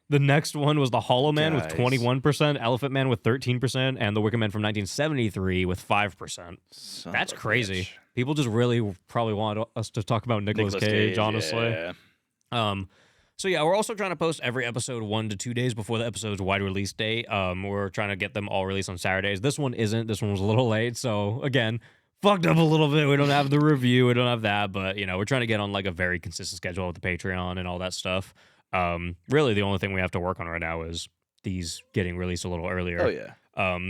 The next one was the Hollow Man with 21%, Elephant Man with 13%, and the Wicker Man from 1973 with 5%. That's crazy. Bitch. People just really probably want us to talk about Nicolas Cage, honestly. Yeah. So yeah, we're also trying to post every episode 1 to 2 days before the episode's wide release date. We're trying to get them all released on Saturdays. This one isn't. This one was a little late, so again, fucked up a little bit. We don't have the review. We don't have that, but we're trying to get on like a very consistent schedule with the Patreon and all that stuff. Really, the only thing we have to work on right now is these getting released a little earlier. Oh yeah.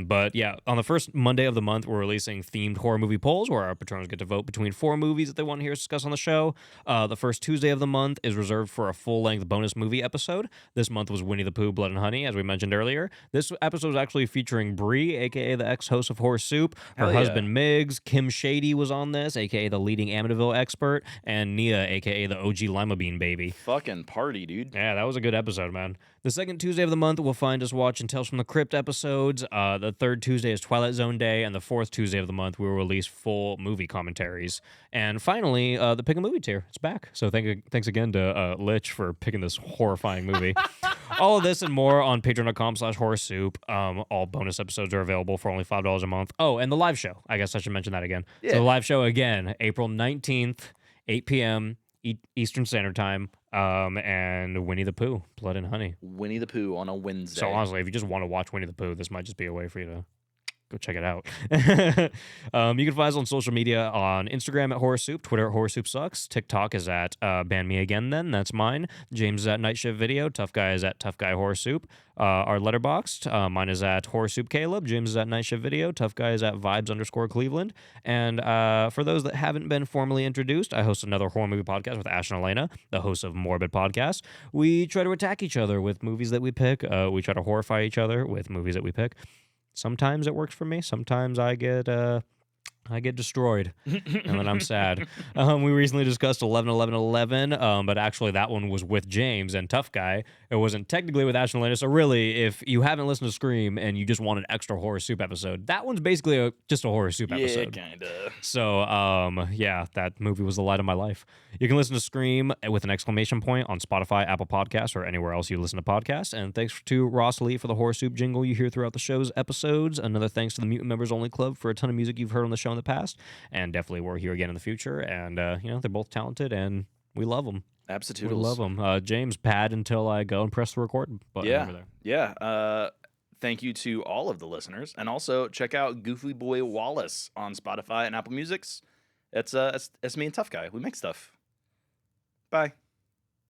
But yeah, on the first Monday of the month, we're releasing themed horror movie polls where our patrons get to vote between 4 movies that they want to hear us discuss on the show. The first Tuesday of the month is reserved for a full-length bonus movie episode. This month was Winnie the Pooh, Blood and Honey, as we mentioned earlier. This episode is actually featuring Bree, aka the ex-host of Horror Soup. Her husband Miggs, Kim Shady was on this, aka the leading Amityville expert, and Nia, aka the OG Lima Bean baby. Fucking party, dude. Yeah, that was a good episode, man. The second Tuesday of the month will find us watching Tales from the Crypt episodes. The third Tuesday is Twilight Zone Day, and the fourth Tuesday of the month we will release full movie commentaries. And finally, the Pick a Movie tier. It's back. So thanks again to Lich for picking this horrifying movie. All of this and more on patreon.com/horrorsoup. All bonus episodes are available for only $5 a month. Oh, and the live show. I guess I should mention that again. Yeah. So the live show again, April 19th, 8 p.m. Eastern Standard Time, and Winnie the Pooh, Blood and Honey. Winnie the Pooh on a Wednesday. So honestly, if you just want to watch Winnie the Pooh, this might just be a way for you to go check it out. You can find us on social media on Instagram at Horror Soup, Twitter at Horror Soup Sucks, TikTok is at Ban Me Again Then, that's mine. James is at Night Shift Video, Tough Guy is at Tough Guy Horror Soup. Our Letterboxd, mine is at Horror Soup Caleb, James is at Night Shift Video, Tough Guy is at Vibes_Cleveland. And for those that haven't been formally introduced, I host another horror movie podcast with Ash and Elena, the hosts of Morbid Podcast. We try to attack each other with movies that we pick. We try to horrify each other with movies that we pick. Sometimes it works for me. Sometimes I get destroyed, and then I'm sad. We recently discussed 11-11-11, but actually that one was with James and Tough Guy. It wasn't technically with Ash and Elena. So really, if you haven't listened to Scream and you just want an extra Horror Soup episode, that one's basically just a Horror Soup episode. Yeah, kinda. So, yeah, that movie was the light of my life. You can listen to Scream with an exclamation point on Spotify, Apple Podcasts, or anywhere else you listen to podcasts. And thanks to Ross Lee for the Horror Soup jingle you hear throughout the show's episodes. Another thanks to the Mutant Members Only Club for a ton of music you've heard on the show in the past. And definitely we're here again in the future. And, they're both talented and we love them. Absolutely. We love them. James, pad until I go and press the record button over there. Yeah. Thank you to all of the listeners. And also check out Goofy Boy Wallace on Spotify and Apple Music. It's me and Tough Guy. We make stuff. Bye.